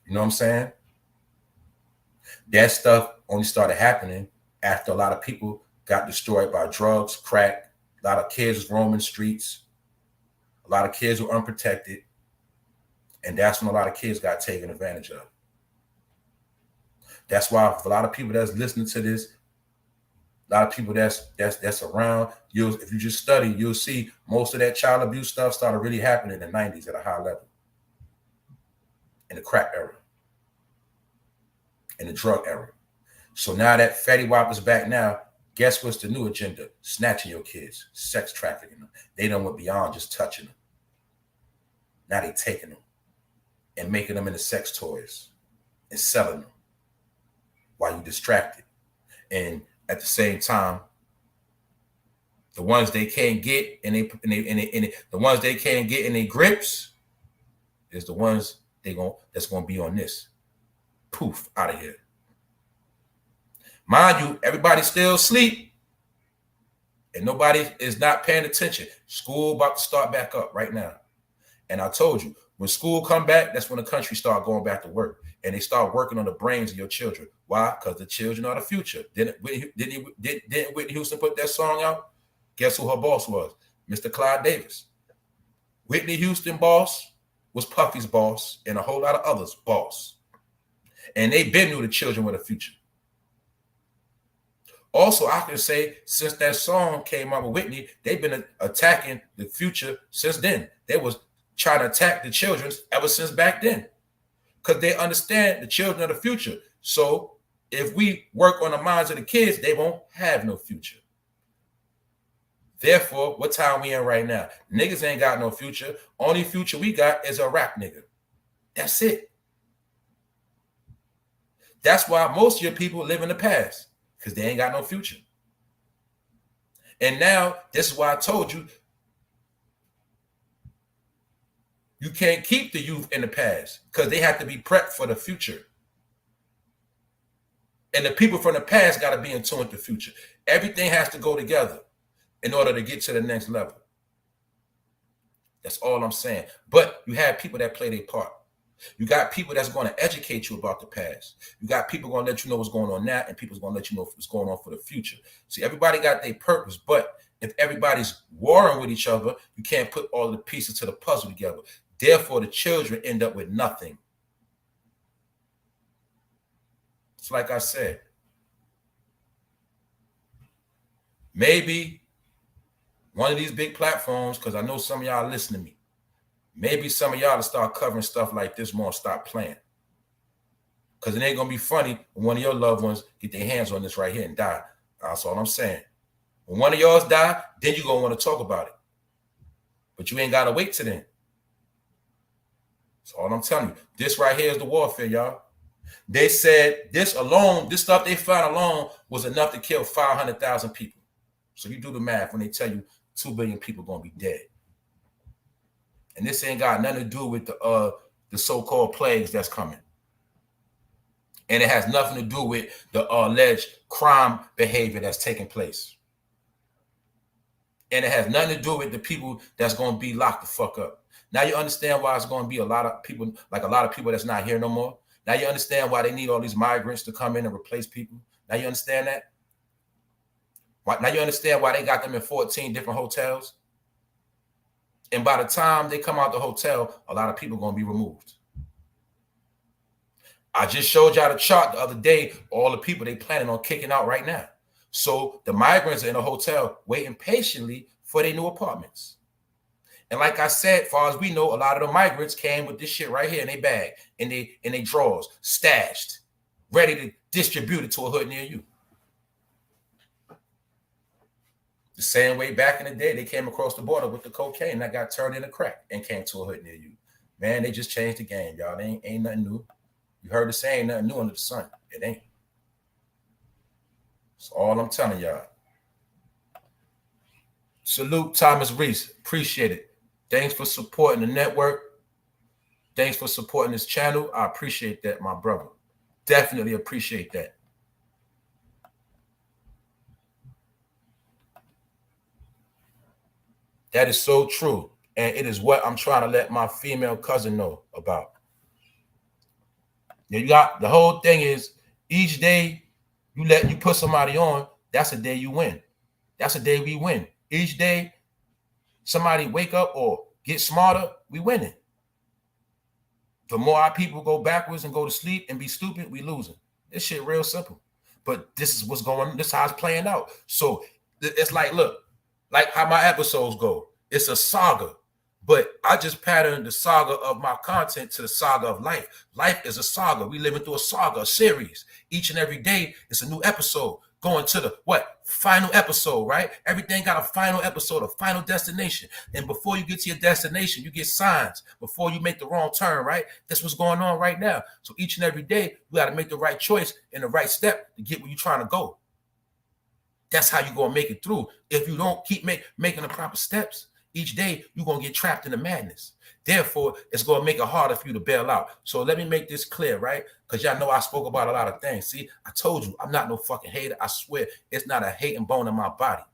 You know what I'm saying? That stuff only started happening after a lot of people got destroyed by drugs, crack. A lot of kids was roaming streets. A lot of kids were unprotected. And that's when a lot of kids got taken advantage of. That's why for a lot of people that's listening to this, a lot of people that's around, if you just study, you'll see most of that child abuse stuff started really happening in the 90s at a high level. In the crack era. In the drug era. So now that Fetty Wap is back now, guess what's the new agenda? Snatching your kids, sex trafficking them. They done went beyond just touching them. Now they taking them and making them into sex toys and selling them while you distracted. And at the same time, the ones they can't get and the ones they can't get in their grips is the ones that's gonna be on this. Poof, out of here. Mind you, everybody's still asleep and nobody is not paying attention. School about to start back up right now. And I told you, when school come back, that's when the country start going back to work. And they start working on the brains of your children. Why? Because the children are the future. Didn't Whitney Houston put that song out? Guess who her boss was? Mr. Clyde Davis. Whitney Houston boss was Puffy's boss and a whole lot of others' boss. And they been knew the children were the future. Also, I can say since that song came out with Whitney, they've been attacking the future since then. They was trying to attack the children ever since back then. Because they understand the children are the future. So if we work on the minds of the kids, they won't have no future. Therefore, what time we in right now? Niggas ain't got no future. Only future we got is a rap nigga. That's it. That's why most of your people live in the past. Because they ain't got no future. And now, this is why I told you, you can't keep the youth in the past because they have to be prepped for the future. And the people from the past got to be in tune with the future. Everything has to go together in order to get to the next level. That's all I'm saying. But you have people that play their part. You got people that's going to educate you about the past. You got people going to let you know what's going on now, and people's going to let you know what's going on for the future. See, everybody got their purpose, but if everybody's warring with each other, you can't put all the pieces to the puzzle together. Therefore, the children end up with nothing. It's like I said. Maybe one of these big platforms, because I know some of y'all listen to me, maybe some of y'all will start covering stuff like this more and stop playing. Because it ain't going to be funny when one of your loved ones get their hands on this right here and die. That's all I'm saying. When one of yours die, then you're going to want to talk about it. But you ain't got to wait till then. That's all I'm telling you. This right here is the warfare, y'all. They said this alone, this stuff they found alone was enough to kill 500,000 people. So you do the math when they tell you 2 billion people going to be dead. And this ain't got nothing to do with the so-called plagues that's coming. And it has nothing to do with the alleged crime behavior that's taking place. And it has nothing to do with the people that's going to be locked the fuck up. Now you understand why it's going to be a lot of people that's not here no more. Now you understand why they need all these migrants to come in and replace people. Now you understand that? Now you understand why they got them in 14 different hotels. And by the time they come out the hotel, a lot of people are going to be removed. I just showed y'all the chart the other day, all the people they planning on kicking out right now. So the migrants are in a hotel waiting patiently for their new apartments. And like I said, far as we know, a lot of the migrants came with this shit right here in their bag, in their drawers, stashed, ready to distribute it to a hood near you. The same way back in the day, they came across the border with the cocaine that got turned into crack and came to a hood near you. Man, they just changed the game, y'all. They ain't nothing new. You heard the saying, nothing new under the sun. It ain't. That's all I'm telling y'all. Salute Thomas Reese. Appreciate it. Thanks for supporting the network. Thanks for supporting this channel. I appreciate that, my brother. Definitely appreciate that. That is so true. And it is what I'm trying to let my female cousin know about. You got the whole thing is each day you put somebody on, that's a day you win. That's a day we win. Each day somebody wake up or get smarter, we winning. The more our people go backwards and go to sleep and be stupid, we losing. This shit real simple. But this is what's going on. This is how it's playing out. So it's like, look, like how my episodes go. It's a saga. But I just patterned the saga of my content to the saga of life. Life is a saga. We living through a saga, a series. Each and every day, it's a new episode. Going to the, what? Final episode, right? Everything got a final episode, a final destination. And before you get to your destination, you get signs before you make the wrong turn, right? That's what's going on right now. So each and every day, you got to make the right choice and the right step to get where you're trying to go. That's how you're going to make it through. If you don't keep making the proper steps, each day you're going to get trapped in the madness. Therefore, it's going to make it harder for you to bail out. So let me make this clear, right? Because y'all know I spoke about a lot of things. See, I told you, I'm not no fucking hater. I swear, it's not a hating bone in my body.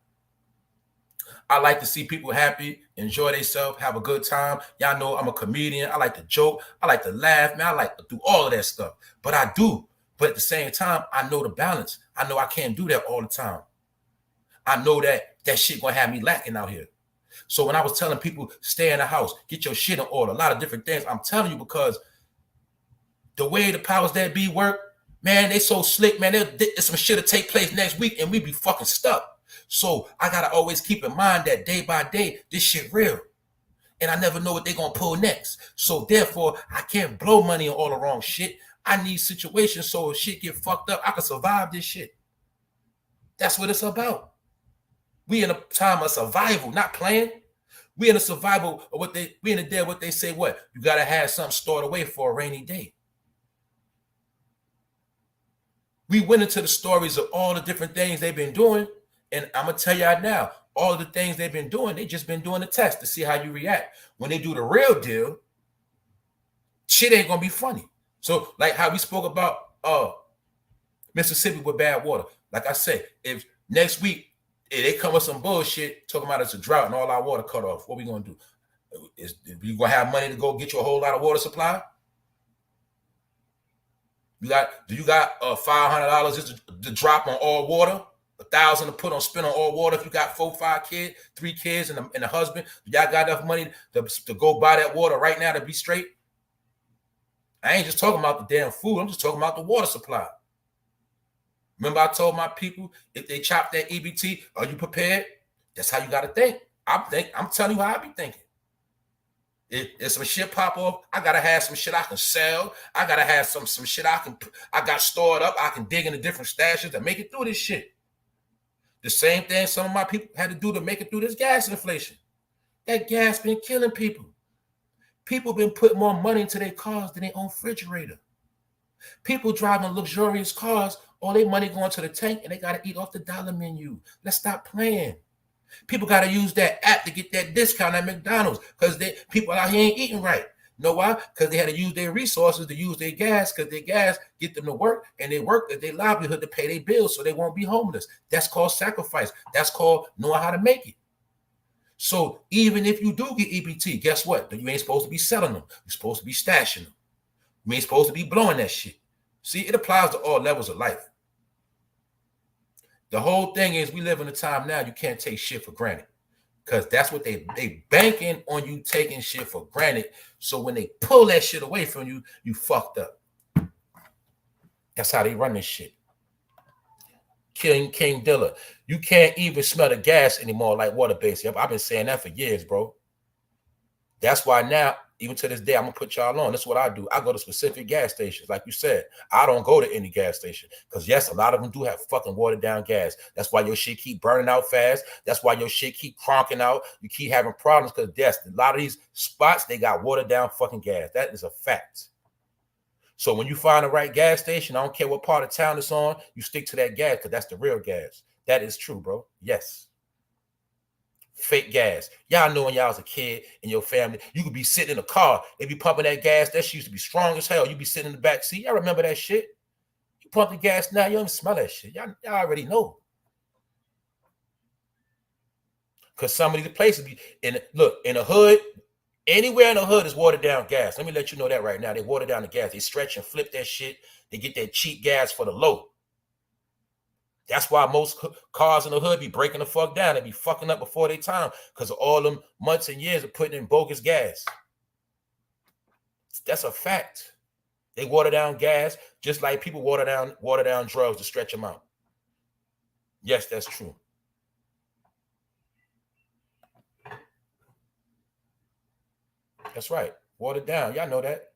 I like to see people happy, enjoy themselves, have a good time. Y'all know I'm a comedian. I like to joke. I like to laugh, man. I like to do all of that stuff. But I do. But at the same time, I know the balance. I know I can't do that all the time. I know that shit going to have me lacking out here. So when I was telling people, stay in the house, get your shit in order, a lot of different things, I'm telling you because the way the powers that be work, man, they so slick, man. There's some shit to take place next week and we be fucking stuck. So I got to always keep in mind that day by day, this shit real. And I never know what they're going to pull next. So therefore, I can't blow money on all the wrong shit. I need situations so if shit get fucked up, I can survive this shit. That's what it's about. We in a time of survival, not playing. We in a survival of we in a day what they say, what? You got to have something stored away for a rainy day. We went into the stories of all the different things they've been doing. And I'm going to tell y'all now, all of the things they've been doing, they just been doing the test to see how you react. When they do the real deal, shit ain't going to be funny. So like how we spoke about Mississippi with bad water. Like I said, if next week, if they come with some bullshit talking about it's a drought and all our water cut off, what we going to do? Is you going to have money to go get you a whole lot of water supply? Do you got $500 just to drop on all water? $1,000 to put on spend on all water if you got 4, 5 kids, 3 kids and a husband? Do y'all got enough money to go buy that water right now to be straight? I ain't just talking about the damn food. I'm just talking about the water supply. Remember I told my people, if they chop that EBT, are you prepared? That's how you got to think. I'm telling you how I be thinking. If some shit pop off, I got to have some shit I can sell. I got to have some shit I got stored up. I can dig into different stashes to make it through this shit. The same thing some of my people had to do to make it through this gas inflation. That gas been killing people. People been putting more money into their cars than their own refrigerator. People driving luxurious cars, all their money going to the tank, and they got to eat off the dollar menu. Let's stop playing. People got to use that app to get that discount at McDonald's because people out here ain't eating right. You know why? Because they had to use their resources to use their gas because their gas get them to work, and they work at their livelihood to pay their bills so they won't be homeless. That's called sacrifice. That's called knowing how to make it. So even if you do get EBT, guess what? You ain't supposed to be selling them. You're supposed to be stashing them. You ain't supposed to be blowing that shit. See, it applies to all levels of life. The whole thing is we live in a time now you can't take shit for granted because that's what they banking on you taking shit for granted. So when they pull that shit away from you, you fucked up. That's how they run this shit. King Dilla. You can't even smell the gas anymore like water base. Yep, I've been saying that for years, bro. That's why now, even to this day, I'm gonna put y'all on. That's what I do. I go to specific gas stations. Like you said, I don't go to any gas station. Because yes, a lot of them do have fucking watered down gas. That's why your shit keep burning out fast. That's why your shit keep cronking out. You keep having problems because yes, a lot of these spots, they got watered down fucking gas. That is a fact. So when you find the right gas station, I don't care what part of town it's on, you stick to that gas because that's the real gas. That is true, bro. Yes. Fake gas. Y'all know when y'all was a kid in your family, you could be sitting in a car, they be pumping that gas. That shit used to be strong as hell. You be sitting in the back seat. Y'all remember that shit? You pump the gas now, you don't even smell that shit. Y'all already know. Because some of these places be in the hood, anywhere in the hood is watered down gas. Let me let you know that right now. They water down the gas. They stretch and flip that shit. They get that cheap gas for the low. That's why most cars in the hood be breaking the fuck down. They be fucking up before their time because of all them months and years of putting in bogus gas. That's a fact. They water down gas just like people water down drugs to stretch them out. Yes, that's true. That's right. Watered down. Y'all know that.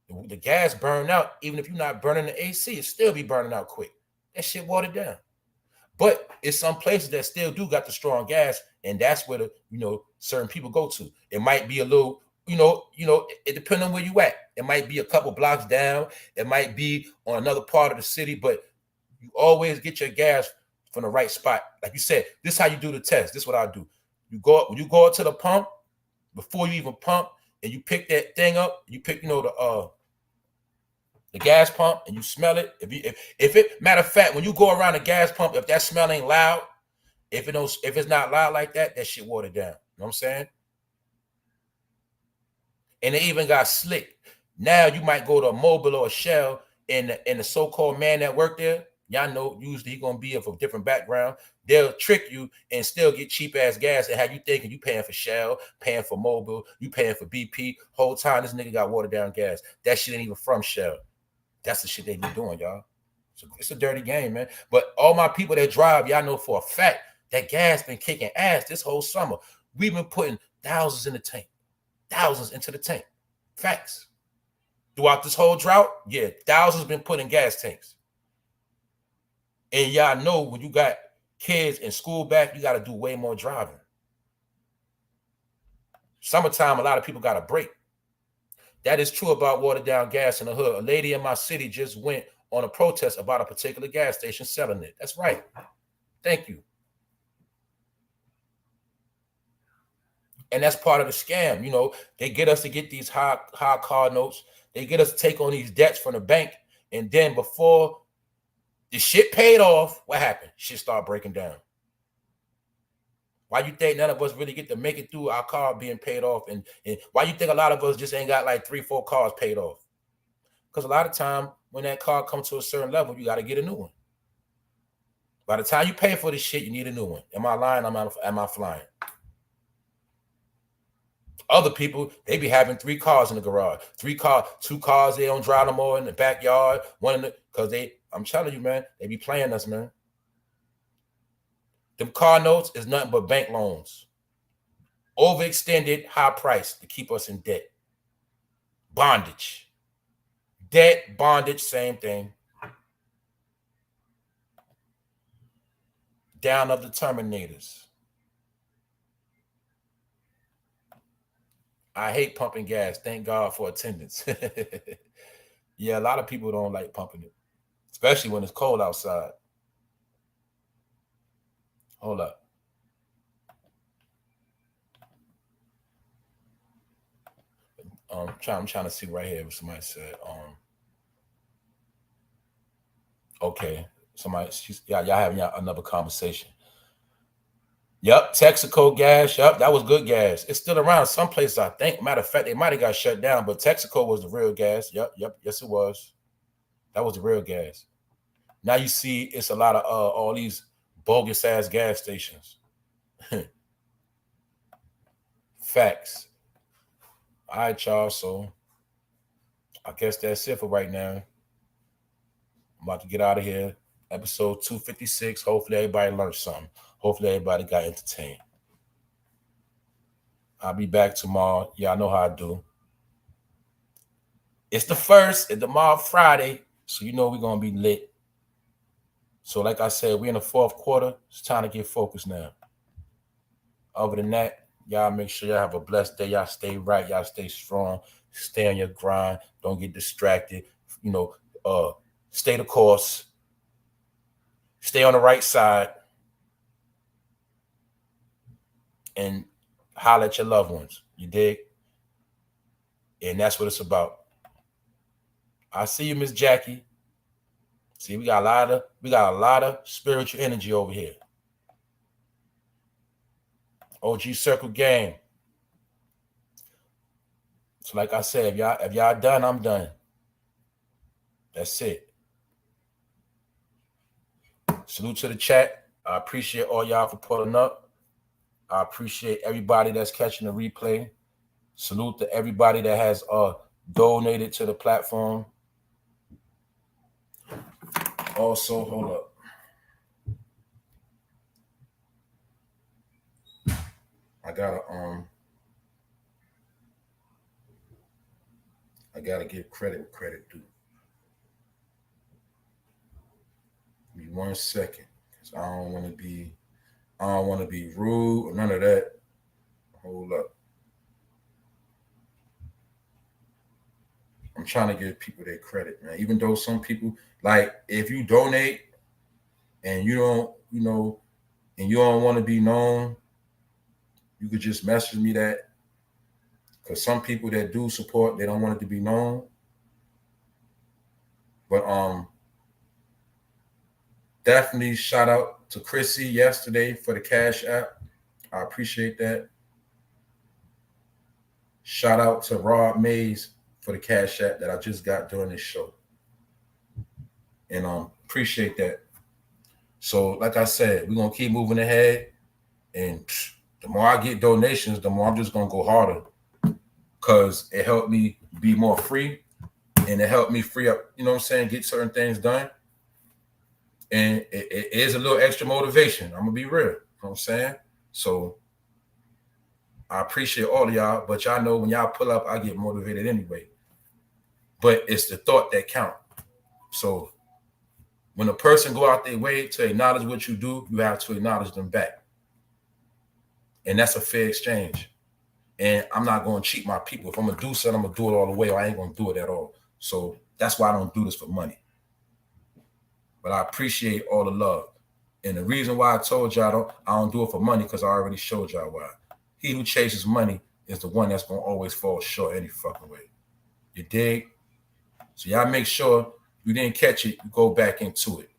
The gas burn out. Even if you're not burning the AC, it still be burning out quick. That shit watered down. But it's some places that still do got the strong gas, and that's where the certain people go to. It might be a little, it depends on where you at. It might be a couple blocks down. It might be on another part of the city, but you always get your gas from the right spot. Like you said, this is how you do the test. This is what I do. When you go up to the pump, before you even pump, and you pick that thing up, you pick, the gas pump, and you smell it. If it matter of fact, when you go around the gas pump, if that smell ain't loud, if it's not loud like that, that shit watered down. You know what I'm saying? And they even got slick. Now you might go to a Mobile or a Shell, and the so-called man that worked there, y'all know usually he's gonna be of a different background. They'll trick you and still get cheap ass gas and have you thinking you paying for Shell, paying for Mobile, you paying for BP. Whole time this nigga got watered down gas. That shit ain't even from Shell. That's the shit they be doing, y'all. So it's a dirty game, man. But all my people that drive, y'all know for a fact that gas been kicking ass this whole summer. We've been putting thousands in the tank, thousands into the tank. Facts. Throughout this whole drought, yeah, thousands been put in gas tanks. And y'all know when you got kids in school back, you got to do way more driving. Summertime, a lot of people got a break. That is true about watered down gas in the hood. A lady in my city just went on a protest about a particular gas station selling it. That's right. Thank you. And that's part of the scam. They get us to get these high car notes. They get us to take on these debts from the bank. And then before the shit paid off, what happened? Shit started breaking down. Why you think none of us really get to make it through our car being paid off? And why you think a lot of us just ain't got like 3-4 cars paid off? Because a lot of time when that car comes to a certain level, you got to get a new one. By the time you pay for this shit, you need a new one. Am I lying? Am I flying? Other people, they be having 3 cars in the garage. 2 cars, they don't drive no more in the backyard. Because I'm telling you, man, they be playing us, man. Them car notes is nothing but bank loans. Overextended, high price to keep us in debt. Bondage. Debt, bondage, same thing. Down of the Terminators. I hate pumping gas. Thank God for attendance. Yeah, a lot of people don't like pumping it, especially when it's cold outside. Hold up. I'm trying to see right here what somebody said. Okay, y'all having another conversation. Yep, Texaco gas. Yep, that was good gas. It's still around some places, I think. Matter of fact, they might have got shut down, but Texaco was the real gas. Yep, yes, it was. That was the real gas. Now you see it's a lot of all these bogus ass gas stations. Facts. All right, y'all. So I guess that's it for right now. I'm about to get out of here. Episode 256. Hopefully everybody learned something. Hopefully everybody got entertained. I'll be back tomorrow. Yeah, I know how I do. It's the first. It's tomorrow Friday. So you know we're going to be lit. So like I said, we're in the fourth quarter. It's time to get focused now. Other than that, y'all make sure y'all have a blessed day. Y'all stay right. Y'all stay strong. Stay on your grind. Don't get distracted. You know, stay the course. Stay on the right side. And holler at your loved ones. You dig? And that's what it's about. I see you, Miss Jackie. See, we got a lot of spiritual energy over here. OG Circle Gang. So like I said, if y'all done, I'm done. That's it. Salute to the chat. I appreciate all y'all for pulling up. I appreciate everybody that's catching the replay. Salute to everybody that has donated to the platform. Also, hold up. I gotta give credit where credit due. Give me 1 second, because I don't want to be rude or none of that. Hold up. I'm trying to give people their credit, man. Even though some people, like, if you donate and you don't, you know, and you don't want to be known, you could just message me that. Because some people that do support, they don't want it to be known. But definitely shout out to Chrissy yesterday for the Cash App. I appreciate that. Shout out to Rob Mays for the Cash App that I just got during this show. And appreciate that. So like I said, we're going to keep moving ahead. And the more I get donations, the more I'm just going to go harder. Because it helped me be more free. And it helped me free up, you know what I'm saying, get certain things done. And it is a little extra motivation. I'm going to be real. You know what I'm saying? So I appreciate all of y'all. But y'all know when y'all pull up, I get motivated anyway. But it's the thought that count. So when a person go out their way to acknowledge what you do, you have to acknowledge them back. And that's a fair exchange. And I'm not going to cheat my people. If I'm going to do something, I'm going to do it all the way, or I ain't going to do it at all. So that's why I don't do this for money. But I appreciate all the love. And the reason why I told y'all I don't do it for money, because I already showed y'all why. He who chases money is the one that's going to always fall short any fucking way. You dig? So y'all make sure you didn't catch it, you go back into it.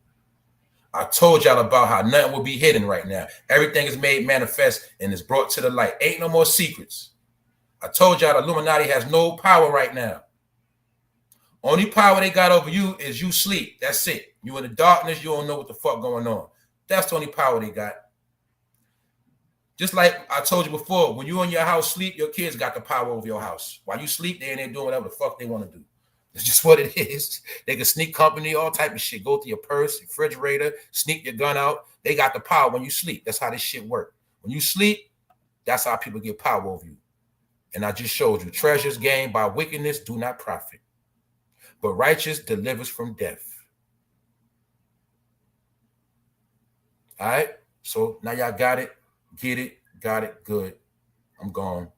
I told y'all about how nothing will be hidden right now. Everything is made manifest and is brought to the light. Ain't no more secrets. I told y'all the Illuminati has no power right now. Only power they got over you is you sleep. That's it. You in the darkness, you don't know what the fuck going on. That's the only power they got. Just like I told you before, when you in your house sleep, your kids got the power over your house. While you sleep, they in there doing whatever the fuck they want to do. It's just what it is. They can sneak company, all type of shit. Go to your purse, your refrigerator, sneak your gun out. They got the power when you sleep. That's how this shit work. When you sleep, that's how people get power over you. And I just showed you, treasures gained by wickedness do not profit, but righteous delivers from death. All right? So now y'all got it, get it, got it, good. I'm gone.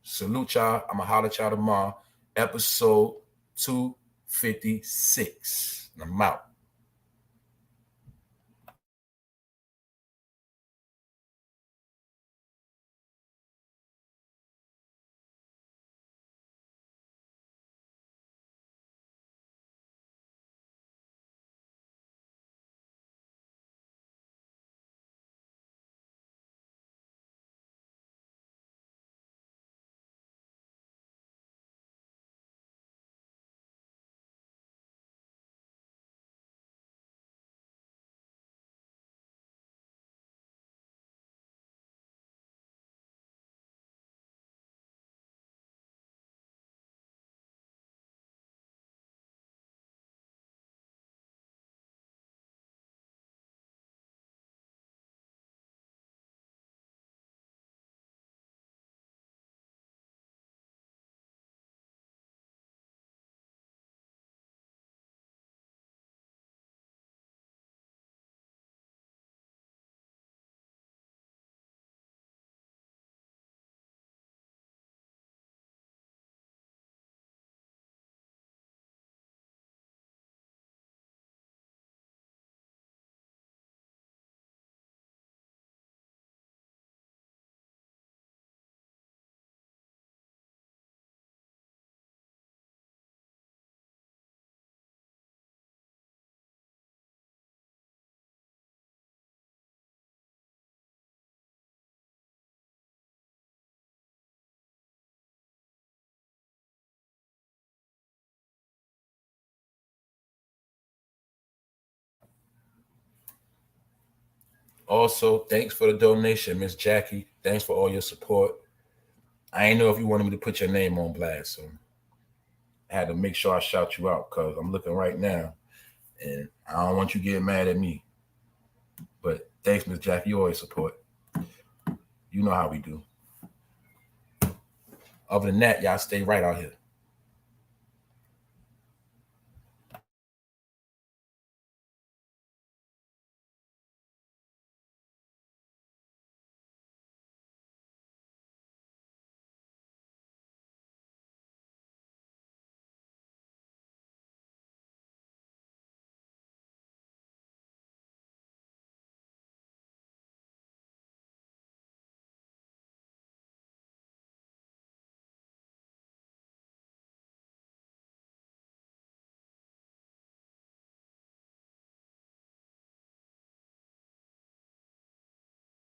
Salute y'all. I'm going to holler at y'all tomorrow. Episode 256. I'm out. Also, thanks for the donation, Miss Jackie. Thanks for all your support. I ain't know if you wanted me to put your name on blast, so I had to make sure I shout you out because I'm looking right now, and I don't want you getting mad at me. But thanks, Miss Jackie. You always support. You know how we do. Other than that, y'all stay right out here.